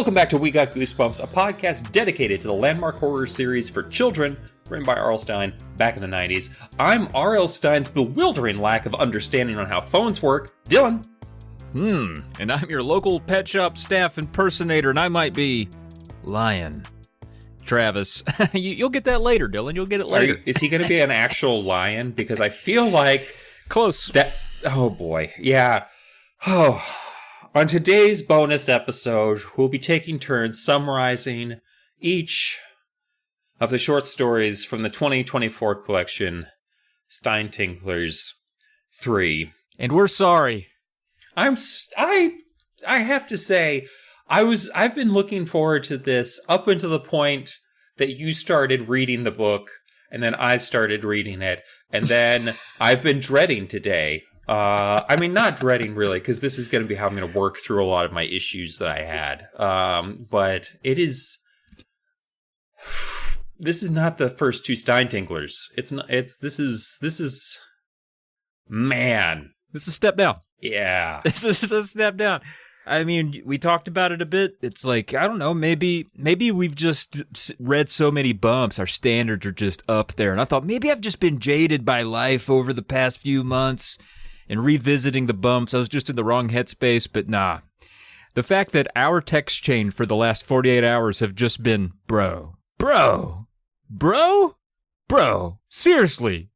Welcome back to We Got Goosebumps, a podcast dedicated to the landmark horror series for children, written by R.L. Stine back in the 90s. I'm R.L. Stine's bewildering lack of understanding on how phones work, Dylan. And I'm your local pet shop staff impersonator, and I might be Lion. Travis. You'll get that later, Dylan. You'll get it later. Is he going to be an actual lion? Because I feel like... Close. Oh, boy. Yeah. Oh... On today's bonus episode, we'll be taking turns summarizing each of the short stories from the 2024 collection, Stinetinglers 3. And we're sorry. I have to say, I've been looking forward to this up until the point that you started reading the book, and then I started reading it, and then I've been dreading today. I mean, not dreading really, because this is going to be how I'm going to work through a lot of my issues that I had. But it is. This is not the first two Stinetinglers. It's not. This is. Man, this is a step down. Yeah, this is a step down. I mean, we talked about it a bit. It's like, I don't know, maybe we've just read so many bumps, our standards are just up there. And I thought maybe I've just been jaded by life over the past few months. And revisiting the bumps, I was just in the wrong headspace, but nah. The fact that our text chain for the last 48 hours have just been, bro, seriously,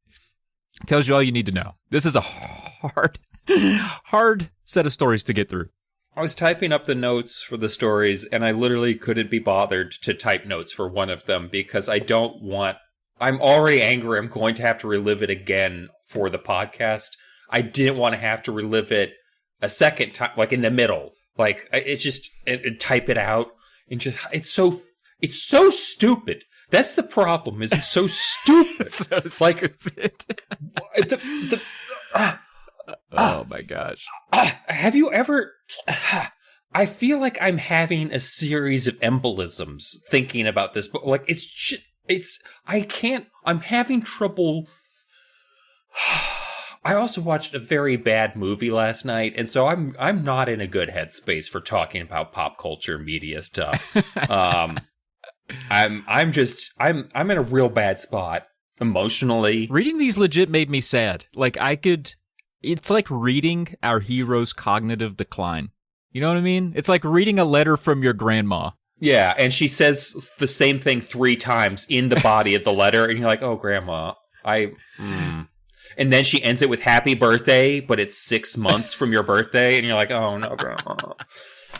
tells you all you need to know. This is a hard set of stories to get through. I was typing up the notes for the stories, and I literally couldn't be bothered to type notes for one of them because I'm already angry. I'm going to have to relive it again for the podcast. I didn't want to have to relive it a second time, like in the middle. Like type it out and just it's so stupid. That's the problem. Is it's so stupid? So stupid. Oh my gosh! Have you ever? I feel like I'm having a series of embolisms thinking about this, but like I'm having trouble. I also watched a very bad movie last night, and so I'm not in a good headspace for talking about pop culture media stuff. I'm in a real bad spot emotionally. Reading these legit made me sad. Like it's like reading our hero's cognitive decline. You know what I mean? It's like reading a letter from your grandma. Yeah, and she says the same thing 3 times in the body of the letter, and you're like, oh, grandma, And then she ends it with happy birthday, but it's 6 months from your birthday. And you're like, oh, no, grandma.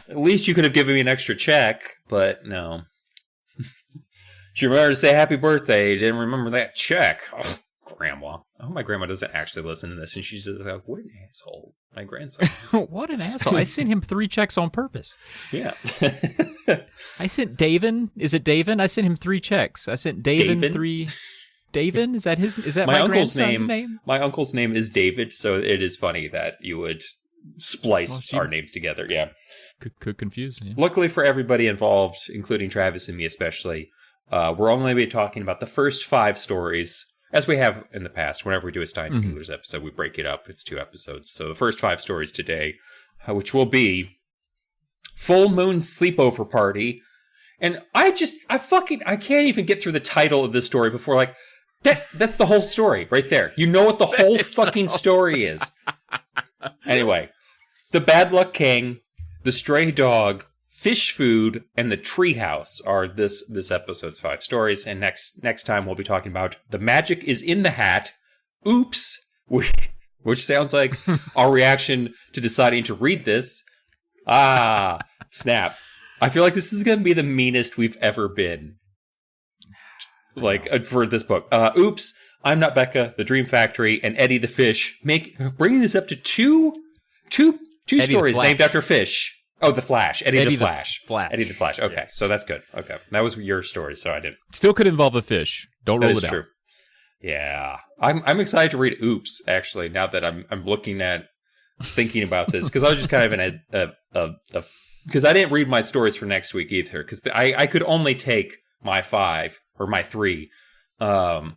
At least you could have given me an extra check, but no. She remembered to say happy birthday. Didn't remember that check. Oh, grandma. I hope my grandma doesn't actually listen to this. And she's just like, what an asshole. My grandson is. What an asshole. I sent him 3 checks on purpose. Yeah. I sent Davin. Is it Davin? I sent him 3 checks. I sent Davin 3... Davin? Is that my uncle's name? My uncle's name is David, so it is funny that you would splice our names together. Yeah. Could confuse. Yeah. Luckily for everybody involved, including Travis and me especially, we're only going to be talking about the first 5 stories, as we have in the past. Whenever we do a Stinetinglers episode, we break it up. It's 2 episodes. So the first 5 stories today, which will be Full Moon Sleepover Party. And I can't even get through the title of this story before like, that's the whole story right there. You know what the whole fucking story is. Anyway, the Bad Luck King, the Stray Dog, Fish Food, and the Treehouse are this episode's 5 stories. And next time we'll be talking about The Magic is in the Hat, Oops, which sounds like our reaction to deciding to read this. Snap. I feel like this is going to be the meanest we've ever been. Like, for this book. Oops, I'm Not Becca, The Dream Factory, and Eddie the Fish. Bringing this up to two stories named after fish. Oh, The Flash. Eddie the Flash. Eddie the Flash. Okay, yes. So that's good. Okay, that was your story, so I didn't. Still could involve a fish. Don't rule it out. True. Yeah. I'm excited to read Oops, actually, now that I'm thinking about this, because I was just kind of because I didn't read my stories for next week either, because I could only take my 5 or my 3. I'm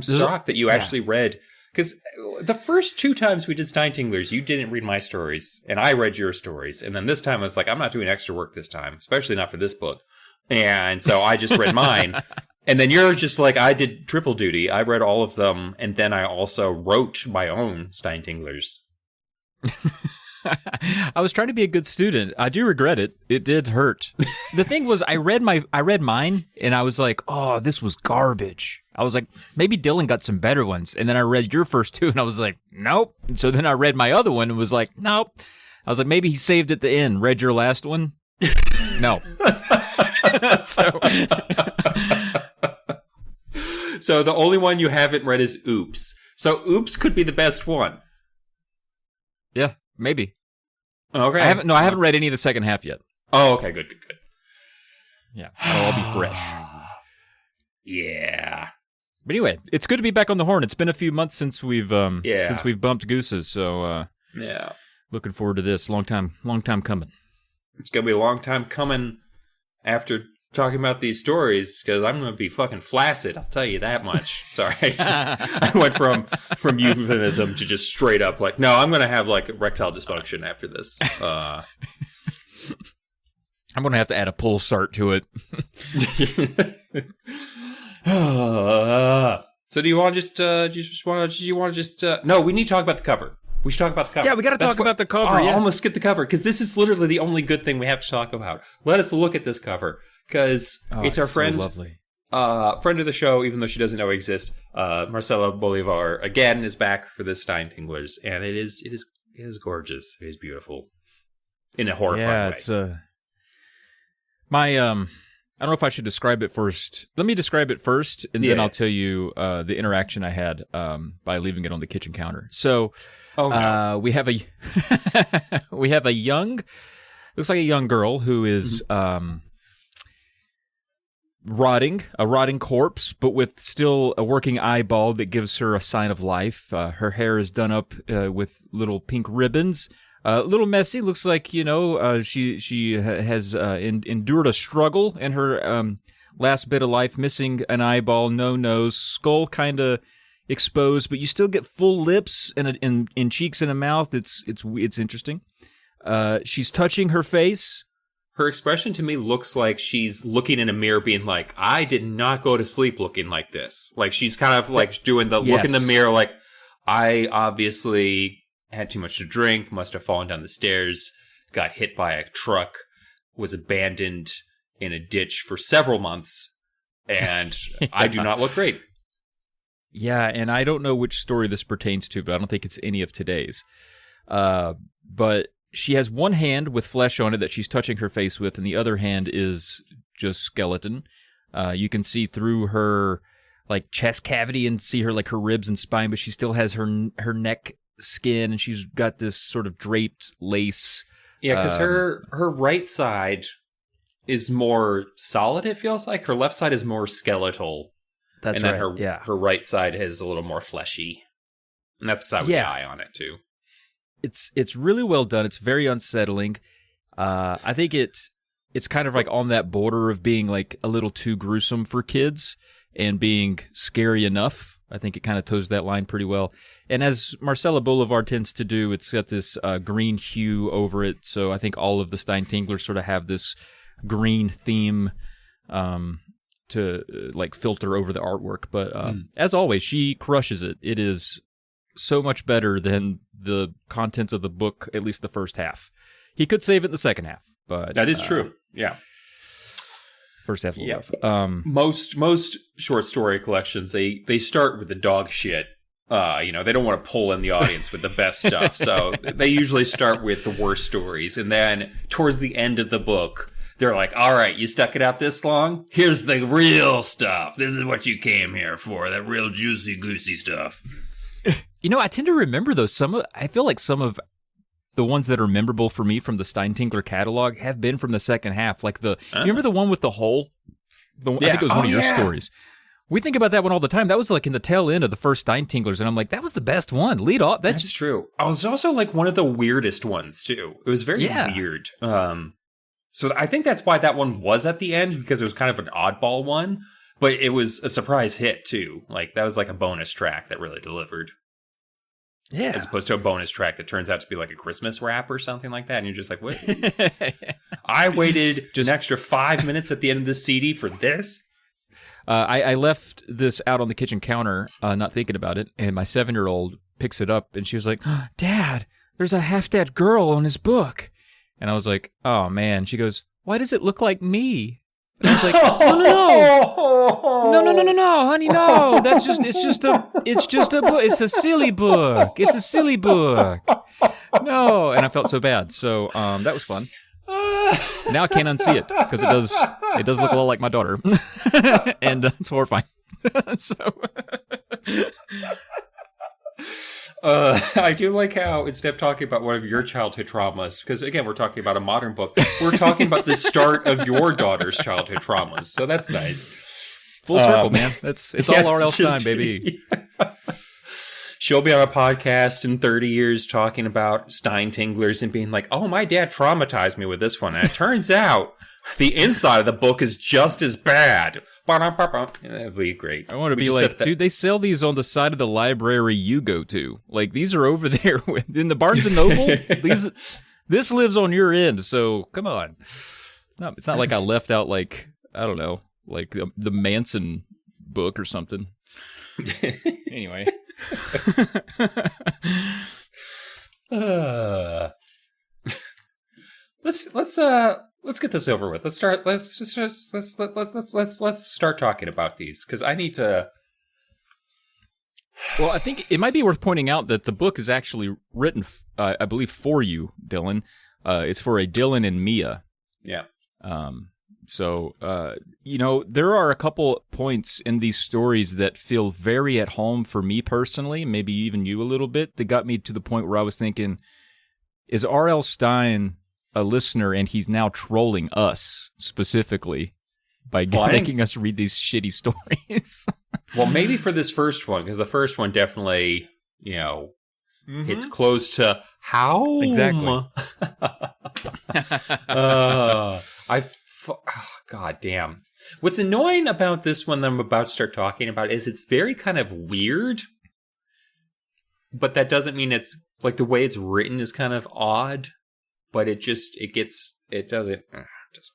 shocked that you actually read, Because the first 2 times we did Stinetinglers, you didn't read my stories, and I read your stories. And then this time I was like, I'm not doing extra work this time, especially not for this book. And so I just read mine. And then you're just like, I did triple duty. I read all of them, and then I also wrote my own Stinetinglers. I was trying to be a good student. I do regret it. It did hurt. The thing was, I read mine, and I was like, oh, this was garbage. I was like, maybe Dylan got some better ones. And then I read your first 2, and I was like, nope. And so then I read my other one and was like, nope. I was like, maybe he saved at the end. Read your last one? No. So the only one you haven't read is Oops. So Oops could be the best one. Yeah, maybe. Okay. I haven't read any of the second half yet. Oh, okay, good. Yeah, that'll all be fresh. Yeah. But anyway, it's good to be back on the horn. It's been a few months since we've bumped gooses, so yeah. Looking forward to this. Long time coming. It's gonna be a long time coming after talking about these stories, because I'm gonna be fucking flaccid. I'll tell you that much. Sorry, I went from euphemism to just straight up like, no, I'm gonna have like erectile dysfunction after this. I'm gonna have to add a pulsart to it. So do you want to just no, we need to talk about the cover. We should talk about the cover. Yeah, we got to talk about the cover. I almost skipped the cover, because this is literally the only good thing we have to talk about. Let us look at this cover, because it's our friend, so lovely. Friend of the show, even though she doesn't know we exist. Marcela Bolivar again is back for this Stinetinglers, and it is gorgeous. It is beautiful in a horrifying way. It's I don't know if I should describe it first. Let me describe it first, and then I'll tell you the interaction I had by leaving it on the kitchen counter. So, we have a young, looks like a young girl who is rotting, a rotting corpse, but with still a working eyeball that gives her a sign of life. Her hair is done up with little pink ribbons. A little messy. Looks like, she has endured a struggle in her last bit of life, missing an eyeball, no nose, skull kind of exposed, but you still get full lips and in cheeks and a mouth. It's interesting. She's touching her face. Her expression to me looks like she's looking in a mirror being like, I did not go to sleep looking like this. Like she's kind of like doing the look in the mirror like, I obviously had too much to drink, must have fallen down the stairs, got hit by a truck, was abandoned in a ditch for several months, and I do not look great. Yeah, and I don't know which story this pertains to, but I don't think it's any of today's. But she has one hand with flesh on it that she's touching her face with, and the other hand is just skeleton. You can see through her like chest cavity and see her like her ribs and spine, but she still has her neck skin, and she's got this sort of draped lace. Yeah, because her right side is more solid, it feels like. Her left side is more skeletal. That's and right. Then her right side is a little more fleshy. And that's the side with the eye on it, too. It's really well done. It's very unsettling. I think it's kind of like on that border of being like a little too gruesome for kids and being scary enough. I think it kind of toes that line pretty well. And as Marcela Bolivar tends to do, it's got this green hue over it. So I think all of the Stinetinglers sort of have this green theme to like filter over the artwork. But as always, she crushes it. It is so much better than the contents of the book, at least the first half. He could save it in the second half. But that is true. Yeah. First half, rough. Most short story collections they start with the dog shit. They don't want to pull in the audience with the best stuff, so they usually start with the worst stories, and then towards the end of the book, they're like, "All right, you stuck it out this long. Here's the real stuff. This is what you came here for. That real juicy goosey stuff." I tend to remember those. I feel like some of the ones that are memorable for me from the Stinetingler catalog have been from the second half. Like you remember the one with the hole? I think it was one of your stories. We think about that one all the time. That was like in the tail end of the first Stinetinglers, and I'm like, that was the best one. Lead off. That's true. I was also like one of the weirdest ones too. It was very weird. So I think that's why that one was at the end, because it was kind of an oddball one, but it was a surprise hit too. Like that was like a bonus track that really delivered. Yeah. As opposed to a bonus track that turns out to be like a Christmas wrap or something like that. And you're just like, what? I waited an extra 5 minutes at the end of this CD for this? I left this out on the kitchen counter, not thinking about it, and my 7-year-old picks it up, and she was like, Dad, there's a half-dead girl on his book. And I was like, oh, man. She goes, why does it look like me? And I was like, no, honey, no. It's just a book. It's a silly book. It's a silly book. No. And I felt so bad. So that was fun. Now I can't unsee it because it does look a lot like my daughter. And it's horrifying. I do like how instead of talking about one of your childhood traumas, because again, we're talking about a modern book, we're talking about the start of your daughter's childhood traumas. So that's nice. Full circle, man. It's all R.L. Stine, baby. She'll be on a podcast in 30 years talking about Stinetinglers and being like, oh, my dad traumatized me with this one. And it turns out the inside of the book is just as bad. That'd be great. I want to be like, dude, they sell these on the side of the library you go to. Like, these are over there in the Barnes & Noble. This lives on your end, so come on. It's not like I left out, like, I don't know, like the Manson book or something. Anyway. Let's get this over with. Let's start talking about these because I need to. Well, I think it might be worth pointing out that the book is actually written, I believe, for you, Dylan. It's for a Dylan and Mia. Yeah. So, there are a couple points in these stories that feel very at home for me personally, maybe even you a little bit, that got me to the point where I was thinking, is R.L. Stine a listener and he's now trolling us specifically by making us read these shitty stories? Well, maybe for this first one, because the first one definitely, it's close to home. Exactly. God damn. What's annoying about this one that I'm about to start talking about is it's very kind of weird, but that doesn't mean it's like the way it's written is kind of odd, but it doesn't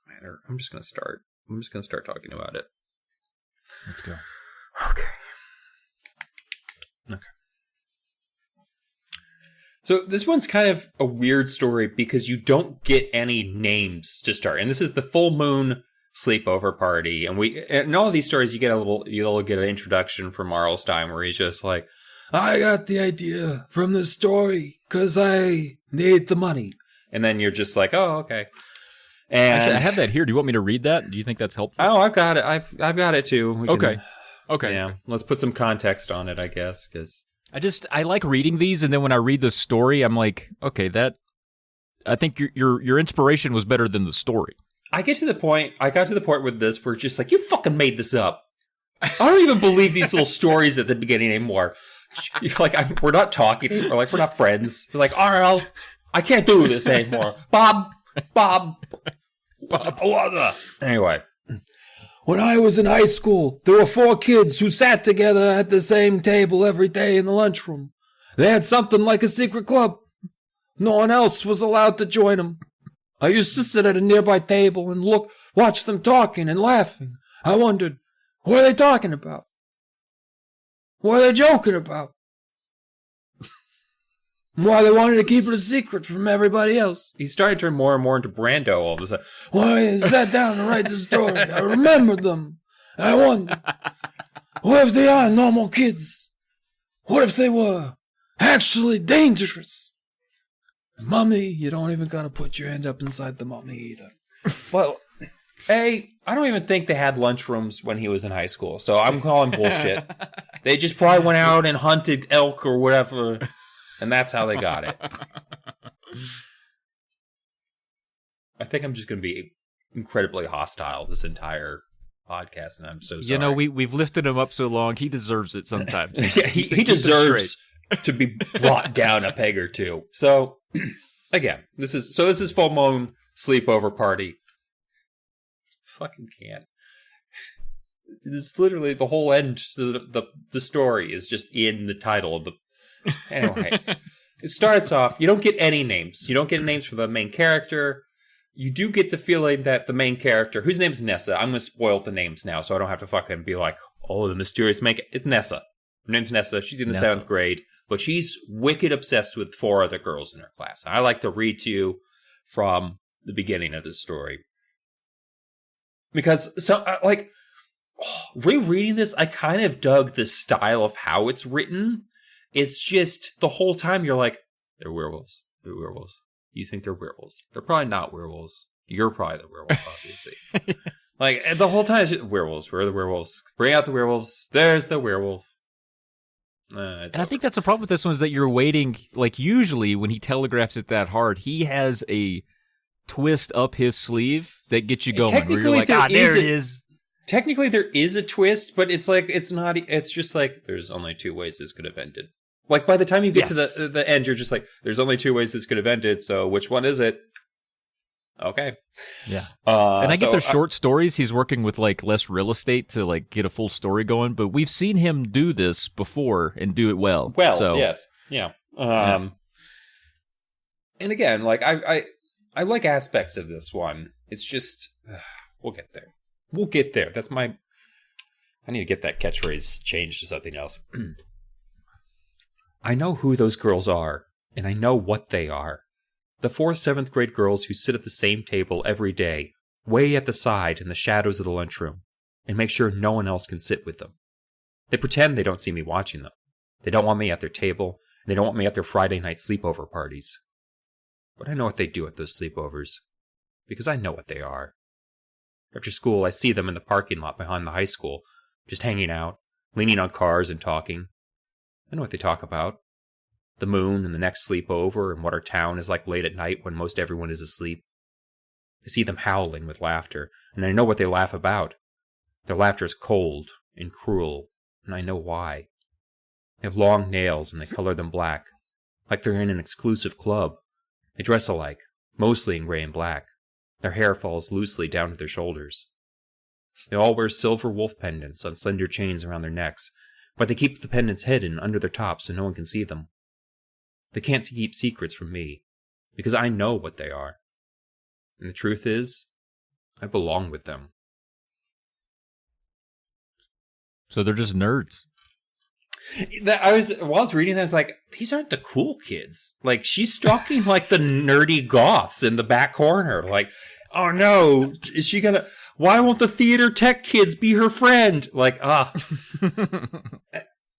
matter. I'm just going to start talking about it. Let's go. Okay. So this one's kind of a weird story because you don't get any names to start. And this is the full moon sleepover party. And in all of these stories, you'll get an introduction from R.L. Stine where he's just like, I got the idea from the story because I need the money. And then you're just like, oh, okay. And actually, I have that here. Do you want me to read that? Do you think that's helpful? Oh, I've got it. I've got it too. Okay. Yeah. Let's put some context on it, I guess, because I like reading these, and then when I read the story, I'm like, okay, I think your inspiration was better than the story. I got to the point with this where it's just like, you fucking made this up. I don't even believe these little stories at the beginning anymore. Like, we're not talking anymore. Like, we're not friends. It's like, RL, I can't do this anymore. Bob. Anyway. When I was in high school, there were 4 kids who sat together at the same table every day in the lunchroom. They had something like a secret club. No one else was allowed to join them. I used to sit at a nearby table and watch them talking and laughing. I wondered, what are they talking about? What are they joking about? Why they wanted to keep it a secret from everybody else. He started to turn more and more into Brando all of a sudden. Why I sat down to write the story. I remembered them. I wondered, what if they are normal kids? What if they were actually dangerous? Mummy, you don't even gotta put your hand up inside the mummy either. Well, I don't even think they had lunchrooms when he was in high school, so I'm calling bullshit. They just probably went out and hunted elk or whatever. And that's how they got it. I think I'm just going to be incredibly hostile this entire podcast, and I'm so sorry. We've lifted him up so long, he deserves it sometimes. Yeah, he deserves to be brought down a peg or two. So, again, this is full moon sleepover party. Fucking can't. This is literally the whole end. The story is just in the title of Anyway, it starts off, you don't get any names. You don't get names for the main character. You do get the feeling that the main character, whose name's Nessa, I'm going to spoil the names now so I don't have to fucking be like, oh, the mysterious main it's Nessa. Her name's Nessa. She's in the 7th grade, but she's wicked obsessed with 4 other girls in her class. I like to read to you from the beginning of the story. Because, rereading this, I kind of dug the style of how it's written. It's just, the whole time you're like, they're werewolves. They're werewolves. You think they're werewolves. They're probably not werewolves. You're probably the werewolf, obviously. The whole time it's just, werewolves. Where are the werewolves? Bring out the werewolves. There's the werewolf. And I think that's the problem with this one is that you're waiting, usually when he telegraphs it that hard, he has a twist up his sleeve that gets you going. Where you're like, there it is. Technically, there is a twist, but it's not. It's just there's only 2 ways this could have ended. By the time you get to the end, you're just like, there's only 2 ways this could have ended. So which one is it? Okay. Yeah. And I get their short stories. He's working with less real estate to get a full story going, but we've seen him do this before and do it well. Yes. Yeah. And again, I like aspects of this one. It's just, we'll get there. We'll get there. I need to get that catchphrase changed to something else. I know who those girls are, and I know what they are. The 4 7th grade girls who sit at the same table every day, way at the side in the shadows of the lunchroom, and make sure no one else can sit with them. They pretend they don't see me watching them. They don't want me at their table, and they don't want me at their Friday night sleepover parties. But I know what they do at those sleepovers, because I know what they are. After school, I see them in the parking lot behind the high school, just hanging out, leaning on cars and talking. I know what they talk about. The moon and the next sleepover and what our town is like late at night when most everyone is asleep. I see them howling with laughter, and I know what they laugh about. Their laughter is cold and cruel, and I know why. They have long nails and they color them black, like they're in an exclusive club. They dress alike, mostly in gray and black. Their hair falls loosely down to their shoulders. They all wear silver wolf pendants on slender chains around their necks, but they keep the pendants hidden under their tops so no one can see them. They can't keep secrets from me, because I know what they are. And the truth is, I belong with them. So they're just nerds. While I was reading that, I was like, these aren't the cool kids. She's stalking, the nerdy goths in the back corner. Oh no, is she gonna... Why won't the theater tech kids be her friend?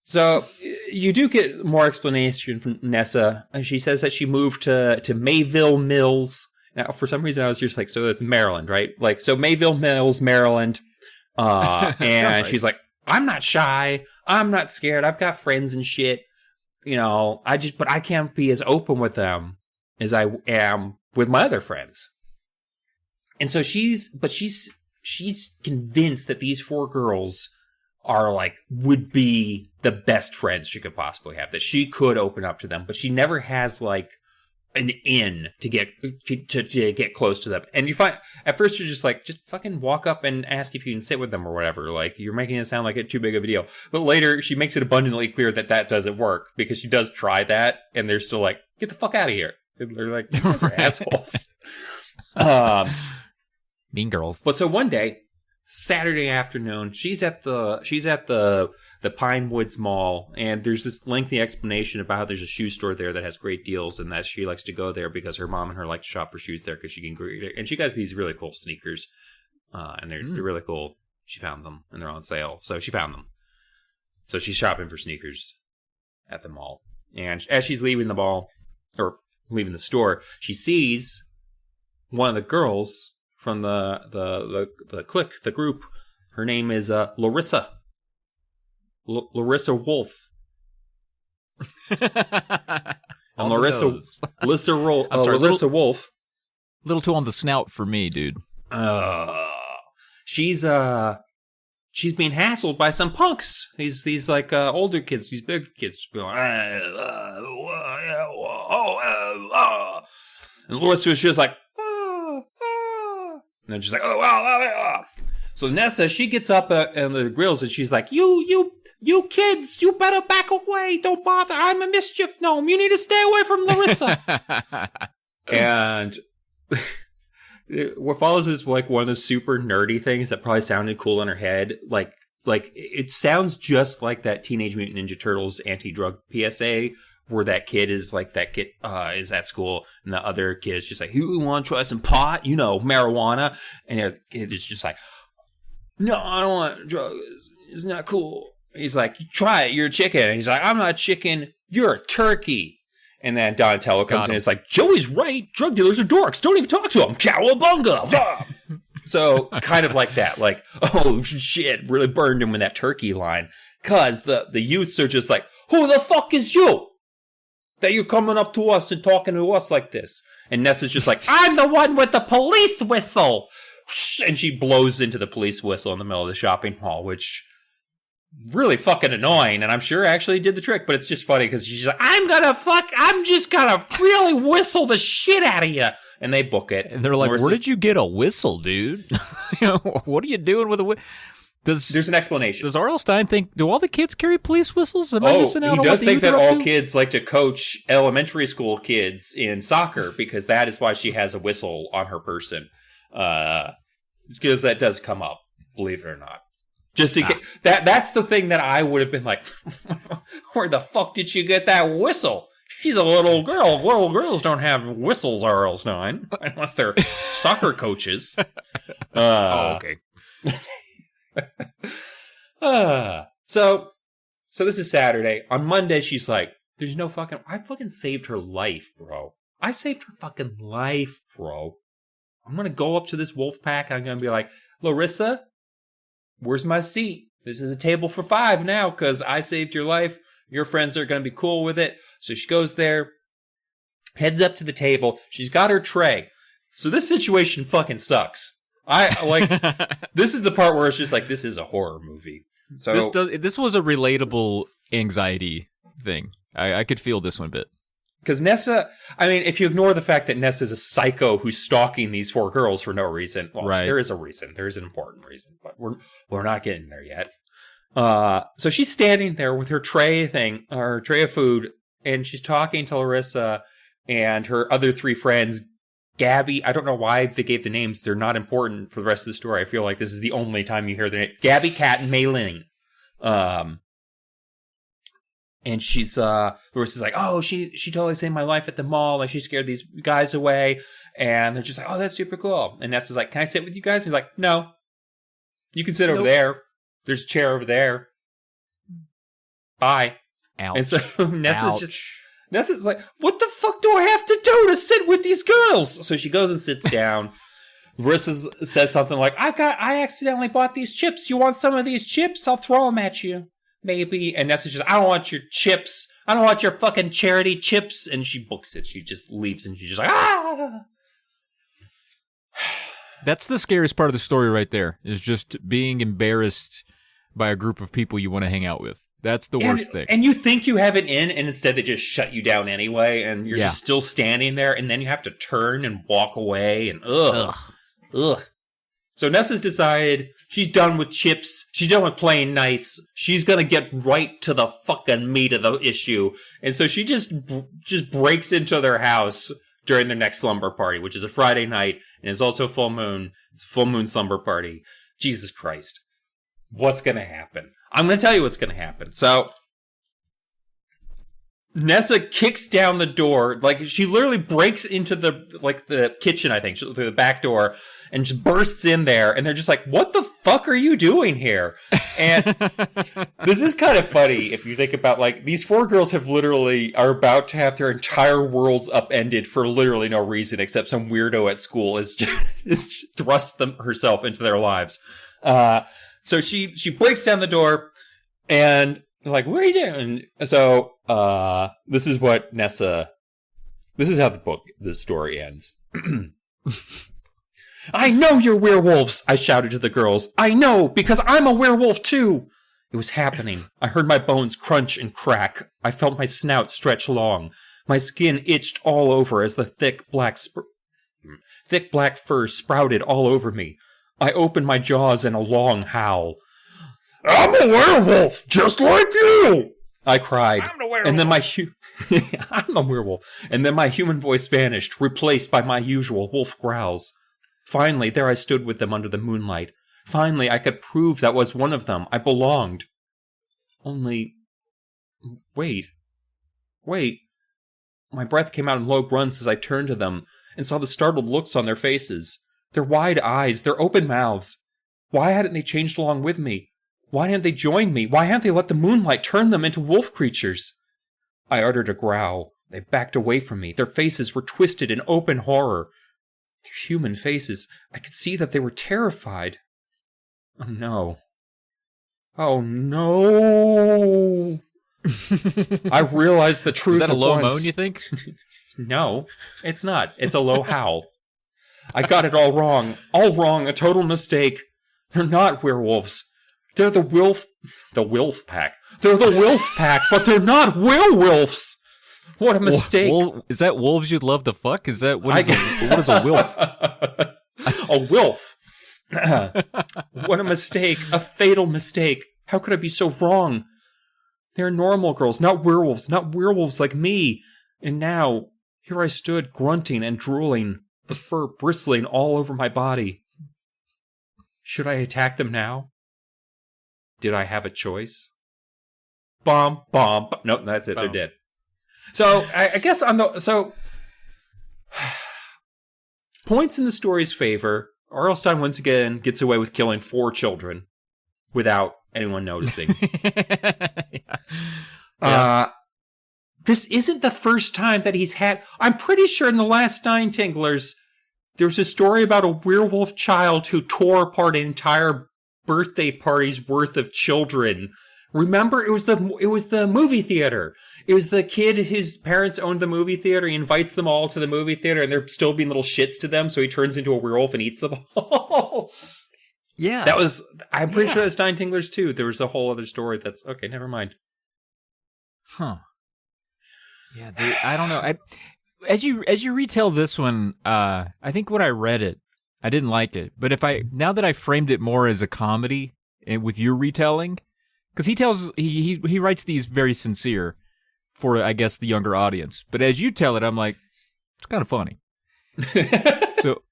So you do get more explanation from Nessa. She says that she moved to Mayville Mills. Now, for some reason, I was just so it's Maryland, right? So Mayville Mills, Maryland. And right. She's like, I'm not shy. I'm not scared. I've got friends and shit. But I can't be as open with them as I am with my other friends. And so she's convinced that these 4 girls are would be the best friends she could possibly have, that she could open up to them, but she never has an in to get close to them. And you find at first you're just just fucking walk up and ask if you can sit with them or whatever. You're making it sound like it's too big of a deal. But later she makes it abundantly clear that doesn't work, because she does try that and they're still get the fuck out of here. And they're you guys are assholes. Mean girls. Well, so one day, Saturday afternoon, she's at the Pine Woods Mall, and there's this lengthy explanation about how there's a shoe store there that has great deals, and that she likes to go there because her mom and her like to shop for shoes there because she can greet. And she got these really cool sneakers, and they're really cool. She found them, and they're on sale, so she found them. So she's shopping for sneakers at the mall, and as she's leaving the mall or leaving the store, she sees one of the girls from the clique, the group. Her name is Larissa. Larissa Wolf. And Larissa Wolf. A little too on the snout for me, dude. She's being hassled by some punks. These like older kids, these big kids going, and Larissa was just like, and they're just like, oh wow. So Nessa, she gets up and the grills, and she's like, you You kids, you better back away. Don't bother. I'm a mischief gnome. You need to stay away from Larissa. And what follows is like one of the super nerdy things that probably sounded cool in her head. Like it sounds just like that Teenage Mutant Ninja Turtles anti-drug PSA, where that kid is like, that kid is at school, and the other kid is just like, you want to try some pot? You know, marijuana. And the kid is just like, no, I don't want drugs. It's not cool. He's like, try it. You're a chicken. And he's like, I'm not a chicken. You're a turkey. And then Donatello comes in and it's like, Joey's right. Drug dealers are dorks. Don't even talk to them. Cowabunga. So kind of like that. Like, oh, shit. Really burned him with that turkey line. Because the youths are just like, who the fuck is you? That you're coming up to us and talking to us like this. And Nessa's just like, I'm the one with the police whistle. And she blows into the police whistle in the middle of the shopping mall, which... really fucking annoying, and I'm sure actually did the trick, but it's just funny because she's like, I'm just gonna really whistle the shit out of you, and they book it. And they're like, where did you get a whistle, dude? What are you doing with a whistle? There's an explanation. Does R.L. Stine think, do all the kids carry police whistles? Am I missing out on he does what think that all to? kids like to coach elementary school kids in soccer, because that is why she has a whistle on her person. Because that does come up, believe it or not. Just to get that's the thing that I would have been like, where the fuck did she get that whistle? She's a little girl. Little girls don't have whistles, R.L. Stine, unless they're soccer coaches. Okay. So this is Saturday. On Monday, she's like, there's no fucking... I fucking saved her life, bro. I saved her fucking life, bro. I'm going to go up to this wolf pack and I'm going to be like, Larissa... where's my seat? This is a table for 5 now because I saved your life. Your friends are going to be cool with it. So she goes there, heads up to the table. She's got her tray. So this situation fucking sucks. This is the part where it's just like, this is a horror movie. So this was a relatable anxiety thing. I could feel this one a bit. Because Nessa, I mean, if you ignore the fact that Nessa's a psycho who's stalking these 4 girls for no reason, well, right. There is a reason. There is an important reason, but we're not getting there yet. So she's standing there with her tray of food, and she's talking to Larissa and her other 3 friends. Gabby, I don't know why they gave the names. They're not important for the rest of the story. I feel like this is the only time you hear their name. Gabby, Kat, and Maylene. And she's, Larissa's like, oh, she totally saved my life at the mall. Like, she scared these guys away. And they're just like, oh, that's super cool. And Nessa's like, can I sit with you guys? And he's like, no. You can sit over there. There's a chair over there. Bye. Ouch. And so Nessa's like, what the fuck do I have to do to sit with these girls? So she goes and sits down. Larissa says something like, I accidentally bought these chips. You want some of these chips? I'll throw them at you. Maybe. And Nessa's just, I don't want your chips. I don't want your fucking charity chips. And she books it. She just leaves and she's just like, ah! That's the scariest part of the story right there, is just being embarrassed by a group of people you want to hang out with. That's the worst thing. And you think you have it in, and instead they just shut you down anyway, and you're just still standing there, and then you have to turn and walk away, and ugh. So Nessa's decided she's done with chips. She's done with playing nice. She's going to get right to the fucking meat of the issue. And so she just breaks into their house during their next slumber party, which is a Friday night, and it's also full moon. It's a full moon slumber party. Jesus Christ. What's going to happen? I'm going to tell you what's going to happen. So Nessa kicks down the door, like she literally breaks into the kitchen, I think, through the back door, and just bursts in there, and they're just like, what the fuck are you doing here? And this is kind of funny if you think about, like, these 4 girls are about to have their entire worlds upended for literally no reason except some weirdo at school is thrust herself into their lives. So she breaks down the door, and like, what are you doing? So, this is how the story ends. I know you're werewolves, I shouted to the girls. I know, because I'm a werewolf too. It was happening. I heard my bones crunch and crack. I felt my snout stretch long. My skin itched all over as the thick black fur sprouted all over me. I opened my jaws in a long howl. I'm a werewolf, just like you! I cried. I'm the werewolf. And then I'm the werewolf. And then my human voice vanished, replaced by my usual wolf growls. Finally, there I stood with them under the moonlight. Finally, I could prove that was one of them. I belonged. Only... Wait. My breath came out in low grunts as I turned to them and saw the startled looks on their faces. Their wide eyes, their open mouths. Why hadn't they changed along with me? Why hadn't they joined me? Why hadn't they let the moonlight turn them into wolf creatures? I uttered a growl. They backed away from me. Their faces were twisted in open horror. Their human faces. I could see that they were terrified. Oh no. Oh no. I realized the truth. Is that a low once. moan, you think? No, it's not. It's a low howl. I got it all wrong. All wrong. A total mistake. They're not werewolves. They're the wilf pack. They're the wilf pack, but they're not werewolves. What a mistake. Is that wolves you'd love to fuck? Is that what is a wilf? A wilf. What a mistake. A fatal mistake. How could I be so wrong? They're normal girls, not werewolves like me. And now, here I stood, grunting and drooling, the fur bristling all over my body. Should I attack them now? Did I have a choice? Bomb. Nope, that's it. They're dead. So, I guess points in the story's favor. R.L. Stine once again gets away with killing 4 children without anyone noticing. Yeah. This isn't the first time that he's had... I'm pretty sure in the last Stinetinglers, there's a story about a werewolf child who tore apart an entire birthday party's worth of children. Remember, it was the movie theater. It was the kid whose parents owned the movie theater. He invites them all to the movie theater, and they're still being little shits to them, so he turns into a werewolf and eats them all. Yeah. I'm pretty sure that's Stinetinglers too. There was a whole other story that's... Okay, never mind. Huh. Yeah, I don't know. As you retell this one, I think when I read it, I didn't like it. But now that I framed it more as a comedy and with your retelling, because he writes these very sincere for, I guess, the younger audience. But as you tell it, I'm like, it's kind of funny. So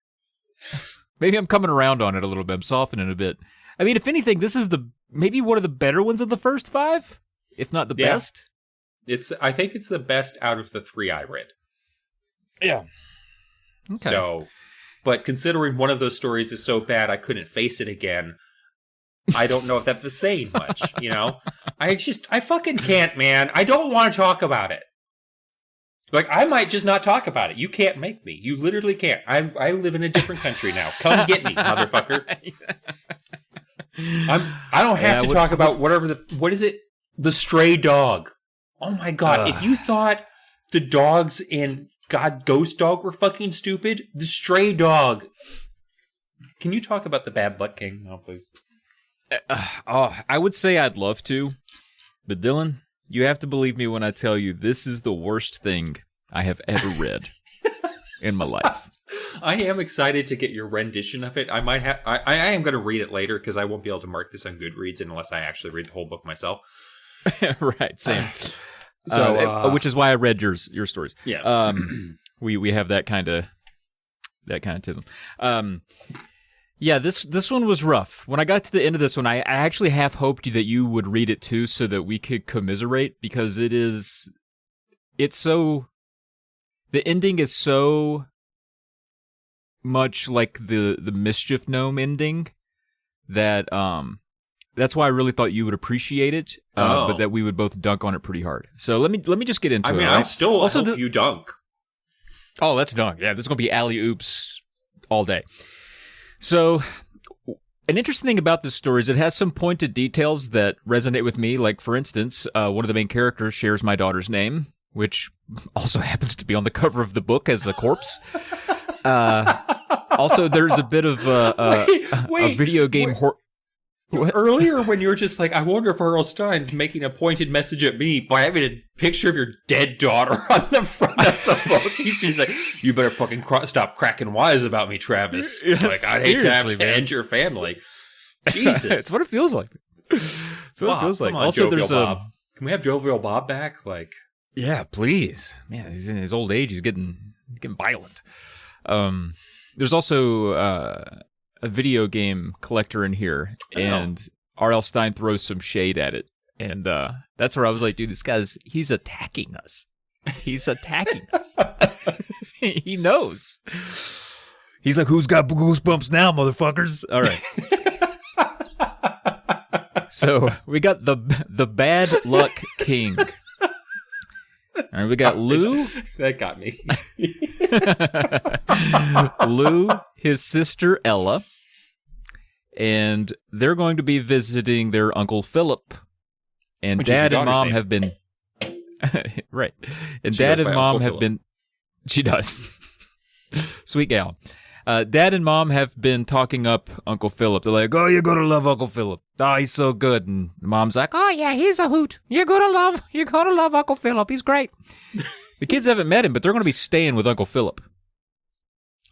maybe I'm coming around on it a little bit. I'm softening a bit. I mean, if anything, this is maybe one of the better ones of the first 5, if not the best. I think it's the best out of the 3 I read. Yeah. Okay. So, but considering one of those stories is so bad I couldn't face it again, I don't know if that's saying much, you know? I fucking can't, man. I don't want to talk about it. Like, I might just not talk about it. You can't make me. You literally can't. I live in a different country now. Come get me, motherfucker. I don't have to talk about what is it? The stray dog. Oh my god, if you thought the dogs in Ghost Dog were fucking stupid, the stray dog. Can you talk about the Bad Luck King now, please? I would say I'd love to, but Dylan, you have to believe me when I tell you this is the worst thing I have ever read in my life. I am excited to get your rendition of it. I am going to read it later because I won't be able to mark this on Goodreads unless I actually read the whole book myself. Right, same. Which is why I read your stories. Yeah. We have that kind of tism. Yeah, this one was rough. When I got to the end of this one, I actually half hoped that you would read it too, so that we could commiserate, because the ending is so much like the Mischief Gnome ending that that's why I really thought you would appreciate it, but that we would both dunk on it pretty hard. So let me just get into it. I mean, right? I'll still help you dunk. Oh, let's dunk. Yeah, this is going to be alley-oops all day. So an interesting thing about this story is it has some pointed details that resonate with me. Like, for instance, one of the main characters shares my daughter's name, which also happens to be on the cover of the book as a corpse. Also, there's a bit of a video game... Earlier, when you were just like, I wonder if R.L. Stine's making a pointed message at me by having a picture of your dead daughter on the front of the book. She's like, you better fucking stop cracking wise about me, Travis. Yes, like, I'd hate to have to end your family. Jesus. It's what it feels like. So Bob, it feels like. come on, Also, Jovial there's Bob. Can we have Jovial Bob back? Like, yeah, please, man. He's in his old age. He's getting violent. There's also a video game collector in here, and R.L. Stine throws some shade at it, and that's where I was like, dude, he's attacking us. He's attacking us. He knows. He's like, who's got goosebumps now, motherfuckers? All right. So we got the Bad Luck King. All right, we got Lou. That got me. Lou, his sister Ella, and they're going to be visiting their Uncle Philip. And Which Dad is your and Mom daughter's have been right. And She Dad goes and by Mom Uncle have Philip. been. She does. Sweet gal. Dad and Mom have been talking up Uncle Philip. They're like, oh, you're going to love Uncle Philip. Oh, he's so good. And Mom's like, oh, yeah, he's a hoot. You're going to love Uncle Philip. He's great. The kids haven't met him, but they're going to be staying with Uncle Philip.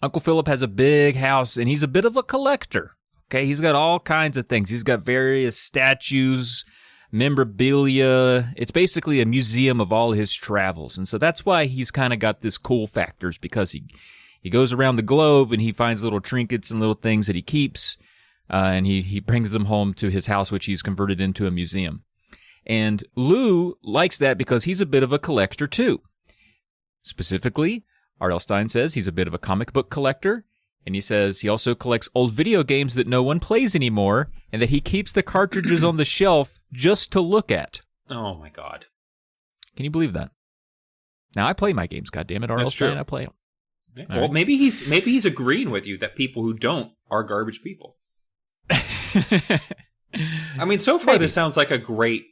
Uncle Philip has a big house, and he's a bit of a collector. Okay, he's got all kinds of things. He's got various statues, memorabilia. It's basically a museum of all his travels. And so that's why he's kind of got this cool factors, because he goes around the globe and he finds little trinkets and little things that he keeps, and he brings them home to his house, which he's converted into a museum. And Lou likes that because he's a bit of a collector too. Specifically, R.L. Stine says he's a bit of a comic book collector, and he says he also collects old video games that no one plays anymore, and that he keeps the cartridges on the shelf just to look at. Oh my God! Can you believe that? Now I play my games, goddammit, R.L. That's Stine, true. I play them. Yeah. All Well, right. maybe he's agreeing with you that people who don't are garbage people. I mean, so far Maybe. This sounds like a great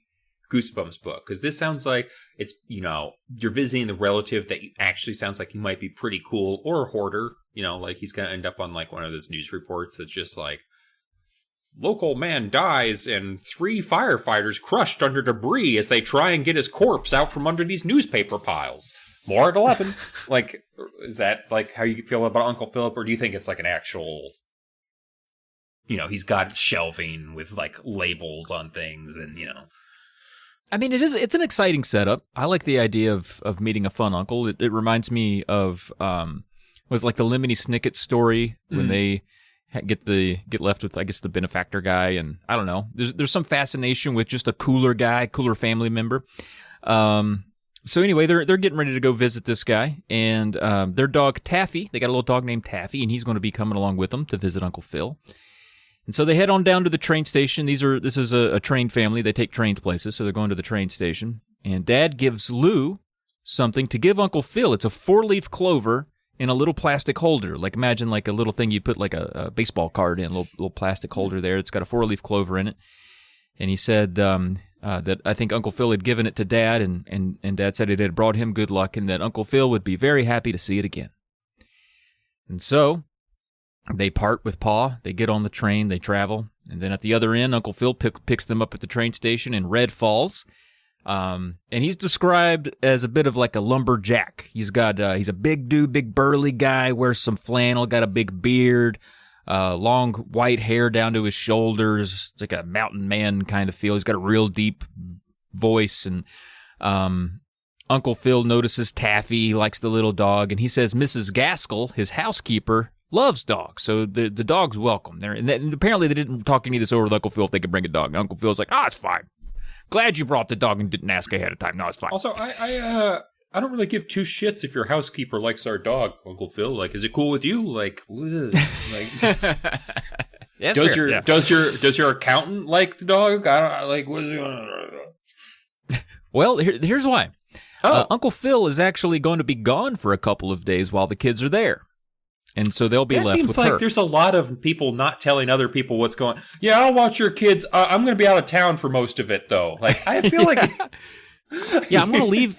Goosebumps book, because this sounds like it's, you're visiting the relative that actually sounds like he might be pretty cool, or a hoarder. Like he's gonna end up on like one of those news reports that's just like, local man dies and 3 firefighters crushed under debris as they try and get his corpse out from under these newspaper piles. More at 11. Like, is that like how you feel about Uncle Philip, or do you think it's like an actual, he's got shelving with like labels on things and, I mean, it's an exciting setup. I like the idea of meeting a fun uncle. It reminds me of was like the Lemony Snicket story when they get left with, I guess, the benefactor guy, and I don't know. There's some fascination with just a cooler guy, cooler family member. So anyway, they're getting ready to go visit this guy, and their dog Taffy. They got a little dog named Taffy, and he's going to be coming along with them to visit Uncle Phil. And so they head on down to the train station. This is a train family. They take trains places, so they're going to the train station. And Dad gives Lou something to give Uncle Phil. It's a 4-leaf clover in a little plastic holder. Like, imagine like a little thing you put like a baseball card in, a little plastic holder there. It's got a 4-leaf clover in it. And he said that I think Uncle Phil had given it to Dad, and Dad said it had brought him good luck, and that Uncle Phil would be very happy to see it again. And so they part with Pa. They get on the train. They travel. And then at the other end, Uncle Phil picks them up at the train station in Red Falls. And he's described as a bit of like a lumberjack. He's a big dude, big burly guy, wears some flannel, got a big beard, long white hair down to his shoulders. It's like a mountain man kind of feel. He's got a real deep voice. And Uncle Phil notices Taffy, likes the little dog, and he says Mrs. Gaskell, his housekeeper, loves dogs, so the dog's welcome there. And apparently they didn't talk any of this over with Uncle Phil if they could bring a dog. And Uncle Phil's like, it's fine. Glad you brought the dog and didn't ask ahead of time. No, it's fine. Also, I don't really give 2 shits if your housekeeper likes our dog, Uncle Phil. Like, is it cool with you? Like, does your accountant like the dog? I don't like. What is it? Well, here's why. Uncle Phil is actually going to be gone for a couple of days while the kids are there. And so they'll be left with her. It seems like there's a lot of people not telling other people what's going on. Yeah, I'll watch your kids. I'm going to be out of town for most of it, though. Like, I feel like... Yeah, I'm going to leave...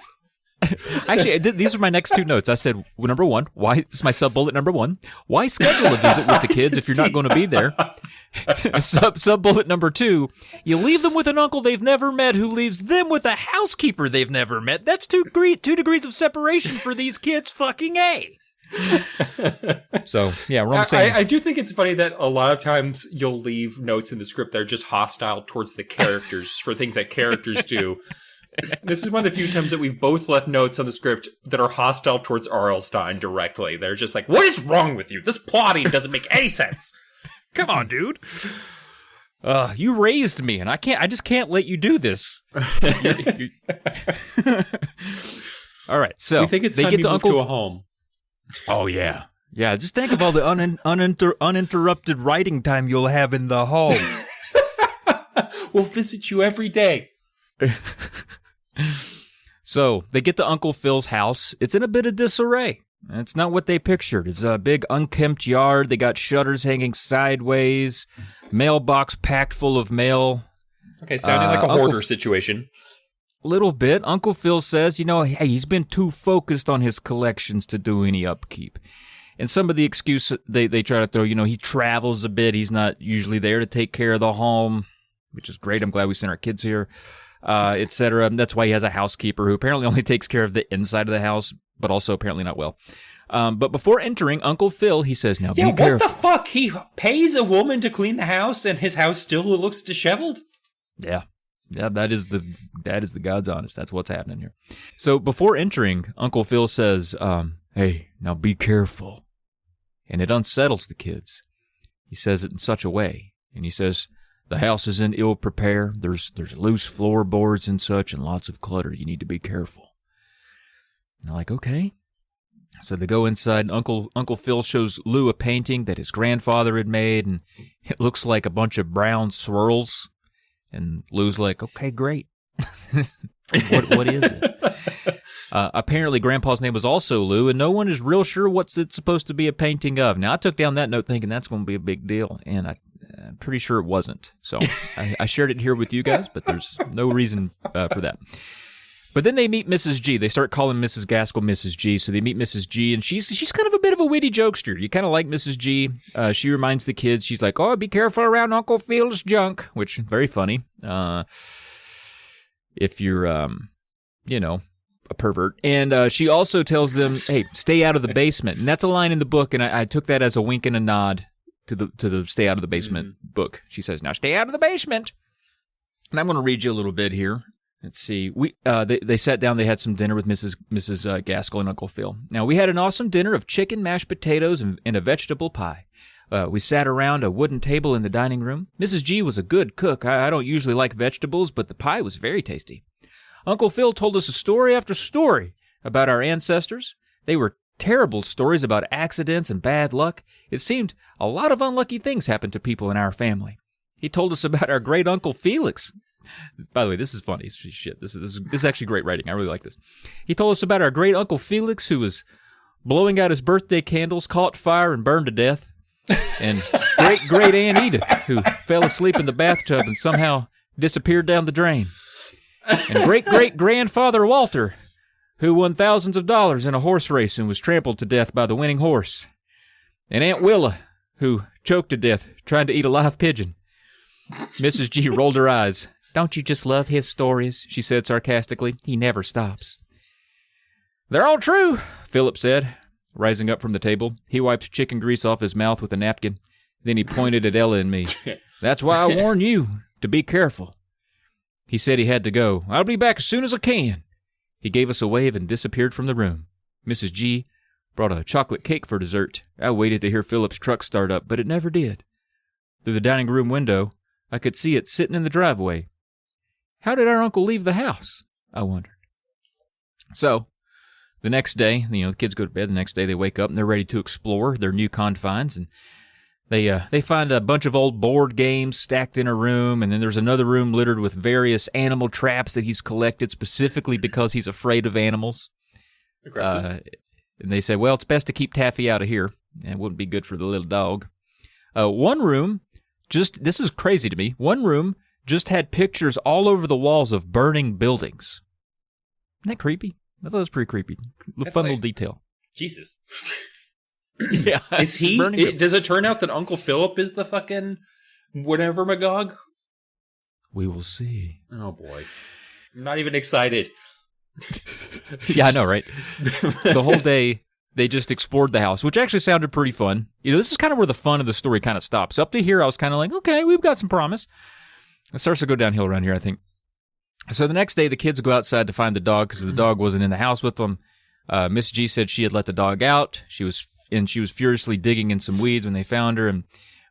Actually, these are my next 2 notes. I said, number 1, why... This is my sub-bullet number 1. Why schedule a visit with the kids if you're not going to be there? Sub-bullet number 2, you leave them with an uncle they've never met who leaves them with a housekeeper they've never met. That's 2 degrees of separation for these kids, fucking A. So, yeah, we're on the same. I do think it's funny that a lot of times you'll leave notes in the script that are just hostile towards the characters for things that characters do. This is one of the few times that we've both left notes on the script that are hostile towards R.L. Stine directly. They're just like, what is wrong with you? This plotting doesn't make any sense. Come on, dude. You raised me, and I just can't let you do this. All right, so we think it's time to move to a home. Oh, yeah. Yeah, just think of all the uninterrupted writing time you'll have in the home. We'll visit you every day. So, they get to Uncle Phil's house. It's in a bit of disarray. It's not what they pictured. It's a big unkempt yard. They got shutters hanging sideways, mailbox packed full of mail. Okay, sounding like a hoarder situation. Little bit. Uncle Phil says, hey, he's been too focused on his collections to do any upkeep. And some of the excuse they try to throw, he travels a bit. He's not usually there to take care of the home, which is great. I'm glad we sent our kids here, etc. That's why he has a housekeeper who apparently only takes care of the inside of the house, but also apparently not well. But before entering, Uncle Phil, he says, now be careful. Yeah, what the fuck? He pays a woman to clean the house and his house still looks disheveled? Yeah. Yeah, that is the God's honest. That's what's happening here. So before entering, Uncle Phil says, hey, now be careful. And it unsettles the kids. He says it in such a way. And he says, the house is in ill repair. There's loose floorboards and such and lots of clutter. You need to be careful. And they're like, okay. So they go inside, and Uncle Phil shows Lou a painting that his grandfather had made, and it looks like a bunch of brown swirls. And Lou's like, okay, great. What is it? Apparently, Grandpa's name was also Lou, and no one is real sure what's it supposed to be a painting of. Now, I took down that note thinking that's going to be a big deal, and I'm pretty sure it wasn't. So I shared it here with you guys, but there's no reason for that. But then they meet Mrs. G. They start calling Mrs. Gaskell Mrs. G. So they meet Mrs. G, and she's kind of a bit of a witty jokester. You kind of like Mrs. G. She reminds the kids. She's like, "Oh, be careful around Uncle Phil's junk," which very funny. If you're, a pervert. And she also tells them, "Hey, stay out of the basement." And that's a line in the book, and I took that as a wink and a nod to the stay out of the basement book. She says, "Now stay out of the basement." And I'm going to read you a little bit here. Let's see. They sat down. They had some dinner with Mrs. Gaskell and Uncle Phil. Now, we had an awesome dinner of chicken, mashed potatoes, and a vegetable pie. We sat around a wooden table in the dining room. Mrs. G was a good cook. I don't usually like vegetables, but the pie was very tasty. Uncle Phil told us story after story about our ancestors. They were terrible stories about accidents and bad luck. It seemed a lot of unlucky things happened to people in our family. He told us about our great-uncle Felix. By the way, this is funny. Shit, this is actually great writing. I really like this. He told us about our great-uncle Felix, who was blowing out his birthday candles, caught fire, and burned to death. And great-great-aunt Edith, who fell asleep in the bathtub and somehow disappeared down the drain. And great-great-grandfather Walter, who won thousands of dollars in a horse race and was trampled to death by the winning horse. And Aunt Willa, who choked to death trying to eat a live pigeon. Mrs. G rolled her eyes. "Don't you just love his stories?" she said sarcastically. "He never stops." "They're all true," Philip said, rising up from the table. He wiped chicken grease off his mouth with a napkin. Then he pointed at Ella and me. "That's why I warn you to be careful." He said he had to go. "I'll be back as soon as I can." He gave us a wave and disappeared from the room. Mrs. G brought a chocolate cake for dessert. I waited to hear Philip's truck start up, but it never did. Through the dining room window, I could see it sitting in the driveway. How did our uncle leave the house? I wondered. So, the next day, the kids go to bed. The next day they wake up and they're ready to explore their new confines. And they find a bunch of old board games stacked in a room. And then there's another room littered with various animal traps that he's collected specifically because he's afraid of animals. Aggressive. And they say, well, it's best to keep Taffy out of here. It wouldn't be good for the little dog. One room, this is crazy to me. One room just had pictures all over the walls of burning buildings. Isn't that creepy? I thought it was pretty creepy. Fun little detail. Jesus. Yeah. Is he? Does it turn out that Uncle Philip is the fucking whatever Magog? We will see. Oh boy. I'm not even excited. Yeah, I know, right? The whole day, they just explored the house, which actually sounded pretty fun. This is kind of where the fun of the story kind of stops. Up to here, I was kind of like, okay, we've got some promise. It starts to go downhill around here, I think. So the next day, the kids go outside to find the dog because the dog wasn't in the house with them. Miss G said she had let the dog out. She was furiously digging in some weeds when they found her. And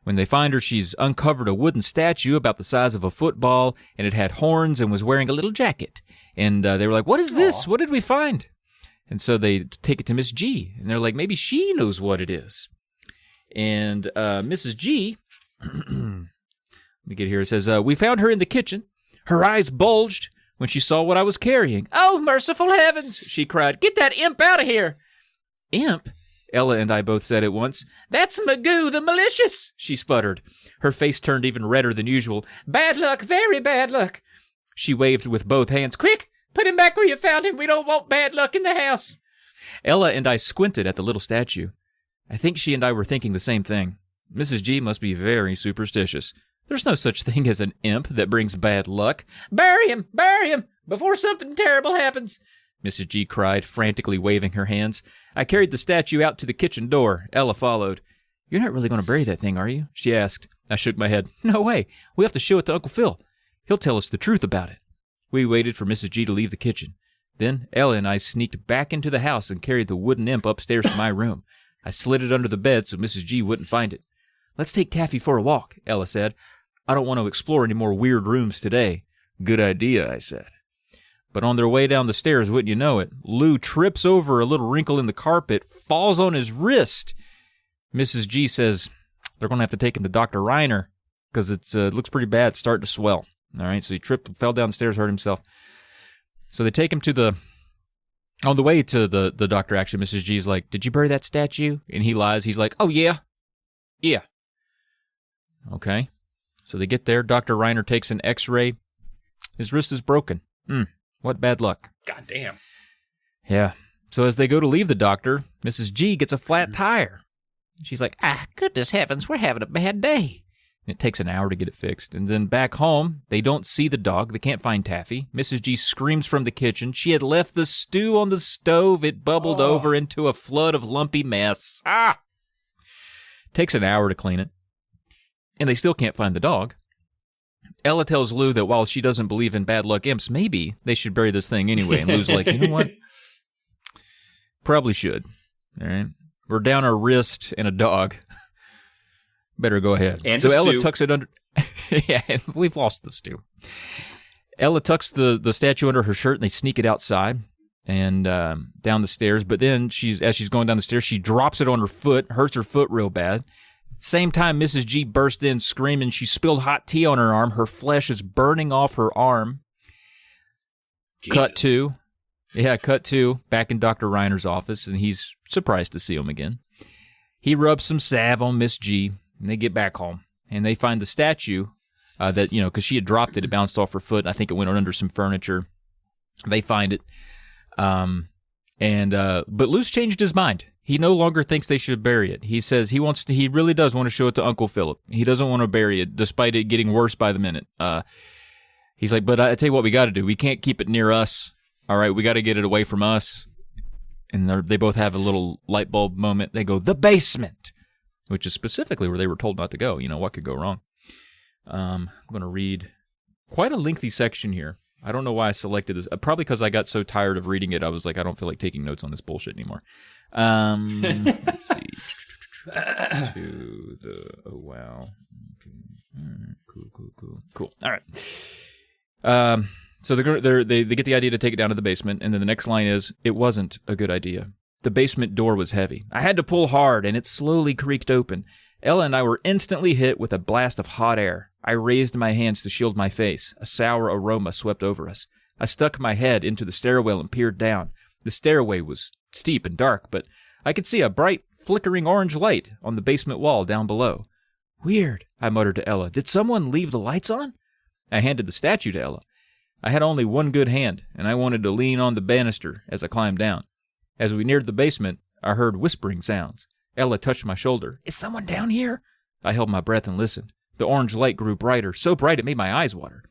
when they find her, she's uncovered a wooden statue about the size of a football, and it had horns and was wearing a little jacket. And they were like, what is this? Aww. What did we find? And so they take it to Miss G, and they're like, maybe she knows what it is. And Mrs. G, let me get here. It says, we found her in the kitchen. Her eyes bulged when she saw what I was carrying. Oh, merciful heavens, she cried. Get that imp out of here. Imp? Ella and I both said at once. That's Magoo the malicious, she sputtered. Her face turned even redder than usual. Bad luck, very bad luck. She waved with both hands. Quick, put him back where you found him. We don't want bad luck in the house. Ella and I squinted at the little statue. I think she and I were thinking the same thing. Mrs. G must be very superstitious. There's no such thing as an imp that brings bad luck. Bury him, before something terrible happens. Mrs. G cried, frantically waving her hands. I carried the statue out to the kitchen door. Ella followed. You're not really going to bury that thing, are you? She asked. I shook my head. No way. We have to show it to Uncle Phil. He'll tell us the truth about it. We waited for Mrs. G to leave the kitchen. Then Ella and I sneaked back into the house and carried the wooden imp upstairs to my room. I slid it under the bed so Mrs. G wouldn't find it. Let's take Taffy for a walk, Ella said. I don't want to explore any more weird rooms today. Good idea, I said. But on their way down the stairs, wouldn't you know it, Lou trips over a little wrinkle in the carpet, falls on his wrist. Mrs. G says they're going to have to take him to Dr. Reiner because it looks pretty bad. It's starting to swell. All right, so he tripped, fell down the stairs, hurt himself. So they take him on the way to the doctor, actually, Mrs. G's like, did you bury that statue? And he lies. He's like, oh, yeah. Yeah. Okay. So they get there. Dr. Reiner takes an x-ray. His wrist is broken. What bad luck. God damn. Yeah. So as they go to leave the doctor, Mrs. G gets a flat tire. She's like, goodness heavens, we're having a bad day. And it takes an hour to get it fixed. And then back home, they don't see the dog. They can't find Taffy. Mrs. G screams from the kitchen. She had left the stew on the stove. It bubbled over into a flood of lumpy mess. Takes an hour to clean it. And they still can't find the dog. Ella tells Lou that while she doesn't believe in bad luck imps, maybe they should bury this thing anyway. And Lou's like, you know what? Probably should. All right. We're down our wrist and a dog. Better go ahead. And so Ella stew. tucks it under. Yeah, we've lost the stew. Ella tucks the statue under her shirt and they sneak it outside and down the stairs. But then as she's going down the stairs, she drops it on her foot, hurts her foot real bad. Same time, Mrs. G burst in screaming. She spilled hot tea on her arm. Her flesh is burning off her arm. Jesus. Cut to back in Dr. Reiner's office, and he's surprised to see him again. He rubs some salve on Miss G, and they get back home. And they find the statue that, because she had dropped it, it bounced off her foot. I think it went under some furniture. They find it. But Lou's changed his mind. He no longer thinks they should bury it. He says he really does want to show it to Uncle Philip. He doesn't want to bury it, despite it getting worse by the minute. He's like, but I tell you what we got to do. We can't keep it near us. All right, we got to get it away from us. And they both have a little light bulb moment. They go, the basement, which is specifically where they were told not to go. What could go wrong? I'm going to read quite a lengthy section here. I don't know why I selected this. Probably because I got so tired of reading it. I was like, I don't feel like taking notes on this bullshit anymore. Let's see. Wow. Cool. All right. So they get the idea to take it down to the basement, and then the next line is, it wasn't a good idea. The basement door was heavy. I had to pull hard, and it slowly creaked open. Ella and I were instantly hit with a blast of hot air. I raised my hands to shield my face. A sour aroma swept over us. I stuck my head into the stairwell and peered down. The stairway was steep and dark, but I could see a bright, flickering orange light on the basement wall down below. Weird, I muttered to Ella. Did someone leave the lights on? I handed the statue to Ella. I had only one good hand, and I wanted to lean on the banister as I climbed down. As we neared the basement, I heard whispering sounds. Ella touched my shoulder. Is someone down here? I held my breath and listened. The orange light grew brighter, so bright it made my eyes water.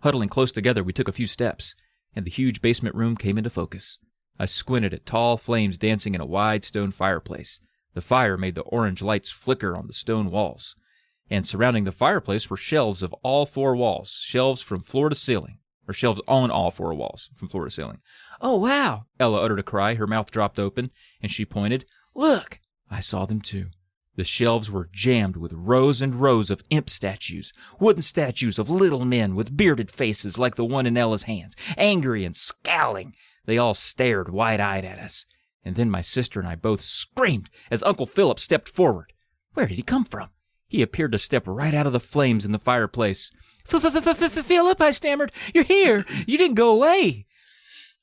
Huddling close together, we took a few steps, and the huge basement room came into focus. I squinted at tall flames dancing in a wide stone fireplace. The fire made the orange lights flicker on the stone walls. And surrounding the fireplace were shelves of all 4 walls, shelves from floor to ceiling, or shelves on all 4 walls from floor to ceiling. "Oh, wow!" Ella uttered a cry. Her mouth dropped open, and she pointed. "Look!" I saw them too. The shelves were jammed with rows and rows of imp statues, wooden statues of little men with bearded faces like the one in Ella's hands, angry and scowling. They all stared wide-eyed at us. And then my sister and I both screamed as Uncle Philip stepped forward. Where did he come from? He appeared to step right out of the flames in the fireplace. "Philip," I stammered, "you're here. You didn't go away."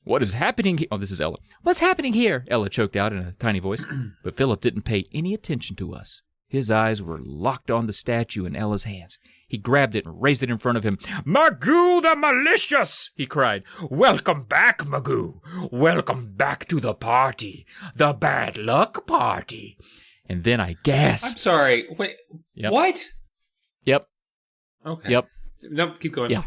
"What is happening here?" Oh, this is Ella. "What's happening here?" Ella choked out in a tiny voice. But Philip didn't pay any attention to us. His eyes were locked on the statue in Ella's hands. He grabbed it and raised it in front of him. "Magoo the Malicious!" he cried. "Welcome back, Magoo. Welcome back to the party. The bad luck party." And then I gasped. I'm sorry. Wait. Yep. What? Yep. Okay. Yep. No, keep going. Yeah.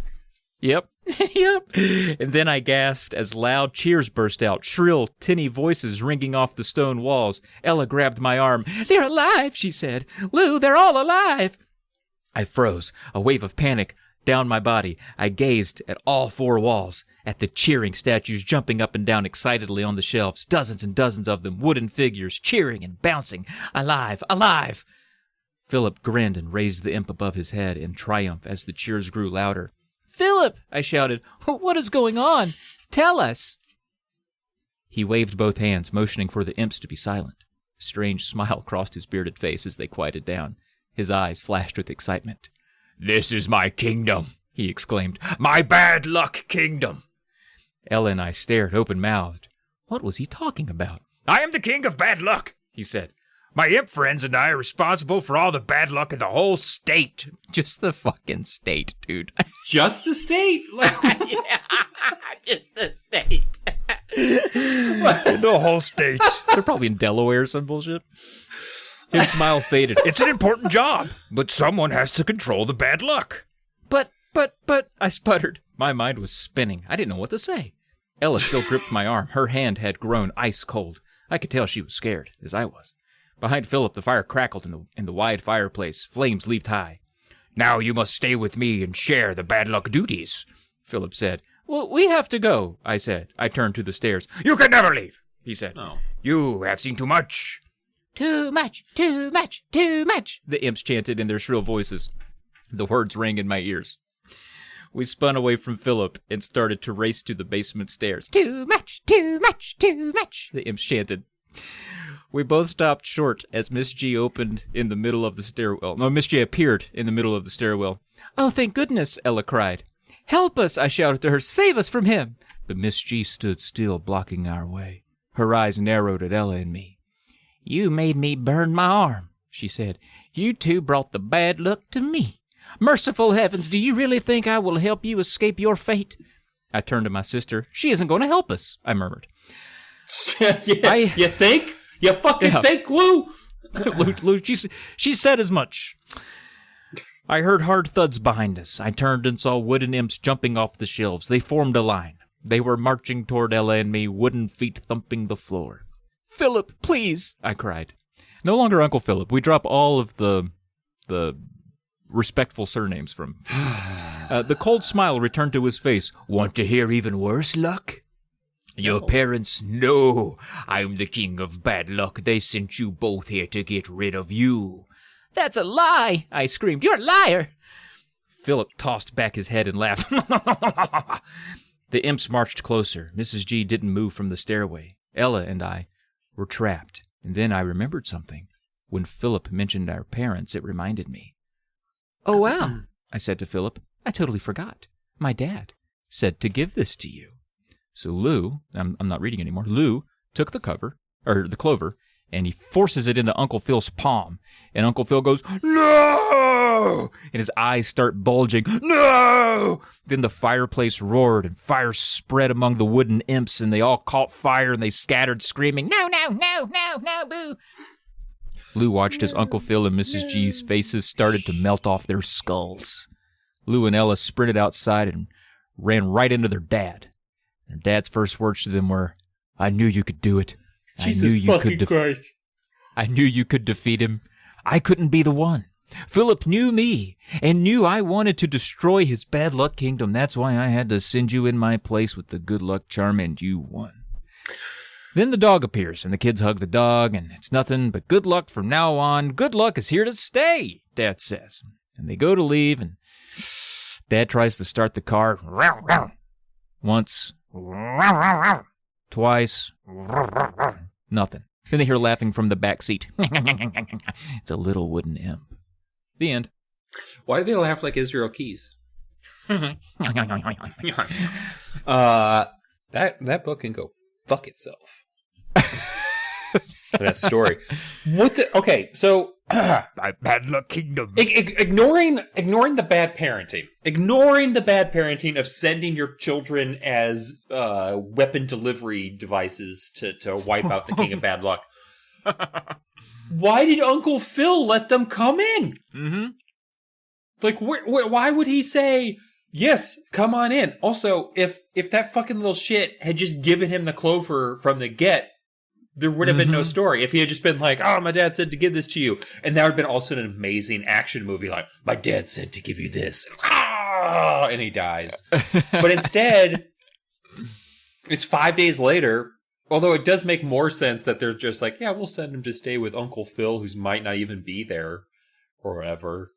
Yep. Yep. And then I gasped as loud cheers burst out, shrill, tinny voices ringing off the stone walls. Ella grabbed my arm. "They're alive," she said. "Lou, they're all alive." I froze, a wave of panic down my body. I gazed at all 4 walls, at the cheering statues jumping up and down excitedly on the shelves, dozens and dozens of them, wooden figures, cheering and bouncing. "Alive! Alive!" Philip grinned and raised the imp above his head in triumph as the cheers grew louder. "Philip," I shouted, "what is going on? Tell us." He waved both hands, motioning for the imps to be silent. A strange smile crossed his bearded face as they quieted down. His eyes flashed with excitement. "This is my kingdom," he exclaimed. "My bad luck kingdom." Ella and I stared open-mouthed. What was he talking about? "I am the king of bad luck," he said. "My imp friends and I are responsible for all the bad luck in the whole state." Just the fucking state, dude. Just the state? Yeah, just the state. The whole state. They're probably in Delaware or some bullshit. His smile faded. "It's an important job, but someone has to control the bad luck." But, I sputtered. My mind was spinning. I didn't know what to say. Ella still gripped my arm. Her hand had grown ice cold. I could tell she was scared, as I was. Behind Philip, the fire crackled in the wide fireplace. Flames leaped high. "Now you must stay with me and share the bad luck duties," Philip said. "Well, we have to go," I said. I turned to the stairs. "You can never leave," he said. Oh. "You have seen too much." "Too much, too much, too much," the imps chanted in their shrill voices. The words rang in my ears. We spun away from Philip and started to race to the basement stairs. "Too much, too much, too much," the imps chanted. We both stopped short as Miss G opened in the middle of the stairwell. No, Miss G appeared in the middle of the stairwell. "Oh, thank goodness," Ella cried. "Help us," I shouted to her. "Save us from him." But Miss G stood still, blocking our way. Her eyes narrowed at Ella and me. "You made me burn my arm," she said. "You two brought the bad luck to me. Merciful heavens, do you really think I will help you escape your fate?" I turned to my sister. "She isn't going to help us," I murmured. Yeah, you think? You fucking think, Lou? Lou, she said as much. I heard hard thuds behind us. I turned and saw wooden imps jumping off the shelves. They formed a line. They were marching toward Ella and me, wooden feet thumping the floor. "Philip, please," I cried. No longer Uncle Philip. We drop all of the respectful surnames from. The cold smile returned to his face. "Want to hear even worse luck?" "Your parents know I'm the king of bad luck. They sent you both here to get rid of you." "That's a lie," I screamed. "You're a liar." Philip tossed back his head and laughed. The imps marched closer. Mrs. G didn't move from the stairway. Ella and I were trapped. And then I remembered something. When Philip mentioned our parents, it reminded me. "Oh, wow," I said to Philip. "I totally forgot. My dad said to give this to you." So Lou, I'm not reading anymore, Lou took the clover, and he forces it into Uncle Phil's palm. And Uncle Phil goes, "No!" And his eyes start bulging. "No!" Then the fireplace roared, and fire spread among the wooden imps, and they all caught fire, and they scattered, screaming, "No, no, no, no, no, boo!" Lou watched as Uncle Phil and Mrs. G's faces started to melt off their skulls. Lou and Ella sprinted outside and ran right into their dad. Their dad's first words to them were, I knew you could do it. Jesus fucking Christ. I knew you could defeat him. I couldn't be the one. Philip knew me and knew I wanted to destroy his bad luck kingdom. That's why I had to send you in my place with the good luck charm, and you won. Then the dog appears, and the kids hug the dog, and it's nothing but good luck from now on. Good luck is here to stay, Dad says. And they go to leave, and Dad tries to start the car. Once. Twice. Nothing. Then they hear laughing from the back seat. It's a little wooden imp. The end. Why do they laugh like Israel Keys? That book can go fuck itself. That story. What the? Okay, so My bad luck kingdom. ignoring the bad parenting of sending your children as weapon delivery devices to wipe out the king of bad luck. Why did Uncle Phil let them come in? Mm-hmm. Like, why would he say, yes, come on in? Also, if that fucking little shit had just given him the clover from the get, there would have been no story. If he had just been like, oh, my dad said to give this to you. And that would have been also an amazing action movie. Like, my dad said to give you this. And he dies. But instead, it's 5 days later. Although it does make more sense that they're just like, yeah, we'll send him to stay with Uncle Phil, who might not even be there or whatever.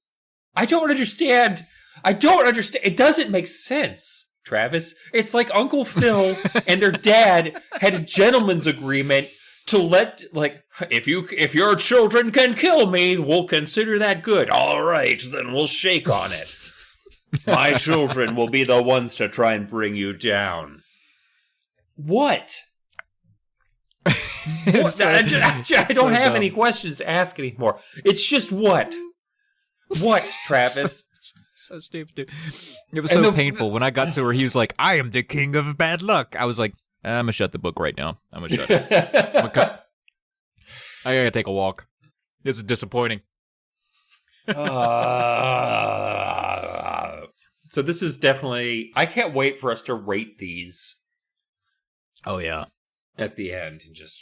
I don't understand. It doesn't make sense, Travis. It's like Uncle Phil and their dad had a gentleman's agreement to let, like, if your children can kill me, we'll consider that good. All right, then we'll shake on it. My children will be the ones to try and bring you down. What? I don't have any questions to ask anymore. It's just what? What, Travis? So stupid, dude. It was so painful. When I got to where he was like, I am the king of bad luck. I was like, I'm going to shut the book right now. I'm going to shut it. I got to take a walk. This is disappointing. So this is definitely... I can't wait for us to rate these. Oh, yeah. At the end, and just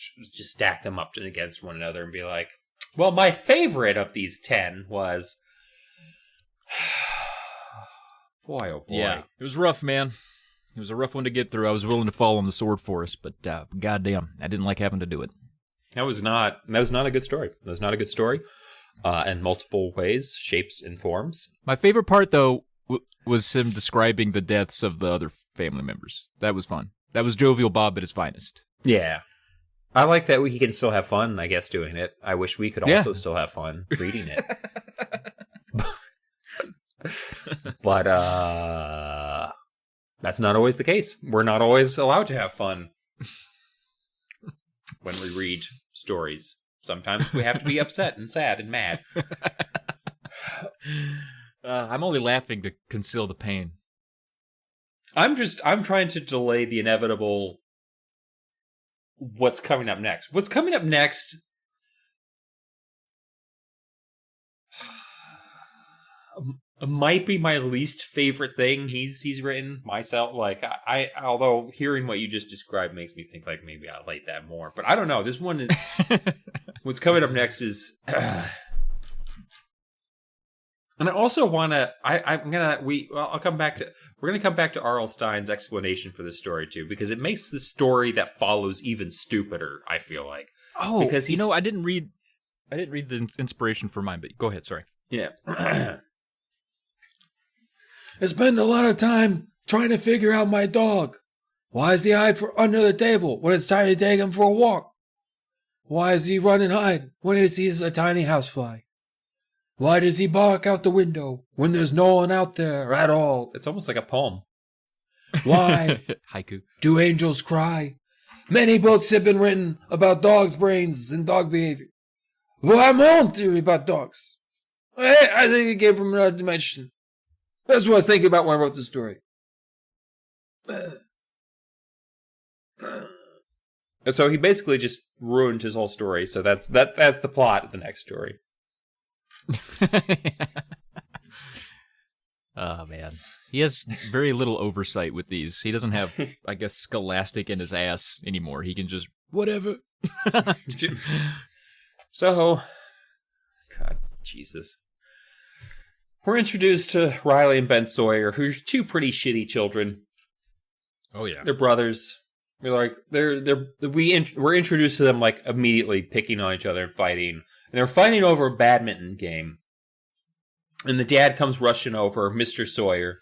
stack them up against one another and be like, well, my favorite of these 10 was... boy, oh boy. Yeah, it was rough, man. It was a rough one to get through. I was willing to fall on the sword for us, but goddamn, I didn't like having to do it. That was not a good story. That was not a good story. In multiple ways, shapes, and forms. My favorite part, though, was him describing the deaths of the other family members. That was fun. That was Jovial Bob at his finest. Yeah. I like that he can still have fun, I guess, doing it. I wish we could also still have fun reading it. But that's not always the case. We're not always allowed to have fun when we read stories. Sometimes we have to be upset and sad and mad. I'm only laughing to conceal the pain. I'm trying to delay the inevitable. What's coming up next? What's coming up next might be my least favorite thing he's written myself. Like although hearing what you just described makes me think like maybe I'll like that more. But I don't know. This one is what's coming up next is and I also want to I'll come back to we're going to come back to R.L. Stine's explanation for this story too, because it makes the story that follows even stupider, I feel like. Oh, because I didn't read the inspiration for mine, but go ahead, sorry. Yeah. I spend a lot of time trying to figure out my dog. Why does he hide under the table when it's time to take him for a walk? Why does he run and hide when he sees a tiny housefly? Why does he bark out the window when there's no one out there at all? It's almost like a poem. Why haiku do angels cry? Many books have been written about dogs' brains and dog behavior. Well, I have my own theory about dogs. I think it came from another dimension. That's what I was thinking about when I wrote the story. So he basically just ruined his whole story. So that's the plot of the next story. Oh, man. He has very little oversight with these. He doesn't have, I guess, Scholastic in his ass anymore. He can just, whatever. So, God, Jesus. We're introduced to Riley and Ben Sawyer, who are two pretty shitty children. Oh, yeah. They're brothers. We're introduced to them like immediately picking on each other and fighting. And they're fighting over a badminton game. And the dad comes rushing over, Mr. Sawyer,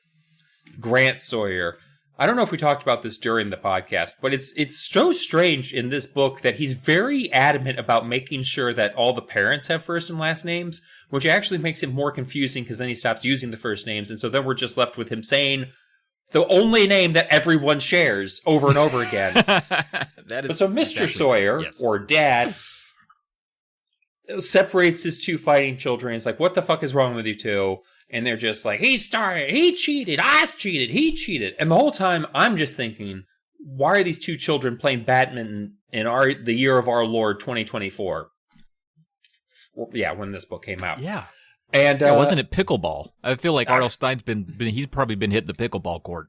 Grant Sawyer. I don't know if we talked about this during the podcast, but it's so strange in this book that he's very adamant about making sure that all the parents have first and last names, which actually makes it more confusing because then he stops using the first names. And so then we're just left with him saying the only name that everyone shares over and over again. So Mr. Exactly. Sawyer, yes. Or Dad, separates his two fighting children. He's like, what the fuck is wrong with you two? And they're just like, he started, he cheated, I cheated, he cheated. And the whole time, I'm just thinking, why are these two children playing badminton in the year of our Lord 2024? Yeah, when this book came out. Yeah. And wasn't it pickleball? I feel like R.L. Stine's he's probably been hitting the pickleball court.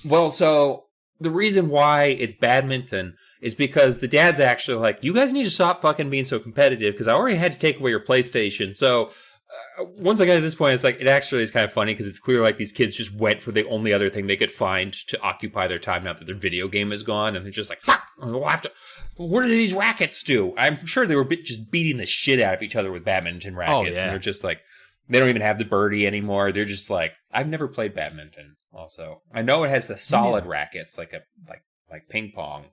Well, so the reason why it's badminton is because the dad's actually like, you guys need to stop fucking being so competitive because I already had to take away your PlayStation. So once I got to this point, it's like, it actually is kind of funny because it's clear like these kids just went for the only other thing they could find to occupy their time now that their video game is gone. And they're just like, fuck, we'll have to, what do these rackets do? I'm sure they were just beating the shit out of each other with badminton rackets. Oh, yeah. And they're just like, they don't even have the birdie anymore. They're just like, I've never played badminton also. I know it has the solid rackets, like ping pong.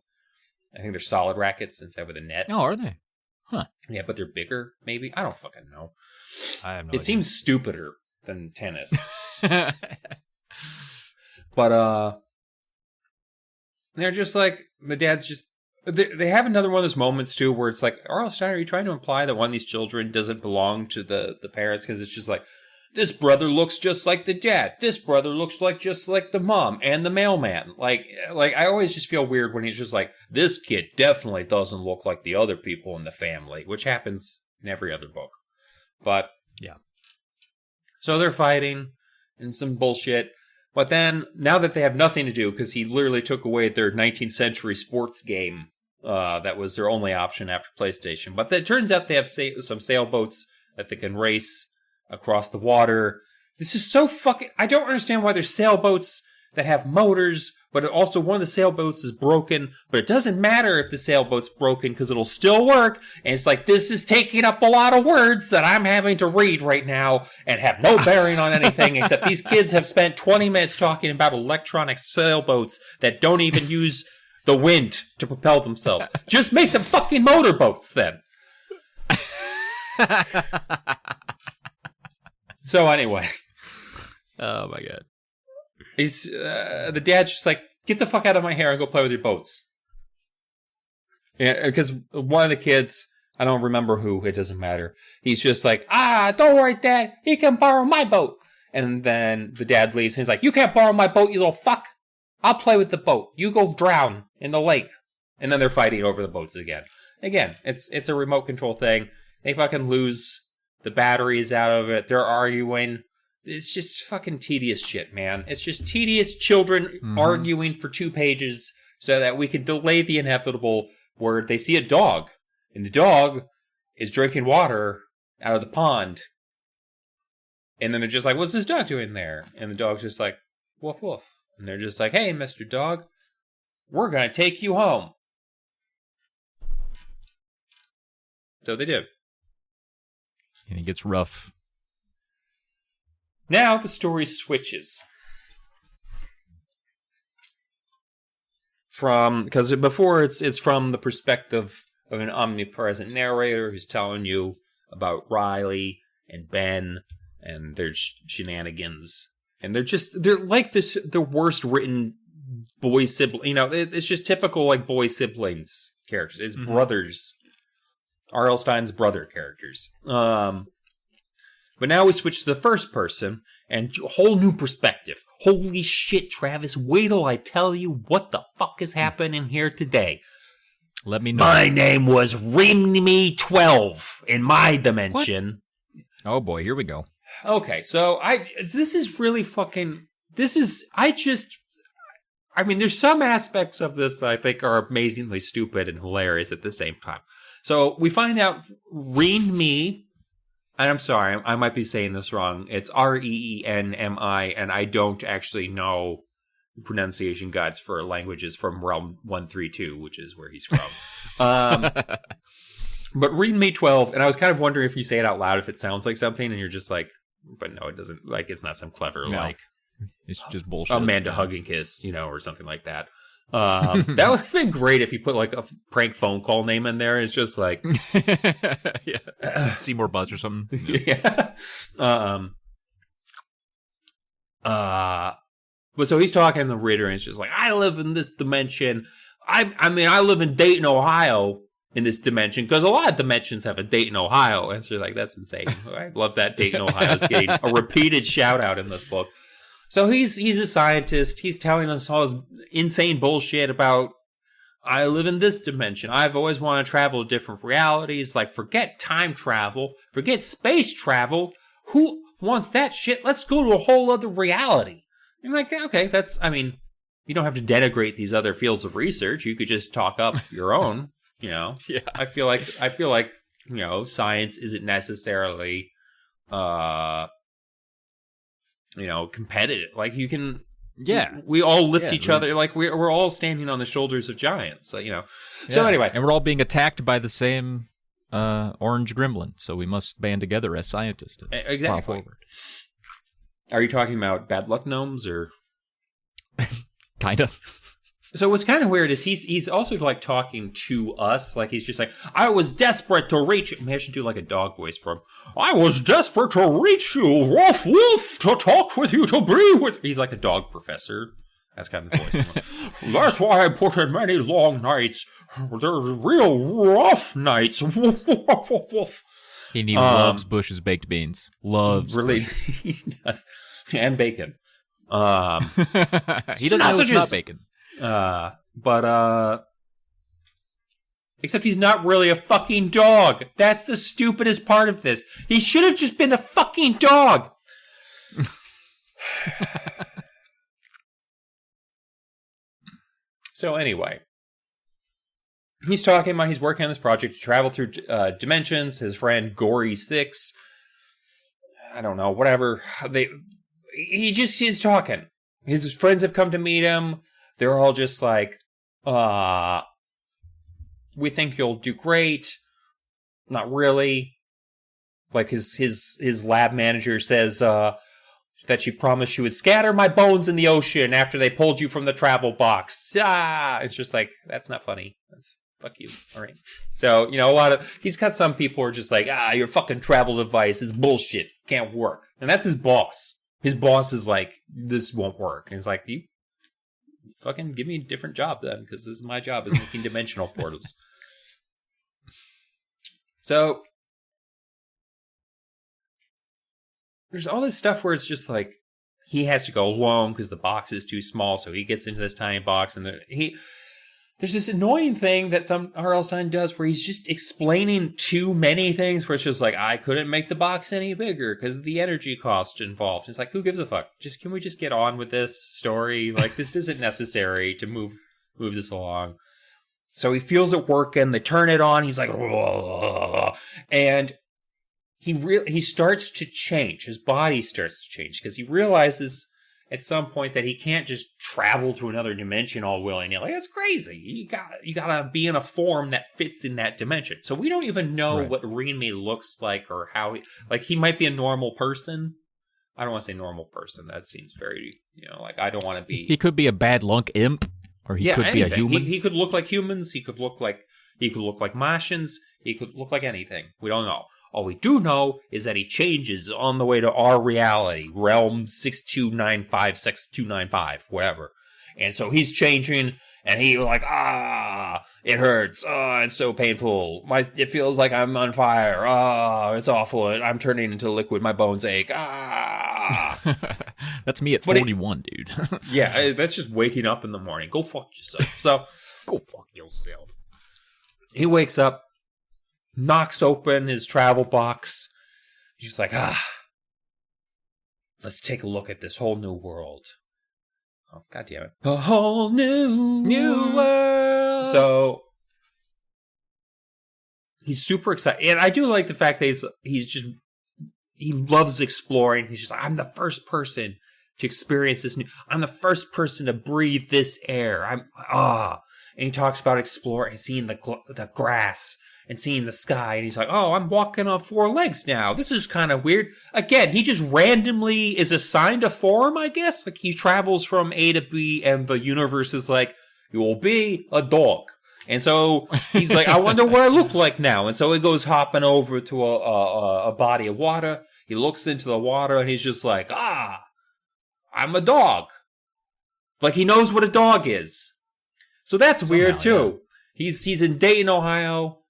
I think they're solid rackets instead of a net. Oh, are they? Huh. Yeah, but they're bigger, maybe? I don't fucking know. I have no idea. It seems stupider than tennis. But, they're just like, the dad's just, they have another one of those moments, too, where it's like, R.L. Stine, are you trying to imply that one of these children doesn't belong to the parents? Because it's just like, this brother looks just like the dad. This brother looks just like the mom and the mailman. Like I always just feel weird when he's just like, this kid definitely doesn't look like the other people in the family, which happens in every other book. But, yeah. So they're fighting and some bullshit. But then, now that they have nothing to do, because he literally took away their 19th century sports game, that was their only option after PlayStation. But it turns out they have some sailboats that they can race across the water. This is so fucking... I don't understand why there's sailboats that have motors, but also one of the sailboats is broken, but it doesn't matter if the sailboat's broken because it'll still work. And it's like, this is taking up a lot of words that I'm having to read right now and have no bearing on anything except these kids have spent 20 minutes talking about electronic sailboats that don't even use the wind to propel themselves. Just make them fucking motorboats then. So anyway. Oh my god. He's the dad's just like, get the fuck out of my hair and go play with your boats. Yeah, because one of the kids, I don't remember who, it doesn't matter. He's just like, don't worry, Dad, he can borrow my boat. And then the dad leaves and he's like, you can't borrow my boat, you little fuck. I'll play with the boat. You go drown in the lake. And then they're fighting over the boats again. Again, it's a remote control thing. They fucking lose the batteries out of it. They're arguing. It's just fucking tedious shit, man. It's just tedious children arguing for 2 pages so that we can delay the inevitable where they see a dog. And the dog is drinking water out of the pond. And then they're just like, what's this dog doing there? And the dog's just like, woof, woof. And they're just like, hey, Mr. Dog, we're going to take you home. So they do. And it gets rough. Now the story switches. Because before it's from the perspective of an omnipresent narrator who's telling you about Riley and Ben and their shenanigans. And they're like the worst written boy sibling. You know, it's just typical like boy siblings characters. It's brothers. R.L. Stine's brother characters. But now we switch to the first person and a whole new perspective. Holy shit, Travis, wait till I tell you what the fuck is happening here today. Let me know. My name was Rimney 12 in my dimension. What? Oh boy, here we go. Okay, so this is really fucking. I mean, there's some aspects of this that I think are amazingly stupid and hilarious at the same time. So we find out Reenmi, and I'm sorry, I might be saying this wrong. It's Reenmi, and I don't actually know pronunciation guides for languages from Realm 132, which is where he's from. But Reenmi 12, and I was kind of wondering if you say it out loud, if it sounds like something, and you're just like, but no, it doesn't. Like, it's not some clever, like, it's just bullshit. Amanda Hug and Kiss, or something like that. That would have been great if you put like a prank phone call name in there. It's just like Seymour Butts or something. Yeah. But so he's talking to the Ritter, and it's just like, I live in this dimension. I mean, I live in Dayton, Ohio, in this dimension, because a lot of dimensions have a Dayton, Ohio. And so like, that's insane. I love that Dayton, Ohio is getting a repeated shout out in this book. So he's a scientist. He's telling us all this insane bullshit about, I live in this dimension. I've always wanted to travel to different realities. Like, forget time travel. Forget space travel. Who wants that shit? Let's go to a whole other reality. I'm like, okay, you don't have to denigrate these other fields of research. You could just talk up your own, Yeah. I feel like, science isn't necessarily, competitive. Like, you can, we all lift each other. Like, we're all standing on the shoulders of giants. So anyway, and we're all being attacked by the same orange gremlin. So we must band together as scientists. Exactly. Are you talking about bad luck gnomes or kind of? So what's kind of weird is he's also like talking to us, like he's just like, I was desperate to reach you. Maybe I should do like a dog voice for him. I was desperate to reach you, woof woof, to talk with you, to be with. He's like a dog professor. That's kind of the voice. That's why I put in many long nights. There's real rough nights. Woof woof woof woof. He loves Bush's baked beans. Loves really, he does, and bacon. He doesn't know it's not bacon. Except he's not really a fucking dog. That's the stupidest part of this. He should have just been a fucking dog. So anyway, he's talking about he's working on this project to travel through dimensions. His friend Gory 6, I don't know, whatever. He's talking. His friends have come to meet him. They're all just like, we think you'll do great. Not really. Like his lab manager says that she promised she would scatter my bones in the ocean after they pulled you from the travel box. It's just like, that's not funny. That's fuck you. All right. So, he's got some people who are just like, your fucking travel device is bullshit. Can't work. And that's his boss. His boss is like, this won't work. And he's like, you fucking give me a different job then, because this is my job, is making dimensional portals. So there's all this stuff where it's just like he has to go alone because the box is too small, so he gets into this tiny box, and there's this annoying thing that some R.L. Stine does where he's just explaining too many things where it's just like, I couldn't make the box any bigger because of the energy cost involved. It's like, who gives a fuck? Can we just get on with this story? Like, this isn't necessary to move this along. So he feels it working. They turn it on. He's like, and he starts to change. His body starts to change because he realizes at some point that he can't just travel to another dimension all willy-nilly. That's crazy. You gotta be in a form that fits in that dimension. So we don't even know what Reenmi looks like or how he might be a normal person. I don't want to say normal person. That seems very, like I don't want to be. He could be a bad lunk imp, or he could be a human. He could look like humans. He could look like Martians. He could look like anything. We don't know. All we do know is that he changes on the way to our reality, realm 6295, 6295, whatever. And so he's changing, and he like, it hurts. It's so painful. It feels like I'm on fire. It's awful. I'm turning into liquid. My bones ache. That's me at 41, dude. Yeah, that's just waking up in the morning. Go fuck yourself. So go fuck yourself. He wakes up, knocks open his travel box. He's just like, let's take a look at this whole new world. Oh, God damn it. A whole new world. So he's super excited. And I do like the fact that he loves exploring. He's just like, I'm the first person to experience this I'm the first person to breathe this air. And he talks about exploring, seeing the grass and seeing the sky. And he's like, oh, I'm walking on 4 legs now. This is kind of weird. Again, he just randomly is assigned a form, I guess. Like, he travels from A to B, and the universe is like, you will be a dog. And so he's like, I wonder what I look like now. And so he goes hopping over to a body of water. He looks into the water, and he's just like, I'm a dog. Like, he knows what a dog is. So that's weird, too. Yeah. He's in Dayton, Ohio.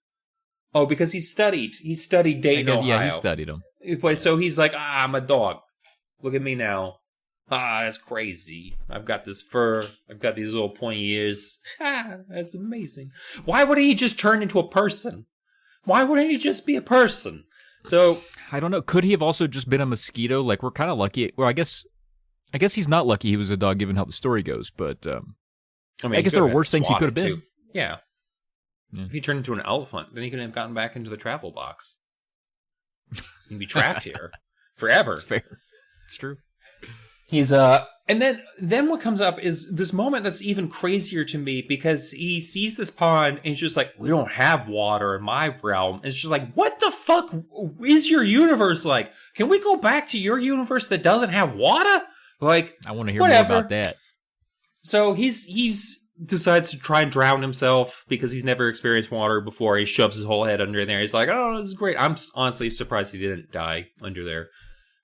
Oh, because he studied Dayton, Ohio. Yeah, he studied him. But so he's like, I'm a dog. Look at me now. That's crazy. I've got this fur. I've got these little pointy ears. That's amazing. Why wouldn't he just turn into a person? Why wouldn't he just be a person? So I don't know. Could he have also just been a mosquito? Like, we're kind of lucky. Well, I guess he's not lucky he was a dog given how the story goes, but I guess there were worse things he could have been. Too. Yeah. If he turned into an elephant, then he couldn't have gotten back into the travel box. He'd be trapped here forever. It's fair. It's true. He's and then what comes up is this moment that's even crazier to me, because he sees this pond and he's just like, we don't have water in my realm. It's just like, what the fuck is your universe like? Can we go back to your universe that doesn't have water? Like, I want to hear more about that. So he's decides to try and drown himself because he's never experienced water before. He shoves his whole head under there. He's like, oh, this is great. I'm honestly surprised he didn't die under there,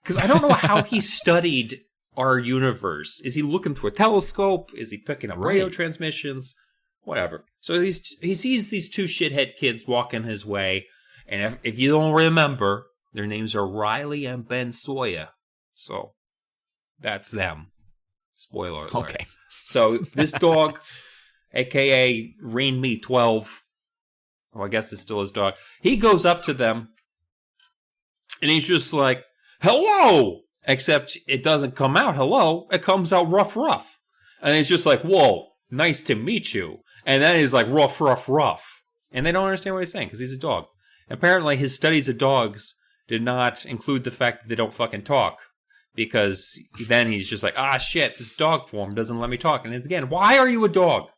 because I don't know how he studied our universe. Is he looking through a telescope? Is he picking up radio transmissions? Whatever. So he sees these 2 shithead kids walking his way, and if you don't remember, their names are Riley and Ben Sawyer. So that's them. Spoiler alert. Okay. So this dog, a.k.a. Rain Me 12, I guess it's still his dog, he goes up to them, and he's just like, hello! Except it doesn't come out hello, it comes out rough, rough. And he's just like, whoa, nice to meet you. And then he's like, rough, rough, rough. And they don't understand what he's saying, because he's a dog. Apparently, his studies of dogs did not include the fact that they don't fucking talk. Because then he's just like, shit, this dog form doesn't let me talk. And it's again, why are you a dog?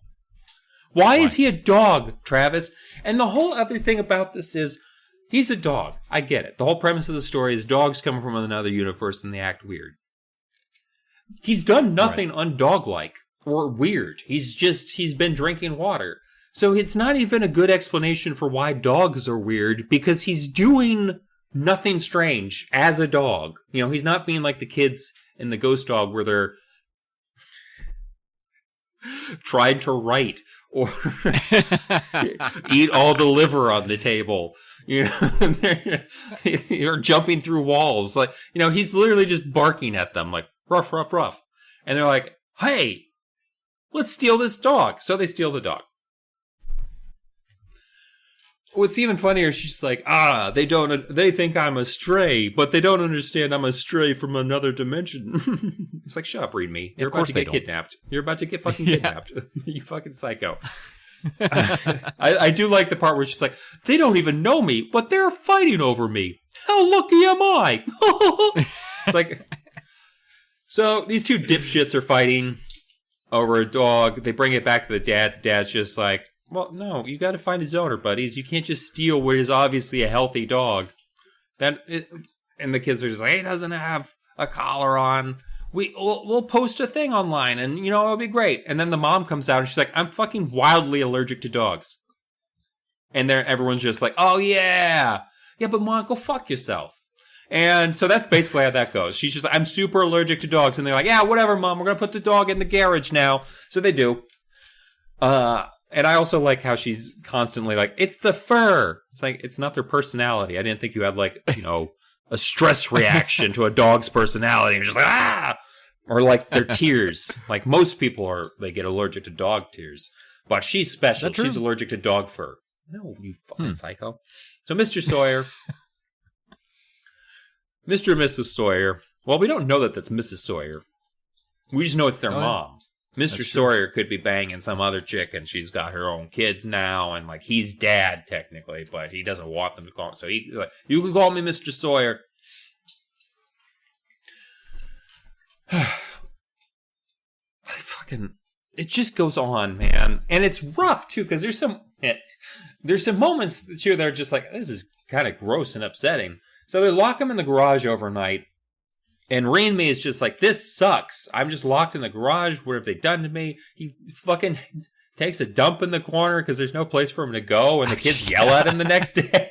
Why is he a dog, Travis? And the whole other thing about this is, he's a dog. I get it. The whole premise of the story is dogs come from another universe and they act weird. He's done nothing undog-like or weird. He's been drinking water. So it's not even a good explanation for why dogs are weird, because he's doing nothing strange as a dog. You know, he's not being like the kids in the Ghost Dog where they're trying to write or eat all the liver on the table. You know, they're jumping through walls. Like, you know, he's literally just barking at them like, ruff, ruff, ruff. And they're like, hey, let's steal this dog. So they steal the dog. What's even funnier is she's like, they think I'm a stray, but they don't understand I'm a stray from another dimension. It's like, shut up, read me. You're about to get kidnapped. You're about to get fucking kidnapped. You fucking psycho. I do like the part where she's like, they don't even know me, but they're fighting over me. How lucky am I? It's like, so these 2 dipshits are fighting over a dog. They bring it back to the dad. The dad's just like, well, no, you got to find his owner, buddies. You can't just steal what is obviously a healthy dog. And the kids are just like, he doesn't have a collar on. We'll post a thing online, and, you know, it'll be great. And then the mom comes out, and she's like, I'm fucking wildly allergic to dogs. And everyone's just like, oh, yeah. Yeah, but Mom, go fuck yourself. And so that's basically how that goes. She's just like, I'm super allergic to dogs. And they're like, yeah, whatever, Mom. We're going to put the dog in the garage now. So they do. And I also like how she's constantly like, it's the fur. It's like, it's not their personality. I didn't think you had, like, you know, a stress reaction to a dog's personality. You're just like, or like their tears. Like most people they get allergic to dog tears. But she's special. She's allergic to dog fur. No, you fucking psycho. So Mr. Sawyer, Mr. and Mrs. Sawyer Well, we don't know that that's Mrs. Sawyer. We just know it's their mom. Mr. Sawyer could be banging some other chick, and she's got her own kids now, and like he's dad technically, but he doesn't want them to call him. So he's like, you can call me Mr. Sawyer. It just goes on, man, and it's rough too because there's some moments that are just like, this is kind of gross and upsetting. So they lock him in the garage overnight. And Rainme is just like, this sucks. I'm just locked in the garage. What have they done to me? He fucking takes a dump in the corner because there's no place for him to go. And the kids yell at him the next day.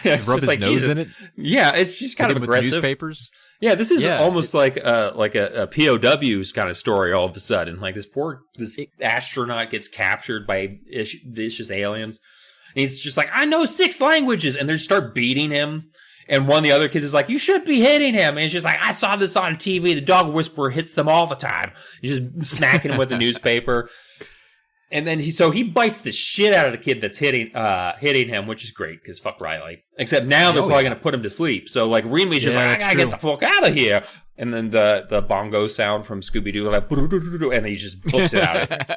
It's rub just his like, nose Jesus. in it? Yeah, it's just kind of aggressive. Newspapers? Yeah, this is almost like a POW's kind of story all of a sudden. Like this astronaut gets captured by vicious aliens. And he's just like, I know 6 languages. And they start beating him. And one of the other kids is like, you should be hitting him. And it's just like, I saw this on TV. The dog whisperer hits them all the time. He's just smacking him with the newspaper. And then he bites the shit out of the kid that's hitting him, which is great because fuck Riley. Except now they're probably going to put him to sleep. So like Reme's just like, I gotta get the fuck out of here. And then the bongo sound from Scooby-Doo, like, and he just books it out of it.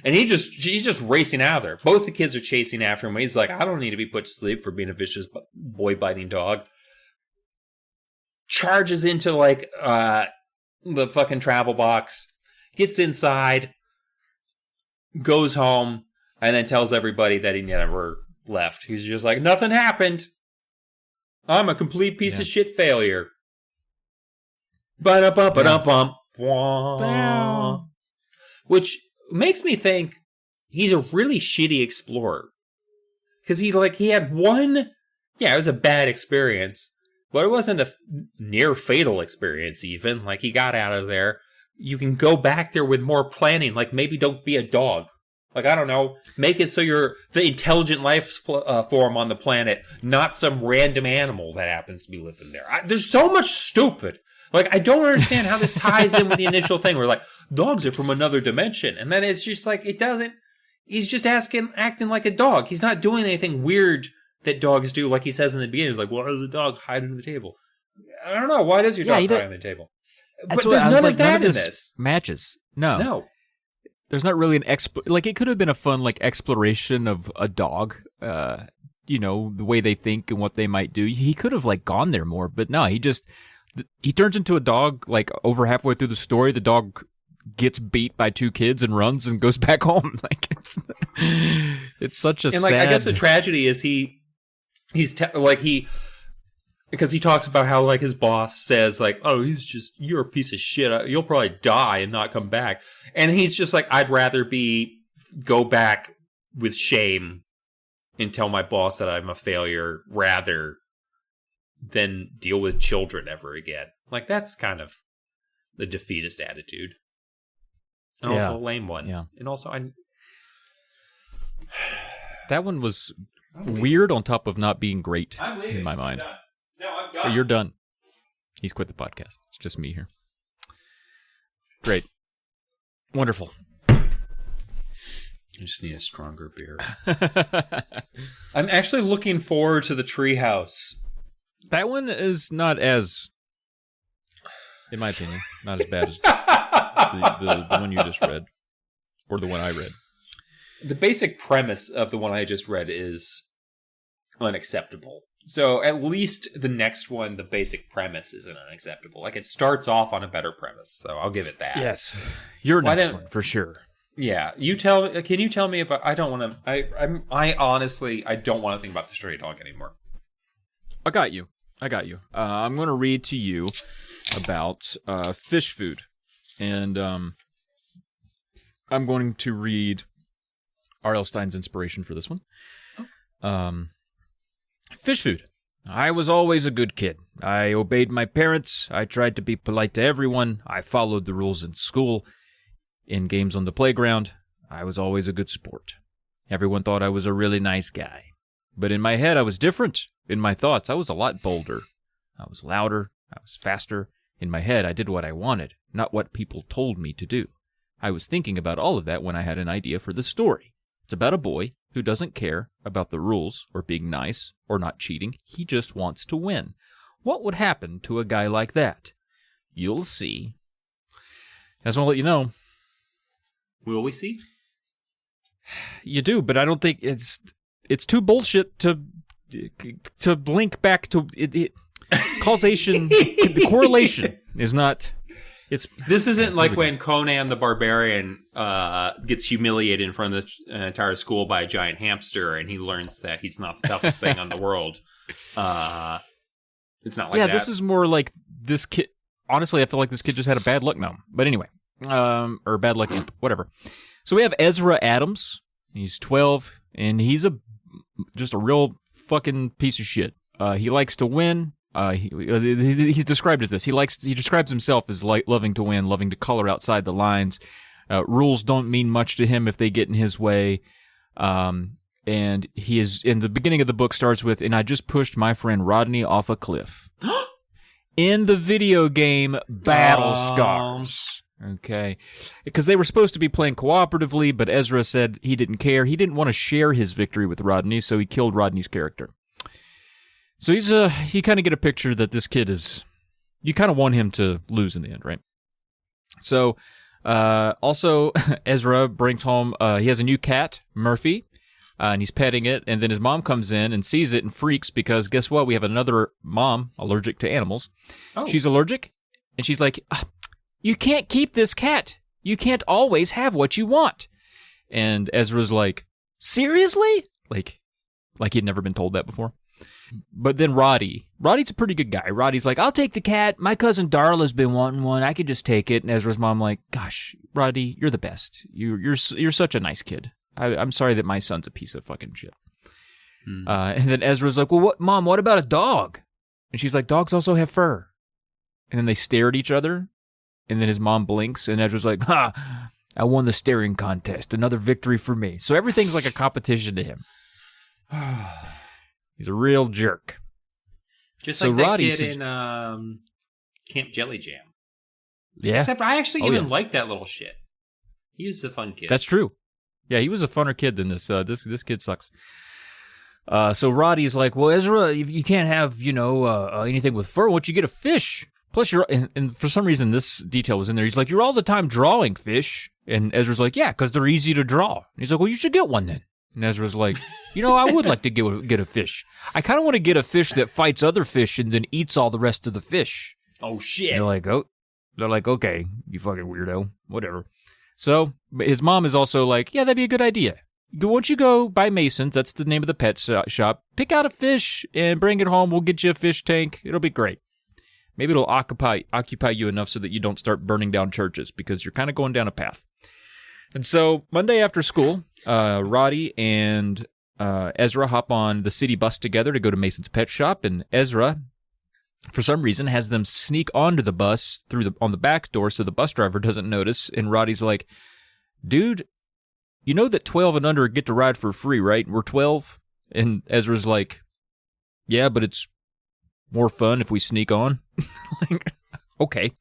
And he's just racing out of there. Both the kids are chasing after him. He's like, I don't need to be put to sleep for being a vicious boy-biting dog. Charges into, like, the fucking travel box. Gets inside. Goes home. And then tells everybody that he never left. He's just like, nothing happened. I'm a complete piece of shit failure. Ba-da-bum-ba-dum-bum. Which makes me think he's a really shitty explorer. Because he had one, it was a bad experience, but it wasn't a near fatal experience even. Like, he got out of there. You can go back there with more planning. Like, maybe don't be a dog. Like, I don't know, make it so you're the intelligent life form on the planet, not some random animal that happens to be living there. There's so much stupid. Like, I don't understand how this ties in with the initial thing where, like, dogs are from another dimension. And then it's just like, it doesn't. He's just acting like a dog. He's not doing anything weird that dogs do, like he says in the beginning. He's like, why does the dog hide under the table? I don't know. Why does your dog hide under the table? But there's none of that in this. Matches. No. No. There's not really like, it could have been a fun, like, exploration of a dog, the way they think and what they might do. He could have, like, gone there more, but no, he turns into a dog, like, over halfway through the story. The dog gets beat by 2 kids and runs and goes back home. Like, it's such a sad... I guess the tragedy is because he talks about how, like, his boss says, like, oh, you're a piece of shit. You'll probably die and not come back. And he's just like, I'd rather go back with shame and tell my boss that I'm a failure rather than deal with children ever again. Like, that's kind of the defeatist attitude. And also a lame one. Yeah. And also, that one was weird on top of not being great in my mind. No, I'm done. You're done. He's quit the podcast. It's just me here. Great. Wonderful. I just need a stronger beer. I'm actually looking forward to the treehouse. That one is not as, in my opinion, not as bad as the one you just read. Or the one I read. The basic premise of the one I just read is unacceptable. So at least the next one, the basic premise isn't unacceptable. Like, it starts off on a better premise, so I'll give it that. Yes, your next one for sure. Yeah, can you tell me about? I don't want to. I honestly, I don't want to think about the stray dog anymore. I got you. I'm going to read to you about fish food, and I'm going to read R.L. Stine's inspiration for this one. Fish food. I was always a good kid. I obeyed my parents. I tried to be polite to everyone. I followed the rules in school. In games on the playground, I was always a good sport. Everyone thought I was a really nice guy. But in my head, I was different. In my thoughts, I was a lot bolder. I was louder. I was faster. In my head, I did what I wanted, not what people told me to do. I was thinking about all of that when I had an idea for the story. It's about a boy who doesn't care about the rules or being nice or not cheating. He just wants to win. What would happen to a guy like that? You'll see. I just want to let you know. Will we see? You do, but I don't think it's too bullshit to link back to it. Causation, the correlation is not. This isn't like when Conan the Barbarian gets humiliated in front of the entire school by a giant hamster, and he learns that he's not the toughest thing on the world. It's not like that. Yeah, this is more like this kid. Honestly, I feel like this kid just had a bad luck now. But anyway, or bad luck, whatever. So we have Ezra Adams. He's 12, and he's just a real fucking piece of shit. He likes to win. He's described as this. He describes himself as loving to win, loving to color outside the lines. Rules don't mean much to him if they get in his way. And he is, in the beginning of the book starts with, and I just pushed my friend Rodney off a cliff. In the video game Battle Scars. Okay. Because they were supposed to be playing cooperatively, but Ezra said he didn't care. He didn't want to share his victory with Rodney, so he killed Rodney's character. So you kind of get a picture that this kid you kind of want him to lose in the end, right? So, also, Ezra brings home, he has a new cat, Murphy, and he's petting it, and then his mom comes in and sees it and freaks because guess what? We have another mom allergic to animals. Oh. She's allergic, and she's like, you can't keep this cat. You can't always have what you want. And Ezra's like, seriously? Like he'd never been told that before. But then Roddy's a pretty good guy. Roddy's like, I'll take the cat. My cousin Darla's been wanting one. I could just take it. And Ezra's mom like, gosh, Roddy, you're the best. You're such a nice kid. I'm sorry that my son's a piece of fucking shit. And then Ezra's like, well, Mom, what about a dog? And she's like, dogs also have fur. And then they stare at each other. And then his mom blinks. And Ezra's like, I won the staring contest. Another victory for me. So everything's like a competition to him. He's a real jerk. Just like that kid in Camp Jelly Jam. Yeah. Except I actually like that little shit. He was a fun kid. That's true. Yeah, he was a funner kid than this. This kid sucks. So Roddy's like, well, Ezra, you can't have, anything with fur. Why don't you get a fish? Plus, and for some reason, this detail was in there. He's like, you're all the time drawing fish. And Ezra's like, yeah, because they're easy to draw. And he's like, well, you should get one then. And Ezra's like, I would like to get a fish. I kind of want to get a fish that fights other fish and then eats all the rest of the fish. Oh, shit. And they're like, okay, you fucking weirdo. Whatever. So his mom is also like, yeah, that'd be a good idea. Once you go by Mason's, that's the name of the pet shop, pick out a fish and bring it home. We'll get you a fish tank. It'll be great. Maybe it'll occupy you enough so that you don't start burning down churches because you're kind of going down a path. And so Monday after school, Roddy and Ezra hop on the city bus together to go to Mason's pet shop. And Ezra, for some reason, has them sneak onto the bus on the back door so the bus driver doesn't notice. And Roddy's like, dude, you know that 12 and under get to ride for free, right? We're 12. And Ezra's like, yeah, but it's more fun if we sneak on. Like, okay.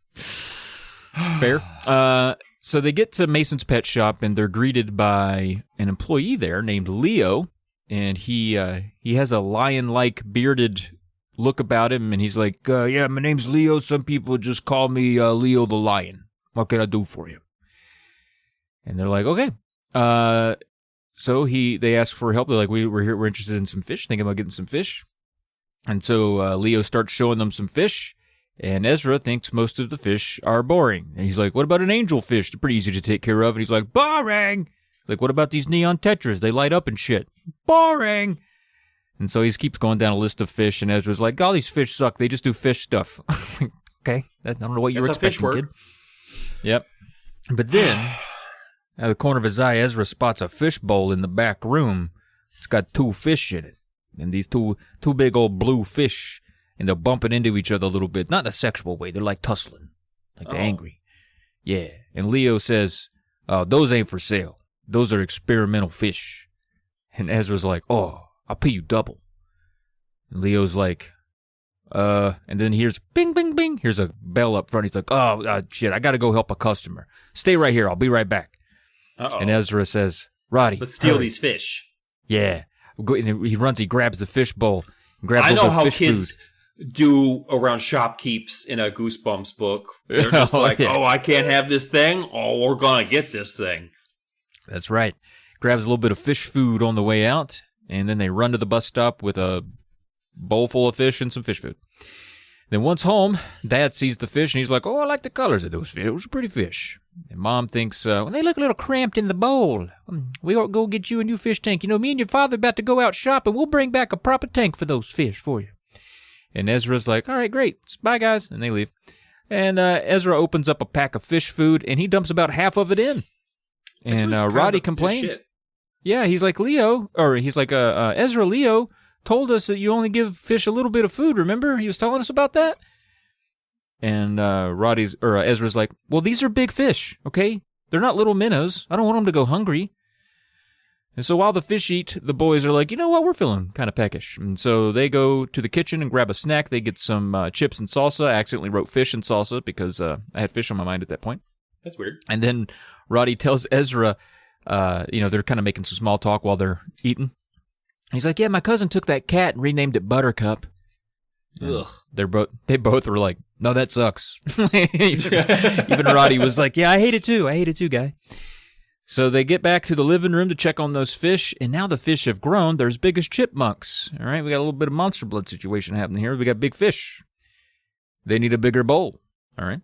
Fair. So they get to Mason's pet shop, and they're greeted by an employee there named Leo, and he has a lion-like bearded look about him, and he's like, yeah, my name's Leo. Some people just call me Leo the Lion. What can I do for you? And they're like, okay. So they ask for help. They're like, we're interested in some fish, thinking about getting some fish. And so Leo starts showing them some fish. And Ezra thinks most of the fish are boring. And he's like, what about an angelfish? They're pretty easy to take care of. And he's like, boring. Like, what about these neon tetras? They light up and shit. Boring. And so he keeps going down a list of fish. And Ezra's like, all these fish suck. They just do fish stuff. Okay. I don't know what you were expecting, kid. Yep. But then, out of the corner of his eye, Ezra spots a fish bowl in the back room. It's got 2 fish in it. And these two big old blue fish. And they're bumping into each other a little bit. Not in a sexual way. They're like tussling. Like they're angry. Yeah. And Leo says, those ain't for sale. Those are experimental fish. And Ezra's like, oh, I'll pay you double. And Leo's like, and then here's bing, bing, bing. Here's a bell up front. He's like, oh, shit, I got to go help a customer. Stay right here. I'll be right back. Uh-oh. And Ezra says, Roddy. Let's steal these fish. Yeah. And he runs, he grabs the fish bowl. I know how kids do around shopkeeps in a Goosebumps book. They're just I can't have this thing. Oh, we're going to get this thing. That's right. Grabs a little bit of fish food on the way out, and then they run to the bus stop with a bowl full of fish and some fish food. Then once home, Dad sees the fish, and he's like, oh, I like the colors of those fish. Those are pretty fish. And Mom thinks, well, they look a little cramped in the bowl. We ought to go get you a new fish tank. You know, me and your father are about to go out shopping. We'll bring back a proper tank for those fish for you. And Ezra's like, all right, great. Bye, guys. And they leave. And Ezra opens up a pack of fish food, and he dumps about half of it in. And Roddy complains. Yeah, he's like, Ezra, Leo told us that you only give fish a little bit of food, remember? He was telling us about that. And Ezra's like, well, these are big fish, okay? They're not little minnows. I don't want them to go hungry. And so while the fish eat, the boys are like, you know what? We're feeling kind of peckish. And so they go to the kitchen and grab a snack. They get some chips and salsa. I accidentally wrote fish and salsa because I had fish on my mind at that point. That's weird. And then Roddy tells Ezra, they're kind of making some small talk while they're eating. He's like, yeah, my cousin took that cat and renamed it Buttercup. Ugh. They both were like, no, that sucks. Even Roddy was like, yeah, I hate it too, guy. So they get back to the living room to check on those fish, and now the fish have grown. They're as big as chipmunks. All right, we got a little bit of monster blood situation happening here. We got big fish. They need a bigger bowl. All right.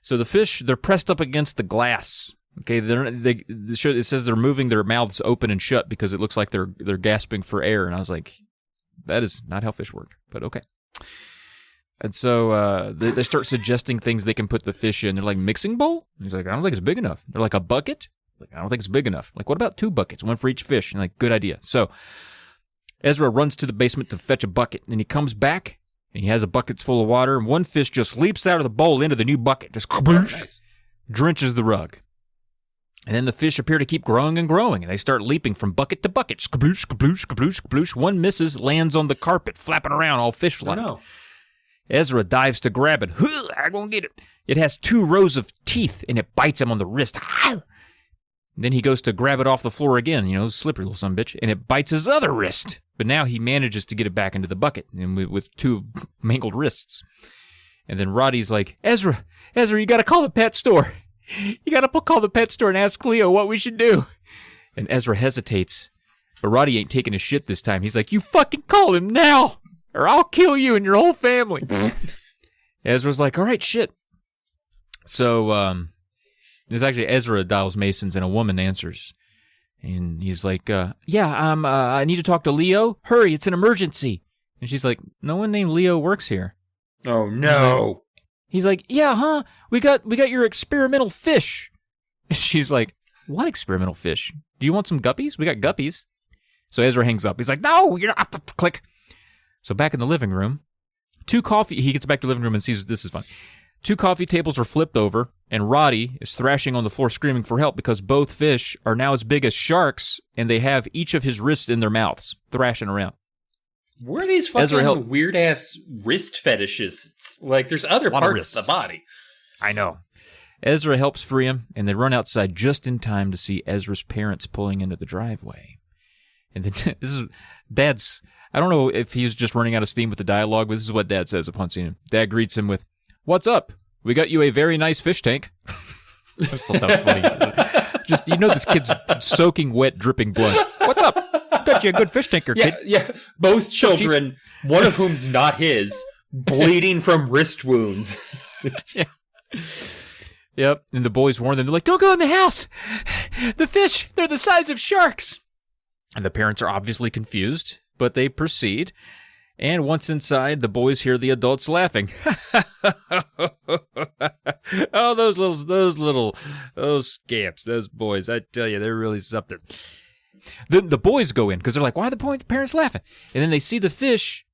So the fish, they're pressed up against the glass. Okay, it says they're moving their mouths open and shut because it looks like they're gasping for air. And I was like, that is not how fish work, but okay. And so they start suggesting things they can put the fish in. They're like, mixing bowl? And he's like, I don't think it's big enough. They're like, a bucket? Like, I don't think it's big enough. Like, what about 2 buckets, one for each fish? And like, good idea. So Ezra runs to the basement to fetch a bucket, and he comes back, and he has a bucket full of water, and one fish just leaps out of the bowl into the new bucket, just nice. Drenches the rug. And then the fish appear to keep growing and growing, and they start leaping from bucket to bucket. Skabloosh, skabloosh, skabloosh, skabloosh. One misses, lands on the carpet, flapping around all fish-like. Oh, no. Ezra dives to grab it. I won't get it. It has 2 rows of teeth, and it bites him on the wrist. Then he goes to grab it off the floor again, slippery little sumbitch, and it bites his other wrist. But now he manages to get it back into the bucket, and with 2 mangled wrists. And then Roddy's like, Ezra, you got to call the pet store. You got to call the pet store and ask Leo what we should do. And Ezra hesitates, but Roddy ain't taking a shit this time. He's like, you fucking call him now, or I'll kill you and your whole family. Ezra's like, all right, shit. So, there's actually Ezra dials Mason's, and a woman answers. And he's like, I need to talk to Leo. Hurry, it's an emergency. And she's like, no one named Leo works here. Oh, no. He's like, yeah, huh? We got your experimental fish. And she's like, what experimental fish? Do you want some guppies? We got guppies. So Ezra hangs up. He's like, no, you're not. Click. So back in the living room, he gets back to the living room and sees this is fun. 2 coffee tables are flipped over, and Roddy is thrashing on the floor screaming for help because both fish are now as big as sharks, and they have each of his wrists in their mouths, thrashing around. Where are these fucking weird-ass wrist fetishists? Like, there's other parts of the body. I know. Ezra helps free him, and they run outside just in time to see Ezra's parents pulling into the driveway. And then this is Dad's... I don't know if he's just running out of steam with the dialogue, but this is what Dad says upon seeing him. Dad greets him with, what's up? We got you a very nice fish tank. I just thought that was funny. Just, this kid's soaking wet, dripping blood. What's up? Got you a good fish tanker, kid. Yeah, both children, one of whom's not his, bleeding from wrist wounds. Yeah. Yep, and the boys warn them. They're like, don't go in the house. The fish, they're the size of sharks. And the parents are obviously confused, but they proceed. And once inside, the boys hear the adults laughing. Oh, those scamps, those boys, I tell you, they're really something. Then the boys go in because they're like, why are the parents laughing? And then they see the fish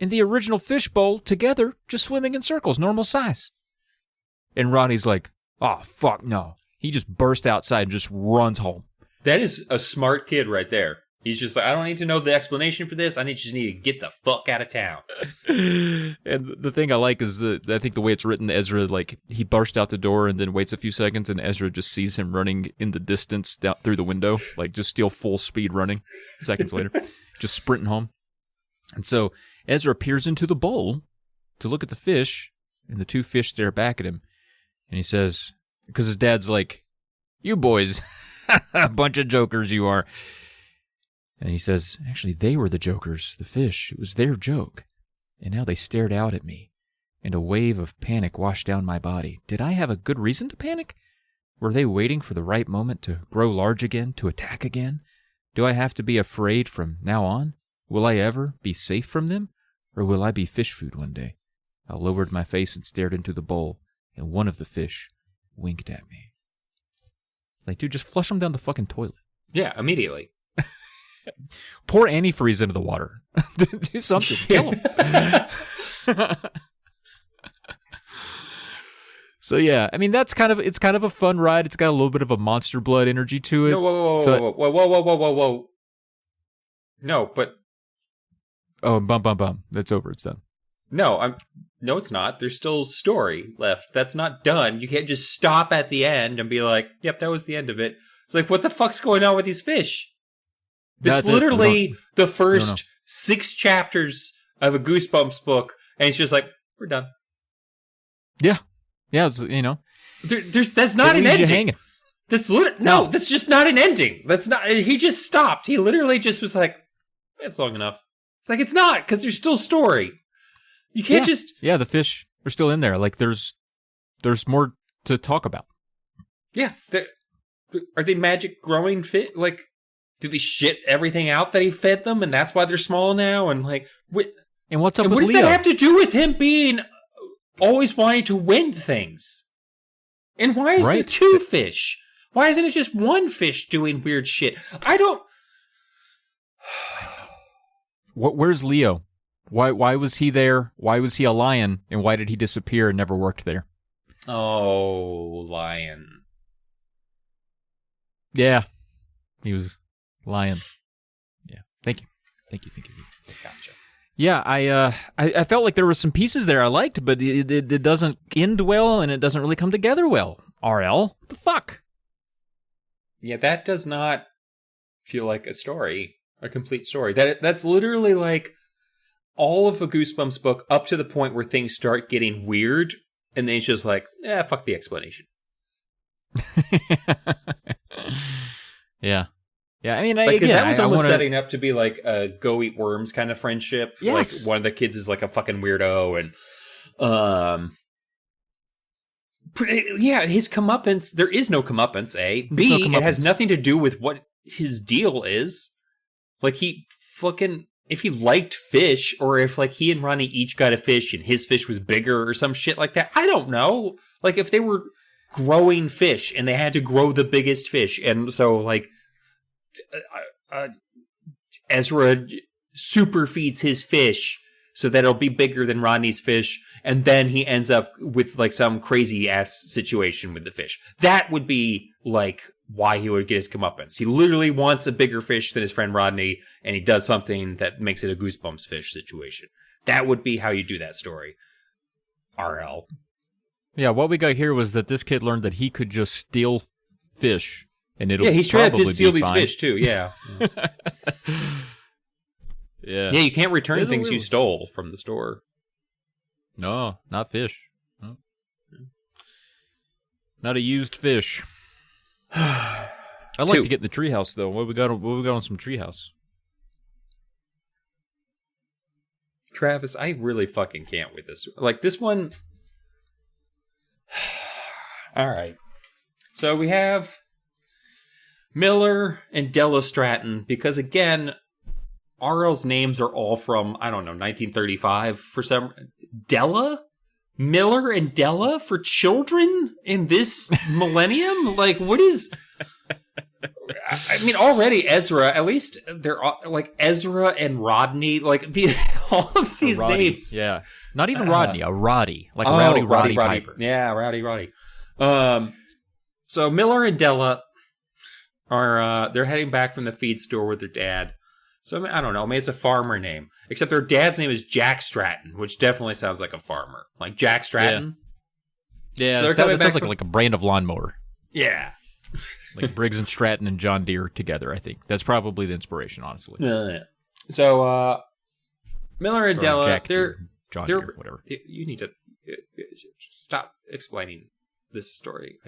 in the original fish bowl together, just swimming in circles, normal size. And Ronnie's like, oh, fuck no. He just burst outside and just runs home. That is a smart kid right there. He's just like, I don't need to know the explanation for this. I just need to get the fuck out of town. And the thing I like is I think the way it's written, Ezra, like, he burst out the door and then waits a few seconds, and Ezra just sees him running in the distance down through the window, like just still full speed running seconds later, just sprinting home. And so Ezra peers into the bowl, to look at the fish, and the two fish stare back at him. And he says, because his dad's like, "You boys, a bunch of jokers you are." And he says, "Actually, they were the jokers, the fish. It was their joke. And now they stared out at me, and a wave of panic washed down my body. Did I have a good reason to panic? Were they waiting for the right moment to grow large again, to attack again? Do I have to be afraid from now on? Will I ever be safe from them? Or will I be fish food one day?" I lowered my face and stared into the bowl, and one of the fish winked at me. Like, dude, just flush them down the fucking toilet. Yeah, immediately. Pour antifreeze into the water. Do something. Kill them. So yeah, I mean it's kind of a fun ride. It's got a little bit of a Monster Blood energy to it. No, whoa. No, but bum. That's over. It's done. no, it's not. There's still story left. That's not done. You can't just stop at the end and be like, "Yep, that was the end of it." It's like, what the fuck's going on with these fish? This is literally the first 6 chapters of a Goosebumps book, and it's just like, we're done. Yeah, that's not an ending. That's just not an ending. That's not. He just stopped. He literally just was like, "It's long enough." It's like, it's not, because there's still story. You can't just. Yeah, the fish are still in there. Like there's more to talk about. Yeah, are they magic growing fish? Like, did they shit everything out that he fed them, and that's why they're small now? And like, and what's up with what does Leo? that have to do with him being always wanting to win things? And why is there 2 fish? Why isn't it just one fish doing weird shit? I don't. Where's Leo? Why was he there? Why was he a lion? And why did he disappear and never worked there? Oh, lion. Yeah, he was lion. Yeah, thank you. Gotcha. Yeah, I felt like there were some pieces there I liked, but it doesn't end well, and it doesn't really come together well. RL, what the fuck? Yeah, that does not feel like a story, a complete story. That's literally like all of a Goosebumps book up to the point where things start getting weird, and then it's just like, fuck the explanation. Yeah. I mean, because that was almost setting up to be like a go eat worms kind of friendship. Yes. Like one of the kids is like a fucking weirdo, and his comeuppance. There is no comeuppance. B, it has nothing to do with what his deal is. Like if he liked fish, or if like he and Ronnie each got a fish and his fish was bigger or some shit like that. I don't know. Like if they were growing fish and they had to grow the biggest fish, and so like Ezra super feeds his fish so that it'll be bigger than Rodney's fish, and then he ends up with like some crazy ass situation with the fish. That would be like why he would get his comeuppance. He literally wants a bigger fish than his friend Rodney, and he does something that makes it a Goosebumps fish situation. That would be how you do that story. RL. Yeah, what we got here was that this kid learned that he could just steal fish, and it'll he straight up did steal these fine. fish too. Yeah. Yeah, you can't return things you stole from the store. No, not fish. No. Not a used fish. I'd like to get in the treehouse though. What we got on some treehouse? Travis, I really fucking can't with this. Like this one. All right. So we have Miller and Della Stratton, because again, RL's names are all from, I don't know, 1935 for some. Della? Miller and Della for children in this millennium? Like, what is... I mean, already Ezra, at least they're like Ezra and Rodney, like all of these names. Yeah. Not even Rodney, a Roddy. Like Roddy Piper. Yeah, Roddy. So Miller and Della are, they're heading back from the feed store with their dad. So, I don't know, maybe it's a farmer name. Except their dad's name is Jack Stratton, which definitely sounds like a farmer. Like Jack Stratton. Yeah, so that sounds like a brand of lawnmower. Yeah. Like Briggs and Stratton and John Deere together, I think. That's probably the inspiration, honestly. So, Miller and Della, John Deere, whatever. You need to stop explaining this story.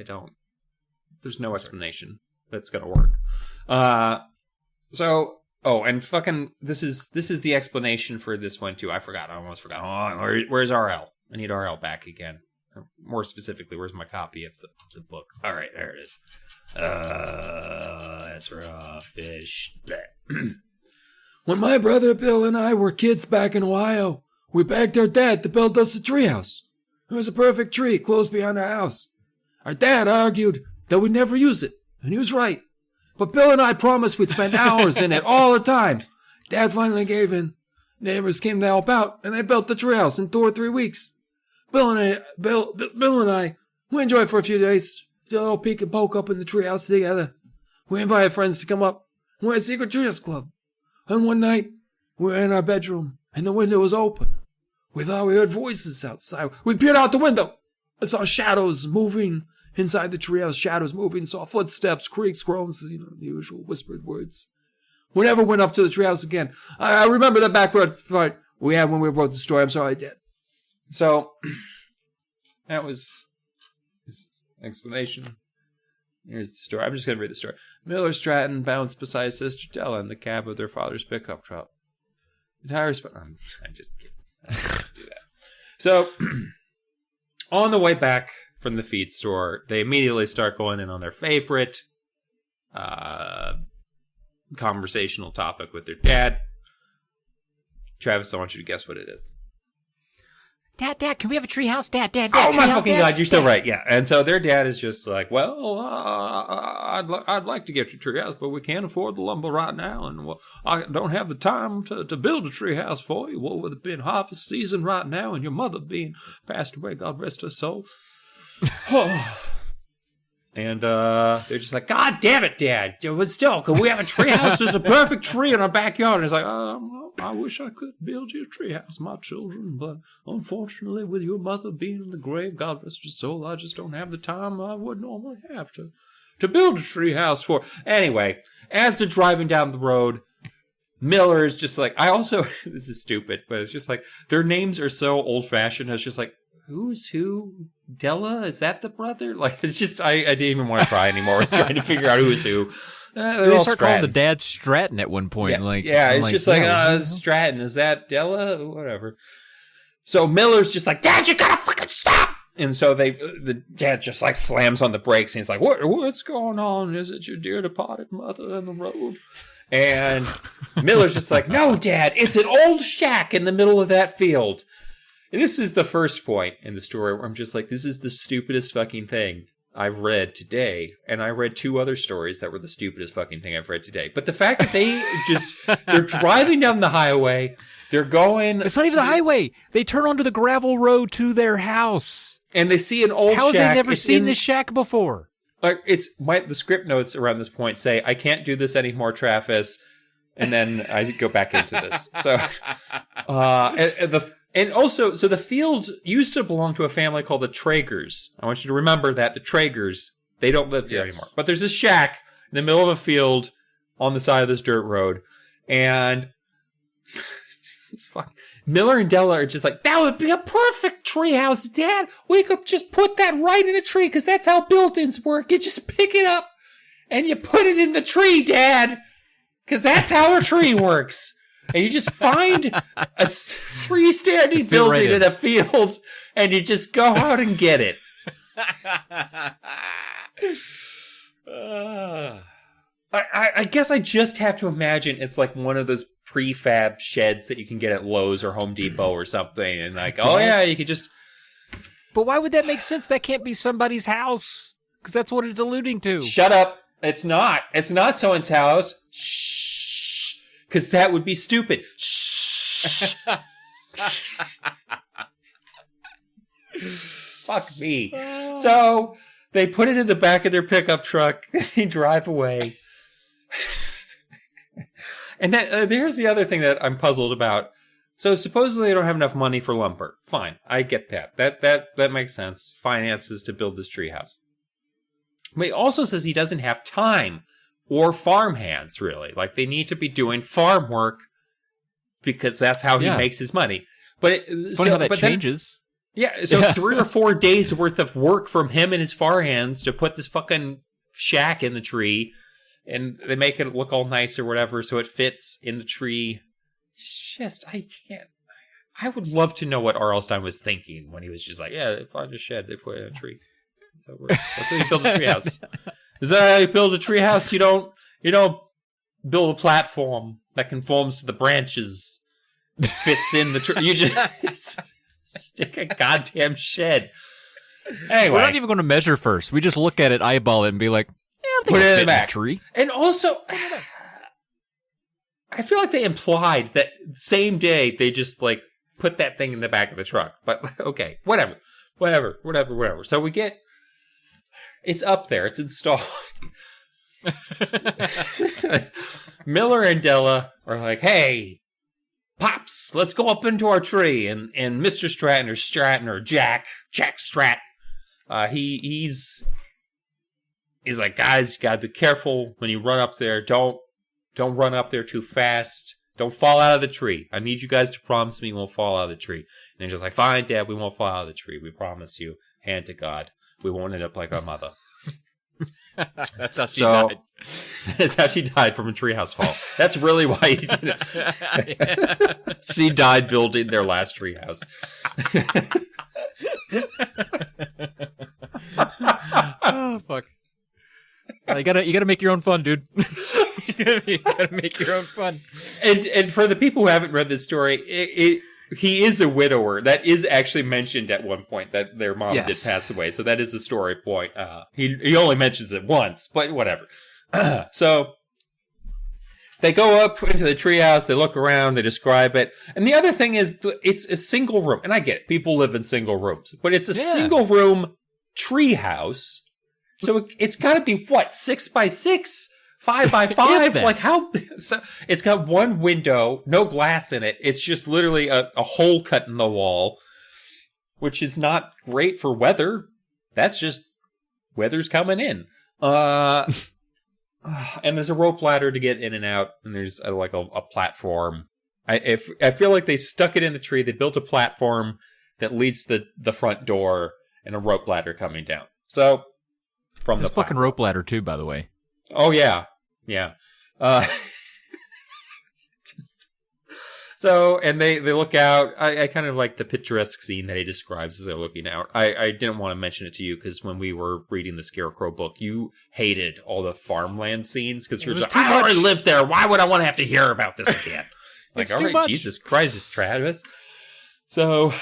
There's no explanation that's going to work. And fucking, this is the explanation for this one too. I almost forgot. Oh, where's RL? I need RL back again. More specifically, where's my copy of the book? All right, there it is. That's raw fish. When my brother Bill and I were kids back in Ohio, we begged our dad to build us a treehouse. It was a perfect tree close behind our house. Our dad argued that we'd never use it, and he was right. But Bill and I promised we'd spend hours in it all the time. Dad finally gave in. Neighbors came to help out, and they built the treehouse in 2 or 3 weeks. Bill and I, we enjoyed for a few days. Did a little peek and poke up in the treehouse together. We invited friends to come up. We had a secret treehouse club. And one night, we were in our bedroom, and the window was open. We thought we heard voices outside. We peered out the window. I saw shadows moving inside the treehouse. Shadows moving, saw footsteps, creaks, groans, the usual whispered words. We never went up to the treehouse again. I remember that backward fight we had when we wrote the story. I'm sorry I did. So, that was his explanation. Here's the story. I'm just going to read the story. Miller Stratton bounced beside Sister Della in the cab of their father's pickup truck. The tires... I'm just kidding. I can't do that. So, on the way back from the feed store, they immediately start going in on their favorite conversational topic with their dad. Travis, I want you to guess what it is. Dad, can we have a treehouse? Dad. Oh my fucking God, you're so right. Yeah, and so their dad is just like, well, I'd like to get your treehouse, but we can't afford the lumber right now, and I don't have the time to build a treehouse for you. Well, with it being harvest season right now, and your mother being passed away, God rest her soul. And they're just like, God damn it, Dad! But still, can we have a treehouse? There's a perfect tree in our backyard. And it's like, I wish I could build you a treehouse, my children, but unfortunately, with your mother being in the grave, God rest her soul, I just don't have the time I would normally have to build a treehouse for. Anyway, as they're driving down the road, Miller is just like, this is stupid, but it's just like, their names are so old-fashioned. It's just like, who's who? Della? Is that the brother? Like, it's just, I didn't even want to try anymore, trying to figure out who's who. They start calling the dad Stratton at one point. It's just like, Stratton, is that Della? Whatever. So Miller's just like, Dad, you gotta fucking stop! And so the dad just like slams on the brakes, and he's like, what's going on? Is it your dear departed mother in the road? And Miller's just like, no, Dad, it's an old shack in the middle of that field. And this is the first point in the story where I'm just like, this is the stupidest fucking thing I've read today. And I read 2 other stories that were the stupidest fucking thing I've read today. But the fact that they're driving down the highway, they're going... It's not even the highway. They turn onto the gravel road to their house. And they see an old shack. How have they never seen this shack before? The script notes around this point say, I can't do this anymore, Travis. And then I go back into this. So, And also, so the field used to belong to a family called the Traegers. I want you to remember that. The Traegers, they don't live there anymore. But there's this shack in the middle of a field on the side of this dirt road. And Miller and Della are just like, that would be a perfect treehouse, Dad. We could just put that right in a tree because that's how built-ins work. You just pick it up and you put it in the tree, Dad, because that's how a tree works. And you just find a freestanding building in a field, and you just go out and get it. I guess I just have to imagine it's like one of those prefab sheds that you can get at Lowe's or Home Depot or something. And like, oh yeah, you could just... But why would that make sense? That can't be somebody's house, because that's what it's alluding to. Shut up. It's not. It's not someone's house. Shh. Because that would be stupid. Shh. Fuck me. So they put it in the back of their pickup truck. They drive away. And then here's the other thing that I'm puzzled about. So supposedly they don't have enough money for lumber. Fine, I get that. That makes sense. Finances to build this treehouse. But he also says he doesn't have time or farm hands, really. Like, they need to be doing farm work because that's how he makes his money. But It's funny how that changes. So 3 or 4 days worth of work from him and his farhands to put this fucking shack in the tree, and they make it look all nice or whatever, so it fits in the tree. It's just, I can't. I would love to know what R.L. Stine was thinking when he was just like, yeah, they find a shed, they put it in a tree. That's how you build a treehouse. Is that how you build a treehouse? You don't build a platform that conforms to the branches that fits in the tree. You just stick a goddamn shed. Anyway, we're not even going to measure first. We just look at it, eyeball it, and be like, yeah, I think put it in fit the back. Tree. And also, I feel like they implied that same day they just like put that thing in the back of the truck. But okay, whatever. So we get, it's up there. It's installed. Miller and Della are like, hey, Pops, let's go up into our tree. And Mr. Stratton or Jack Strat, he's like, guys, you gotta be careful when you run up there. Don't run up there too fast. Don't fall out of the tree. I need you guys to promise me you won't fall out of the tree. And they're just like, fine, Dad, we won't fall out of the tree. We promise you. Hand to God. We won't end up like our mother. That's how she died. That's how she died from a treehouse fall. That's really why he did it. She died building their last treehouse. Oh, fuck. You gotta make your own fun, dude. You gotta make your own fun. And for the people who haven't read this story, he is a widower. That is actually mentioned at one point, that their mom did pass away. So that is a story point. He only mentions it once, but whatever. So they go up into the treehouse. They look around. They describe it. And the other thing is, it's a single room. And I get it. People live in single rooms. But it's a single room treehouse. So it's got to be, 6 by 6? 5 by 5? Like how? So it's got one window, no glass in it. It's just literally a hole cut in the wall, which is not great for weather. That's just weather's coming in. And there's a rope ladder to get in and out, and there's a platform. I feel like they stuck it in the tree. They built a platform that leads to the front door and a rope ladder coming down. So from this the fucking rope ladder too, by the way. Oh, yeah. So, and they look out. I kind of like the picturesque scene that he describes as they're looking out. I didn't want to mention it to you because when we were reading the Scarecrow book, you hated all the farmland scenes because you're just like, I already lived there. Why would I want to have to hear about this again? Like, all right, much. Jesus Christ, Travis. So,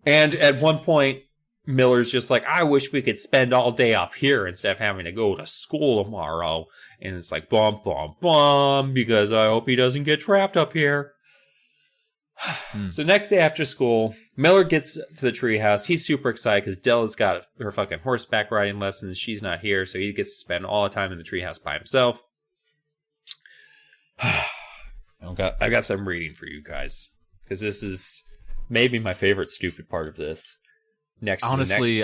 and at one point, Miller's just like, I wish we could spend all day up here instead of having to go to school tomorrow. And it's like, bum, bum, bum, because I hope he doesn't get trapped up here. So next day after school, Miller gets to the treehouse. He's super excited because Della's got her fucking horseback riding lessons. She's not here, so he gets to spend all the time in the treehouse by himself. I've got some reading for you guys because this is maybe my favorite stupid part of this. Honestly,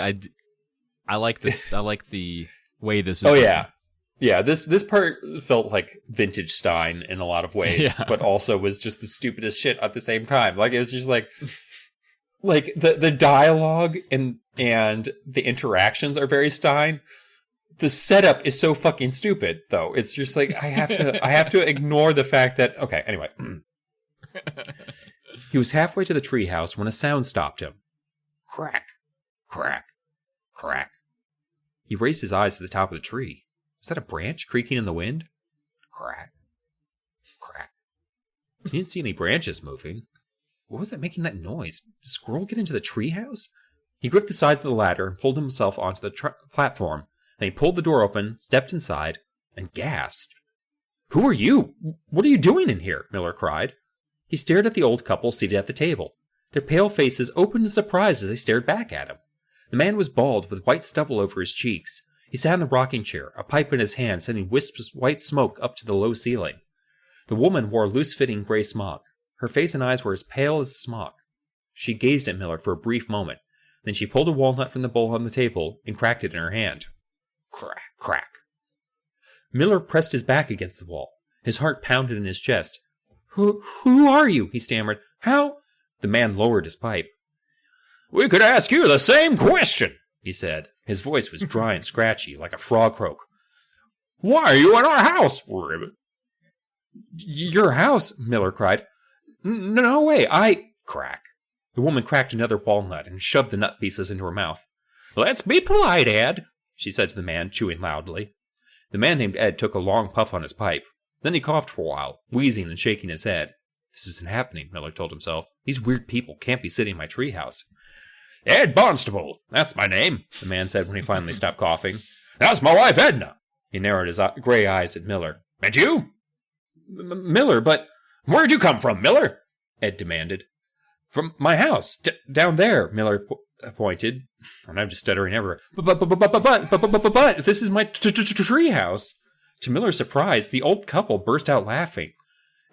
I like this. I like the way this is. Oh, yeah. This part felt like vintage Stine in a lot of ways, but also was just the stupidest shit at the same time. Like it was just like the dialogue and the interactions are very Stine. The setup is so fucking stupid, though. It's just like I have to ignore the fact that anyway. He was halfway to the treehouse when a sound stopped him. Crack. Crack. Crack. He raised his eyes to the top of the tree. Was that a branch creaking in the wind? Crack. Crack. He didn't see any branches moving. What was that making that noise? Did a squirrel get into the treehouse? He gripped the sides of the ladder and pulled himself onto the platform. Then he pulled the door open, stepped inside, and gasped. Who are you? What are you doing in here? Miller cried. He stared at the old couple seated at the table. Their pale faces opened in surprise as they stared back at him. The man was bald, with white stubble over his cheeks. He sat in the rocking chair, a pipe in his hand, sending wisps of white smoke up to the low ceiling. The woman wore a loose-fitting gray smock. Her face and eyes were as pale as the smock. She gazed at Miller for a brief moment. Then she pulled a walnut from the bowl on the table and cracked it in her hand. Crack, crack. Miller pressed his back against the wall. His heart pounded in his chest. Who are you? He stammered. How? The man lowered his pipe. We could ask you the same question, he said. His voice was dry and scratchy, like a frog croak. Why are you in our house, Ribbit? Your house? Miller cried. No way, Crack. The woman cracked another walnut and shoved the nut pieces into her mouth. Let's be polite, Ed, she said to the man, chewing loudly. The man named Ed took a long puff on his pipe. Then he coughed for a while, wheezing and shaking his head. This isn't happening, Miller told himself. These weird people can't be sitting in my treehouse. Ed Bonstable, that's my name, the man said when he finally stopped coughing. That's my wife, Edna. He narrowed his gray eyes at Miller. And you? Miller, but where'd you come from, Miller? Ed demanded. From my house, down there, Miller pointed. And I'm just stuttering everywhere. But this is my treehouse. To Miller's surprise, the old couple burst out laughing.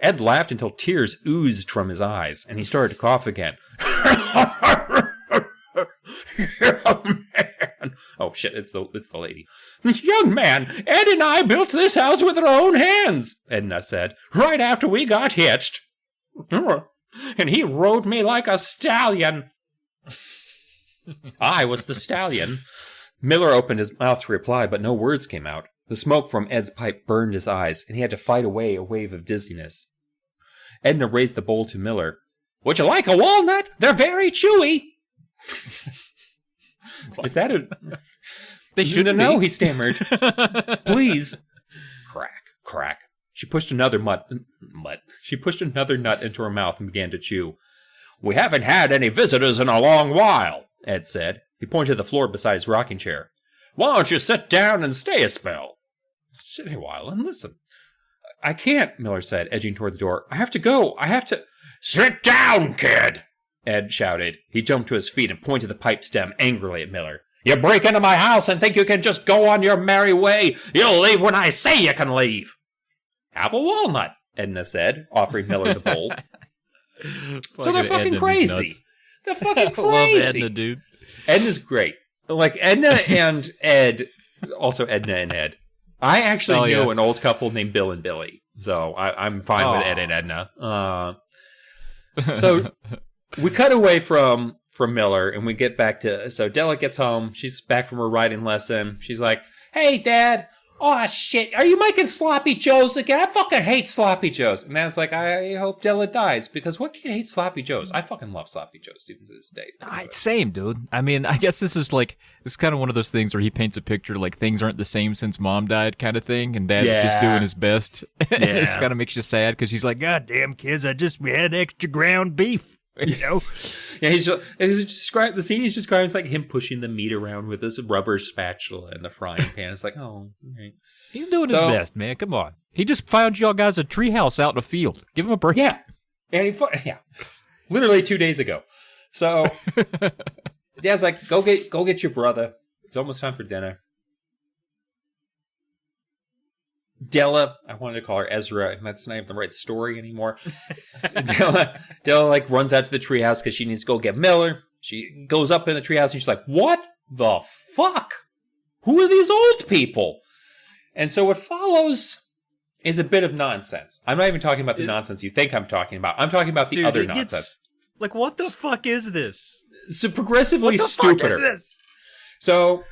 Ed laughed until tears oozed from his eyes, and he started to cough again. Young man. Oh shit, it's the lady. Young man, Ed and I built this house with our own hands, Edna said, right after we got hitched. And he rode me like a stallion. I was the stallion. Miller opened his mouth to reply, but no words came out. The smoke from Ed's pipe burned his eyes, and he had to fight away a wave of dizziness. Edna raised the bowl to Miller. Would you like a walnut? They're very chewy. Is that a... They shouldn't know, be. He stammered. Please. Crack. She pushed another She pushed another nut into her mouth and began to chew. We haven't had any visitors in a long while, Ed said. He pointed to the floor beside his rocking chair. Why don't you sit down and stay a spell? Sit a while and listen. I can't, Miller said, edging toward the door. I have to go. Sit down, kid, Ed shouted. He jumped to his feet and pointed the pipe stem angrily at Miller. You break into my house and think you can just go on your merry way. You'll leave when I say you can leave. Have a walnut, Edna said, offering Miller the bowl. So they're fucking crazy. They're fucking crazy. I love Edna, dude. Edna's great. Like, Edna and Ed, also Edna and Ed. I actually knew an old couple named Bill and Billy, so I'm fine with Ed and Edna. So we cut away from Miller, and we get back to... So Della gets home. She's back from her writing lesson. She's like, hey, Dad. Oh, shit. Are you making sloppy joes again? I fucking hate sloppy joes. And Dad's like, I hope Della dies, because what kid hates sloppy joes? I fucking love sloppy joes even to this day. Same, dude. I mean, I guess this is kind of one of those things where he paints a picture like things aren't the same since Mom died kind of thing, and Dad's just doing his best. And it kind of makes you sad, because he's like, God damn, kids, we had extra ground beef. You know? Yeah, he's described the scene he's describing is like him pushing the meat around with this rubber spatula in the frying pan. It's like, oh, okay. He's doing his best, man. Come on. He just found y'all guys a treehouse out in the field. Give him a break. Yeah. And literally 2 days ago. So Dad's like, go get your brother. It's almost time for dinner. Della, I wanted to call her Ezra, and that's not even the right story anymore. Della like runs out to the treehouse because she needs to go get Miller. She goes up in the treehouse and she's like, what the fuck? Who are these old people? And so what follows is a bit of nonsense. I'm not even talking about the nonsense you think I'm talking about. I'm talking about the other nonsense. Like, what the fuck is this? So progressively stupider. Fuck is this? So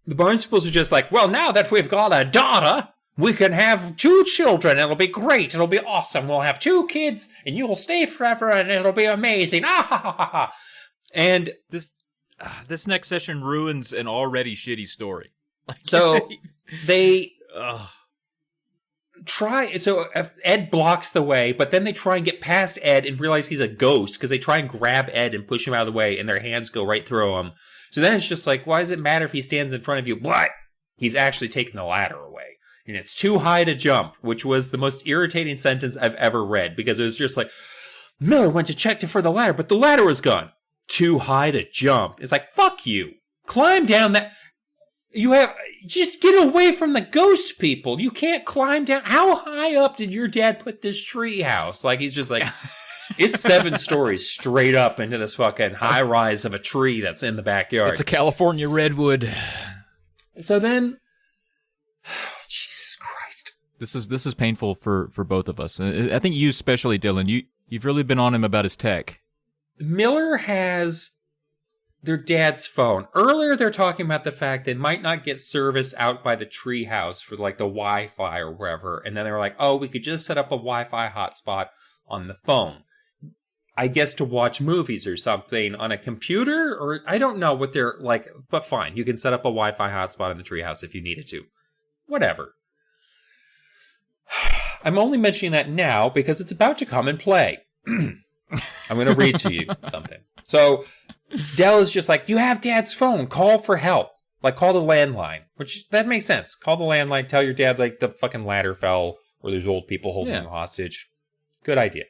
the Barnstables are just like, well, now that we've got a daughter, we can have 2 children. It'll be great. It'll be awesome. We'll have 2 kids, and you'll stay forever, and it'll be amazing. Ah, ha, ha, ha, ha. And this next session ruins an already shitty story. So they try. So Ed blocks the way, but then they try and get past Ed and realize he's a ghost because they try and grab Ed and push him out of the way, and their hands go right through him. So then it's just like, why does it matter if he stands in front of you? What? He's actually taking the ladder away. And it's too high to jump, which was the most irritating sentence I've ever read, because it was just like, Miller went to check for the ladder, but the ladder was gone. Too high to jump. It's like, fuck you. Climb down that. Just get away from the ghost people. You can't climb down. How high up did your dad put this tree house? Like, he's just like, it's 7 stories straight up into this fucking high rise of a tree that's in the backyard. It's a California redwood. So then, Jesus Christ. This is painful for both of us. I think you especially, Dylan. You've really been on him about his tech. Miller has their dad's phone. Earlier, they're talking about the fact they might not get service out by the treehouse for like the Wi-Fi or wherever. And then they were like, oh, we could just set up a Wi-Fi hotspot on the phone. I guess to watch movies or something on a computer, or I don't know what they're like, but fine. You can set up a Wi-Fi hotspot in the treehouse if you needed to. Whatever. I'm only mentioning that now because it's about to come and play. I'm going to read to you something. So Dell is just like, you have Dad's phone. Call for help. Like, call the landline. Which, that makes sense. Call the landline. Tell your dad, like, the fucking ladder fell or there's old people holding you hostage. Good idea.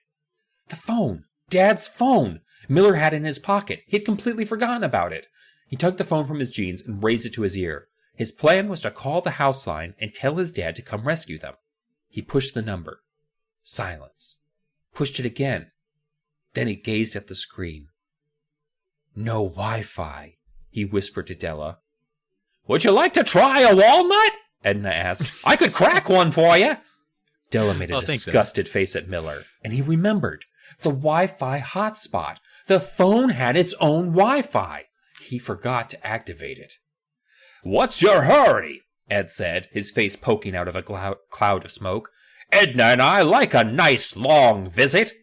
The phone. Dad's phone. Miller had it in his pocket. He had completely forgotten about it. He tugged the phone from his jeans and raised it to his ear. His plan was to call the house line and tell his dad to come rescue them. He pushed the number. Silence. Pushed it again. Then he gazed at the screen. No Wi-Fi, he whispered to Della. Would you like to try a walnut? Edna asked. I could crack one for you. Della made a disgusted face at Miller, and he remembered. The Wi-Fi hotspot. The phone had its own Wi-Fi. He forgot to activate it. What's your hurry? Ed said, his face poking out of a cloud of smoke. Edna and I like a nice long visit.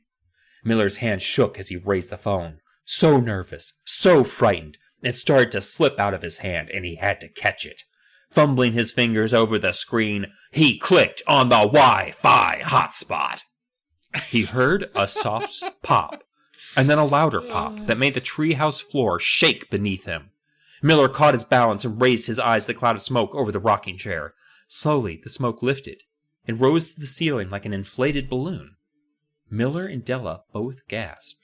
Miller's hand shook as he raised the phone. So nervous, so frightened, it started to slip out of his hand, and he had to catch it. Fumbling his fingers over the screen, he clicked on the Wi-Fi hotspot. He heard a soft pop, and then a louder pop that made the treehouse floor shake beneath him. Miller caught his balance and raised his eyes to the cloud of smoke over the rocking chair. Slowly, the smoke lifted and rose to the ceiling like an inflated balloon. Miller and Della both gasped.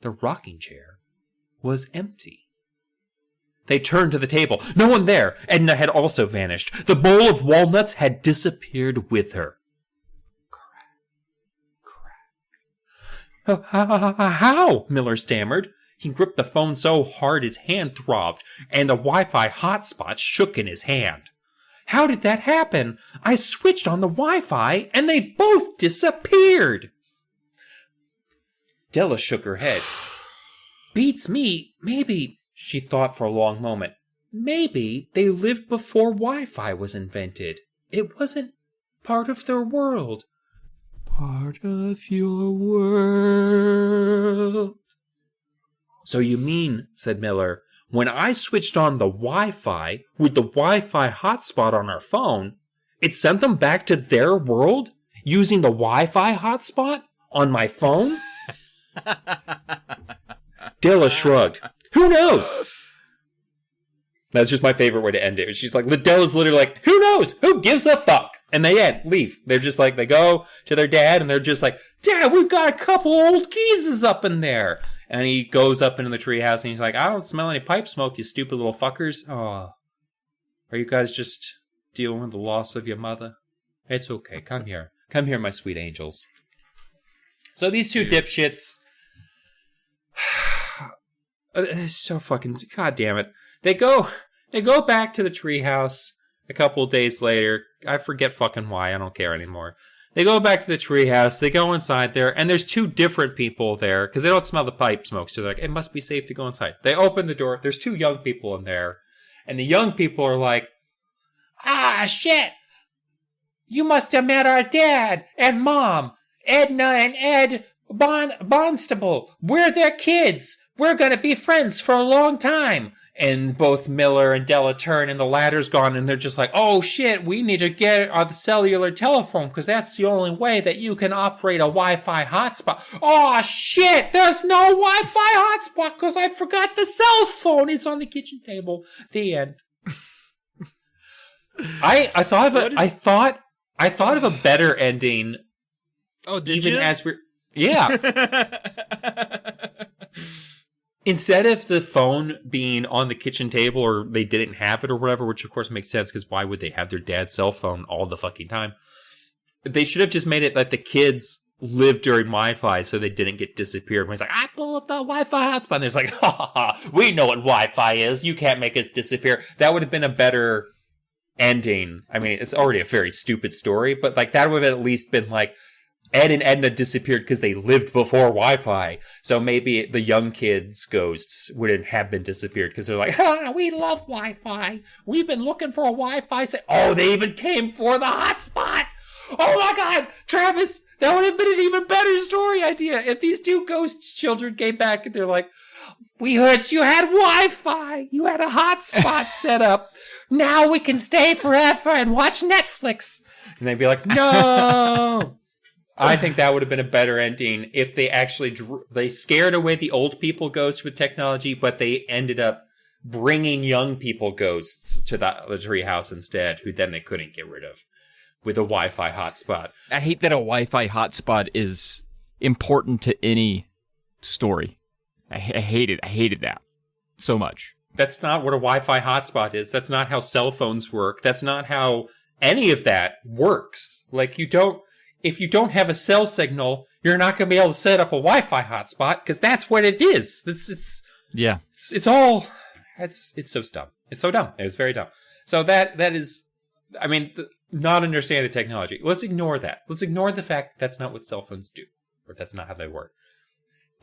The rocking chair was empty. They turned to the table. No one there. Edna had also vanished. The bowl of walnuts had disappeared with her. Crack. How? Miller stammered. He gripped the phone so hard his hand throbbed, and the Wi-Fi hotspot shook in his hand. How did that happen? I switched on the Wi-Fi, and they both disappeared. Della shook her head. Beats me. Maybe, she thought for a long moment, maybe they lived before Wi-Fi was invented. It wasn't part of their world. Part of your world. So you mean, said Miller, when I switched on the Wi-Fi with the Wi-Fi hotspot on our phone, it sent them back to their world using the Wi-Fi hotspot on my phone? Della shrugged. Who knows? That's just my favorite way to end it. She's like, Della's literally like, who knows? Who gives a fuck? And they leave. They're just like, they go to their dad and they're just like, Dad, we've got a couple old geezes up in there. And he goes up into the treehouse and he's like, I don't smell any pipe smoke, you stupid little fuckers. Oh, are you guys just dealing with the loss of your mother? It's okay. Come here. Come here, my sweet angels. So these two dipshits... It's so fucking... God damn it. They go back to the treehouse a couple of days later. I forget fucking why. I don't care anymore. They go back to the treehouse. They go inside there, and there's two different people there because they don't smell the pipe smoke. So they're like, it must be safe to go inside. They open the door. There's two young people in there, and the young people are like, ah, shit. You must have met our dad and mom, Edna and Ed Bonstable. We're their kids. We're going to be friends for a long time. And both Miller and Della turn, and the ladder's gone, and they're just like, oh, shit, we need to get on the cellular telephone, because that's the only way that you can operate a Wi-Fi hotspot. Oh, shit, there's no Wi-Fi hotspot, because I forgot the cell phone. It's on the kitchen table. The end. I thought of a better ending. Oh, did you? As we're... Yeah. Instead of the phone being on the kitchen table or they didn't have it or whatever, which of course makes sense because why would they have their dad's cell phone all the fucking time? They should have just made it that the kids lived during Wi-Fi so they didn't get disappeared. When he's like, I pull up the Wi-Fi hotspot. And there's like, ha ha ha, we know what Wi-Fi is. You can't make us disappear. That would have been a better ending, I mean, it's already a very stupid story, but like that would have at least been like Ed and Edna disappeared because they lived before Wi-Fi. So maybe the young kids' ghosts wouldn't have been disappeared because they're like, we love Wi-Fi. We've been looking for a Wi-Fi. Oh, they even came for the hotspot. Oh my God, Travis, that would have been an even better story idea if these two ghost children came back and they're like, we heard you had Wi-Fi. You had a hotspot set up. Now we can stay forever and watch Netflix. And they'd be like, no. I think that would have been a better ending if they actually they scared away the old people ghosts with technology, but they ended up bringing young people ghosts to the treehouse instead, who then they couldn't get rid of with a Wi-Fi hotspot. I hate that a Wi-Fi hotspot is important to any story. I hate it. I hated that so much. That's not what a Wi-Fi hotspot is. That's not how cell phones work. That's not how any of that works. Like, if you don't have a cell signal, you're not going to be able to set up a Wi-Fi hotspot because that's what it is. It's so dumb. It's so dumb. It was very dumb. So that is, I mean, not understanding the technology. Let's ignore that. Let's ignore the fact that that's not what cell phones do, or that's not how they work.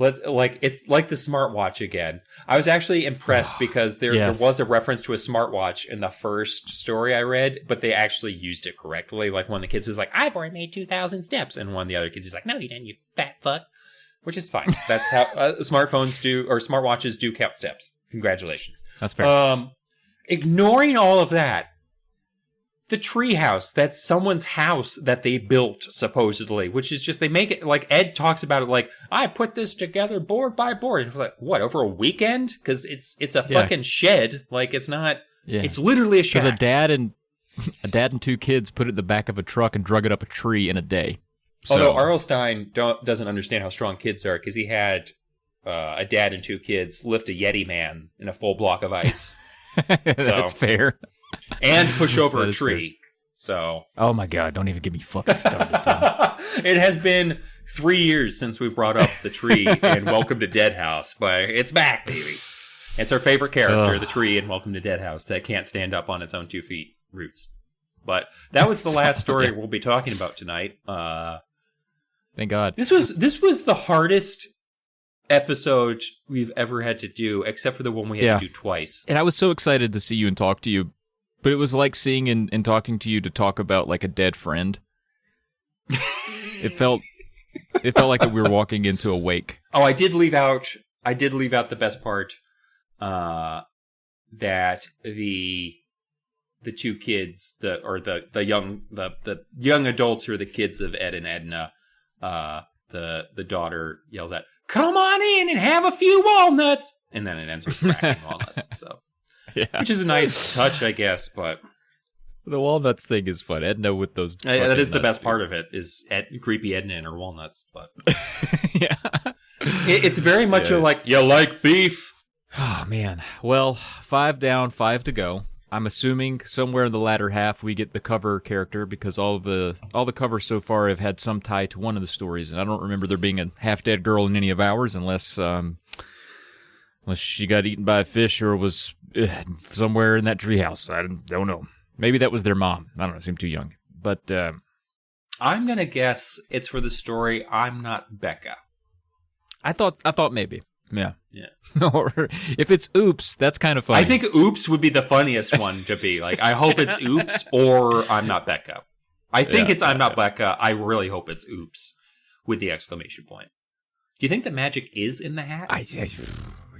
It's like the smartwatch again. I was actually impressed because there was a reference to a smartwatch in the first story I read, but they actually used it correctly. Like one of the kids was like, I've already made 2,000 steps. And one of the other kids is like, no, you didn't, you fat fuck. Which is fine. That's how smartphones do, or smartwatches do count steps. Congratulations. That's fair. Ignoring all of that, the treehouse, that's someone's house that they built, supposedly, which is just, they make it, like, Ed talks about it like, I put this together board by board. And like, what, over a weekend? Because it's a fucking shed. Like, it's not, it's literally a shack. Because a dad and two kids put it in the back of a truck and drug it up a tree in a day. So. Although R.L. Stine doesn't understand how strong kids are, because he had a dad and two kids lift a Yeti man in a full block of ice. That's fair. And push over a tree. So. Oh my God! Don't even get me fucking started. It has been 3 years since we brought up the tree in Welcome to Dead House, but it's back, baby. It's our favorite character, the tree in Welcome to Dead House, that can't stand up on its own 2 feet roots. But that was the last story we'll be talking about tonight. Thank God. This was the hardest episode we've ever had to do, except for the one we had to do twice. And I was so excited to see you and talk to you. But it was like seeing and talking to you to talk about like a dead friend. It felt like we were walking into a wake. Oh, I did leave out the best part. That the two kids, the young adults who are the kids of Ed and Edna, the daughter yells out, "Come on in and have a few walnuts," and then it ends with cracking walnuts. So. Yeah. Which is a nice touch, I guess, but the walnuts thing is fun. Edna with those. That is the best part of it. Is creepy Edna and her walnuts, but yeah, it's very much like, you like beef. Oh man. Well, 5 down, 5 to go. I'm assuming somewhere in the latter half we get the cover character, because all the covers so far have had some tie to one of the stories, and I don't remember there being a half dead girl in any of ours, unless she got eaten by a fish or was somewhere in that treehouse. I don't know. Maybe that was their mom. I don't know. I seem too young. But I'm gonna guess it's for the story I'm Not Becca. I thought maybe. Yeah. Yeah. Or if it's Oops, that's kind of funny. I think Oops would be the funniest one to be. Like, I hope it's Oops or I'm Not Becca. I think it's I'm Not Becca. I really hope it's Oops with the exclamation point. Do you think the magic is in the hat?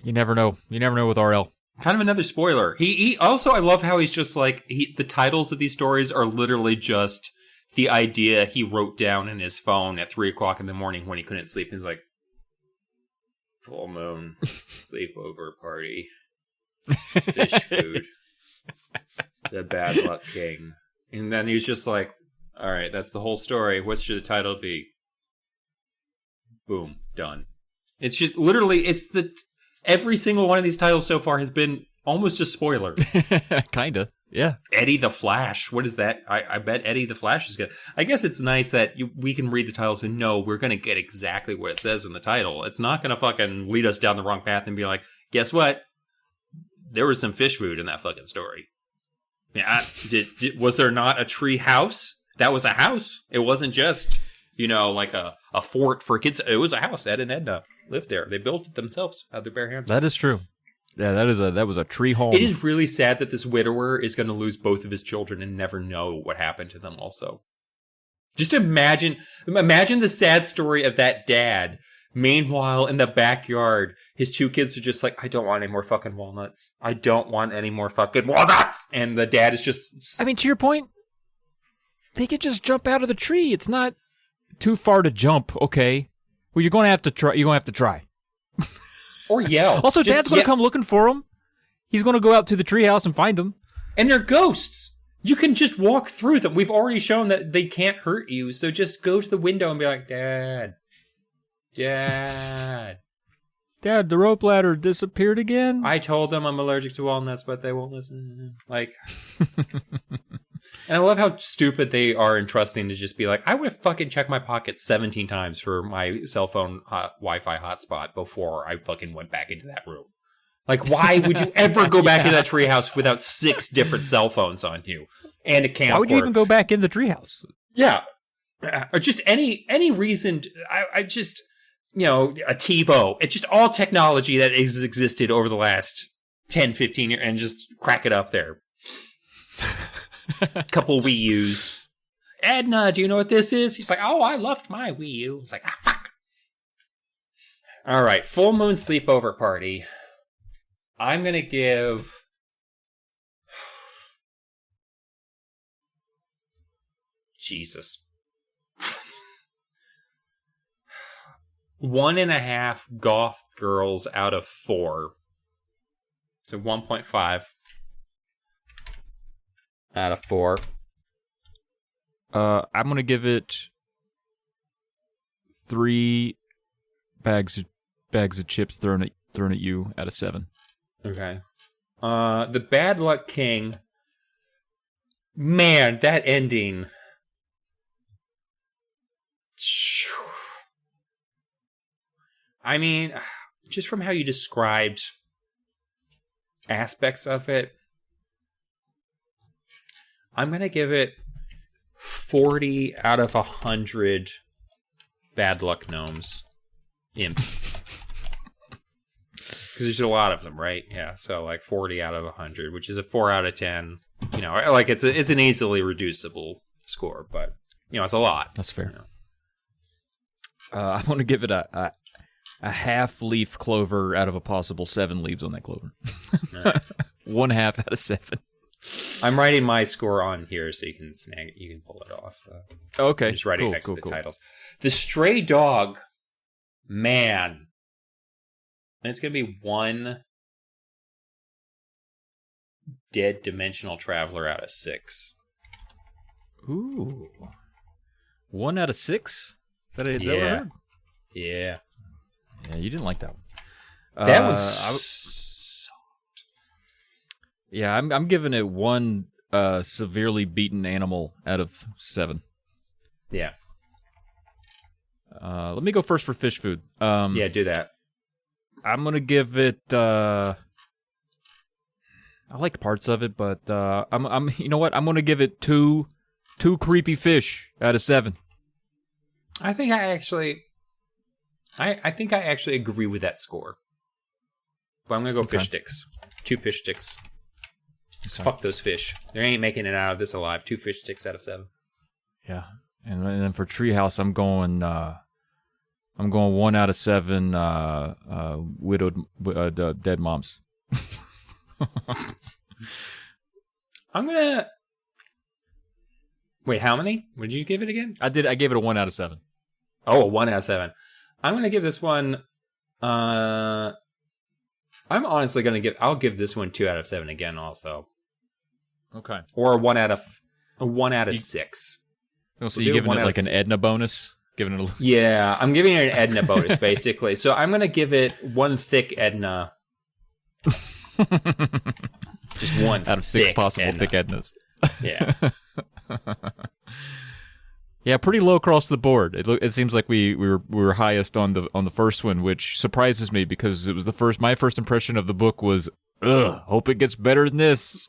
You never know. You never know with RL. Kind of another spoiler. He also, I love how he's just like, the titles of these stories are literally just the idea he wrote down in his phone at 3:00 in the morning when he couldn't sleep. He's like, full moon, sleepover party, fish food, the bad luck king. And then he's just like, all right, that's the whole story. What should the title be? Boom, done. It's just literally, every single one of these titles so far has been almost a spoiler. Kinda, yeah. Eddie the Flash. What is that? I bet Eddie the Flash is good. I guess it's nice that we can read the titles and know we're going to get exactly what it says in the title. It's not going to fucking lead us down the wrong path and be like, guess what? There was some fish food in that fucking story. Yeah, was there not a tree house? That was a house. It wasn't just, like a fort for kids. It was a house. Ed and Edna lived there. They built it themselves out of their bare hands. That is true. Yeah, that was a tree home. It is really sad that this widower is going to lose both of his children and never know what happened to them also. Just imagine the sad story of that dad. Meanwhile, in the backyard, his 2 kids are just like, I don't want any more fucking walnuts. I don't want any more fucking walnuts. And the dad is just... I mean, to your point, they could just jump out of the tree. It's not too far to jump, okay? Well, you're going to have to try. You're going to have to try. Or yell. Also, Dad's going to come looking for him. He's going to go out to the treehouse and find him. And they're ghosts. You can just walk through them. We've already shown that they can't hurt you. So just go to the window and be like, Dad. Dad, the rope ladder disappeared again? I told them I'm allergic to walnuts, but they won't listen. Like, and I love how stupid they are in trusting to just be like, I would have fucking checked my pocket 17 times for my cell phone Wi-Fi hotspot before I fucking went back into that room. Like, why would you ever go back in that treehouse without 6 different cell phones on you and a camcorder? Why would you even go back in the treehouse? Yeah. Or just any reason. I just... a TiVo. It's just all technology that has existed over the last 10, 15 years, and just crack it up there. Couple Wii U's. Edna, do you know what this is? He's like, oh, I loved my Wii U. It's like, fuck. All right, full moon sleepover party. I'm going to give... Jesus. 1.5 goth girls out of 4. So 1.5 out of 4. I'm gonna give it 3 bags of chips thrown at you out of 7. Okay. The Bad Luck King. Man, that ending. I mean, just from how you described aspects of it, I'm going to give it 40 out of 100 bad luck gnomes. Imps. Because there's a lot of them, right? Yeah, so like 40 out of 100, which is a 4 out of 10. Like it's an easily reducible score, but, it's a lot. That's fair. I want to give it a half leaf clover out of a possible 7 leaves on that clover. Right. 1/2 out of 7. I'm writing my score on here so you can snag it. You can pull it off. So. Okay. I'm just writing next to the titles. The Stray Dog, man. And it's going to be 1 dead dimensional traveler out of 6. Ooh. 1 out of 6? Is that what I heard? Yeah. Yeah, you didn't like that one. That one sucked. Yeah, I'm giving it 1 severely beaten animal out of 7. Yeah. Let me go first for fish food. Yeah, do that. I'm gonna give it. I like parts of it, but I'm. You know what? I'm gonna give it 2 creepy fish out of 7. I think I actually agree with that score. But I'm gonna go fish sticks. 2 fish sticks. Fuck those fish. They ain't making it out of this alive. 2 fish sticks out of 7. Yeah, and then for treehouse, I'm going 1 out of 7. Widowed dead moms. I'm gonna wait. How many? Would you give it again? I gave it a 1 out of 7. Oh, a 1 out of 7. I'm gonna give this one. I'm honestly gonna I'll give this one 2 out of 7 again. Also. Okay. Or a 1 out of 6. So you're giving it like an Edna bonus? Giving it a... Yeah, I'm giving it an Edna bonus, basically. So I'm going to give it 1 thick Edna. Just 1 out of 6 possible Edna. thick Ednas. Yeah. Yeah, pretty low across the board. It seems like we were highest on the first one, which surprises me because it was my first impression of the book was ugh, hope it gets better than this.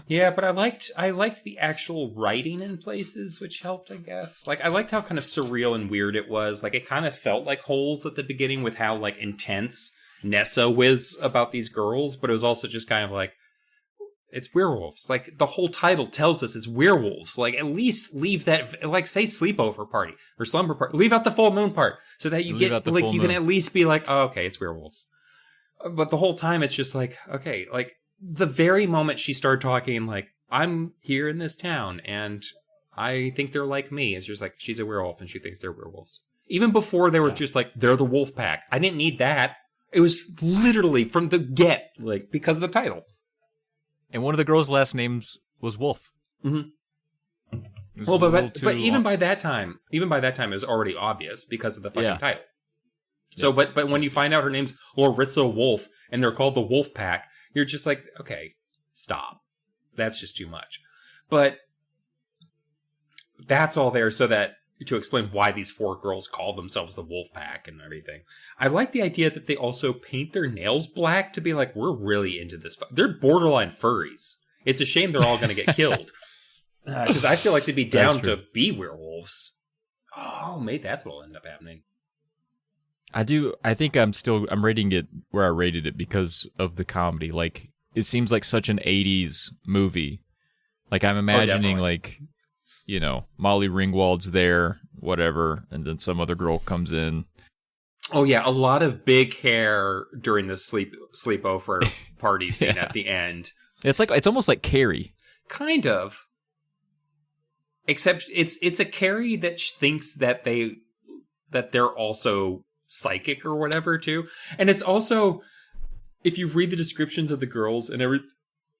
Yeah, but I liked the actual writing in places, which helped, I guess. Like, I liked how kind of surreal and weird it was. Like, it kind of felt like Holes at the beginning with how, like, intense Nessa was about these girls, but it was also just kind of like, it's werewolves. Like, the whole title tells us it's werewolves. Like, at least leave that, like, say sleepover party or slumber party. Leave out the full moon part so that you get, like, you can at least be like, oh, okay, it's werewolves. But the whole time it's just like, okay, like, the very moment she started talking, like, I'm here in this town and I think they're like me. It's just like, she's a werewolf and she thinks they're werewolves. Even before they were just like, they're the wolf pack. I didn't need that. It was literally from the get, like, because of the title. And one of the girls' last names was Wolf. Mm-hmm. Well, but even by that time, it was already obvious because of the fucking title. So, but when you find out her name's Larissa Wolf and they're called the Wolf Pack, you're just like, okay, stop. That's just too much. But that's all there so that to explain why these 4 girls call themselves the Wolf Pack and everything. I like the idea that they also paint their nails black to be like, we're really into this. They're borderline furries. It's a shame they're all going to get killed. Because I feel like they'd be down to be werewolves. Oh, maybe that's what'll end up happening. I think I'm rating it where I rated it because of the comedy. Like, it seems like such an 80s movie. Like, I'm imagining, like, you know, Molly Ringwald's there, whatever, and then some other girl comes in. Oh, yeah, a lot of big hair during the sleepover party scene at the end. It's almost like Carrie. Kind of. Except it's a Carrie that thinks that they're also psychic or whatever too. And it's also, if you read the descriptions of the girls and everything,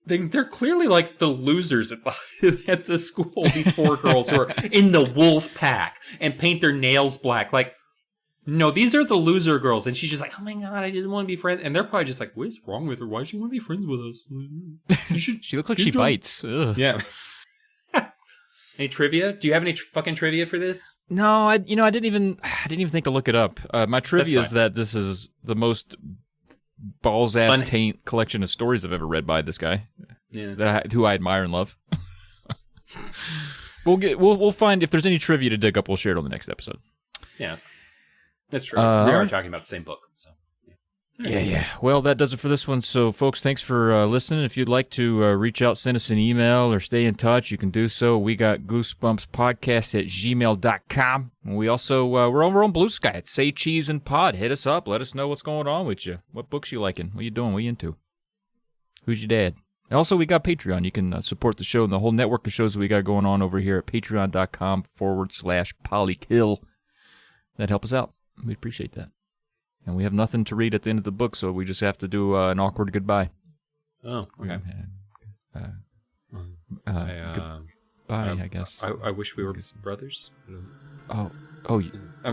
they're clearly like the losers at the school. These 4 girls who are in the wolf pack and paint their nails black. Like, no, these are the loser girls. And she's just like, oh my God, I just want to be friends. And they're probably just like, what is wrong with her? Why does she want to be friends with us? She looks like she bites. Ugh. Yeah. Any trivia? Do you have any fucking trivia for this? No, I didn't even think to look it up. My trivia is that this is the most balls ass taint collection of stories I've ever read by this guy, who I admire and love. We'll find if there's any trivia to dig up. We'll share it on the next episode. Yeah, that's true. We are talking about the same book, so. Yeah. Well, that does it for this one. So, folks, thanks for listening. If you'd like to reach out, send us an email or stay in touch, you can do so. We got Goosebumps Podcast at gmail.com. And we also, we're over on Blue Sky at Say Cheese and Pod. Hit us up. Let us know what's going on with you. What books you liking? What you doing? What you into? Who's your dad? And also, we got Patreon. You can support the show and the whole network of shows that we got going on over here at patreon.com/polykill. That'd help us out. We appreciate that. And we have nothing to read at the end of the book, so we just have to do an awkward goodbye. Oh, okay. Goodbye, I guess. I wish we were brothers. I'm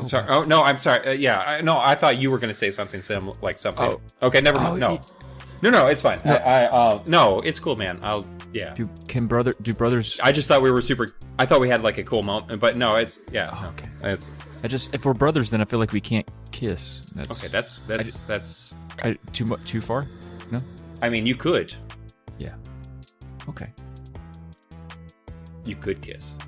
sorry. Oh, no, I'm sorry. I thought you were going to say something something. Oh. Okay, never mind. No, it's fine. No. No, it's cool, man. Do brothers? I just thought we were super. I thought we had like a cool moment, but no, it's okay. It's. If we're brothers, then I feel like we can't kiss. That's too far. No. I mean, you could. Yeah. Okay. You could kiss.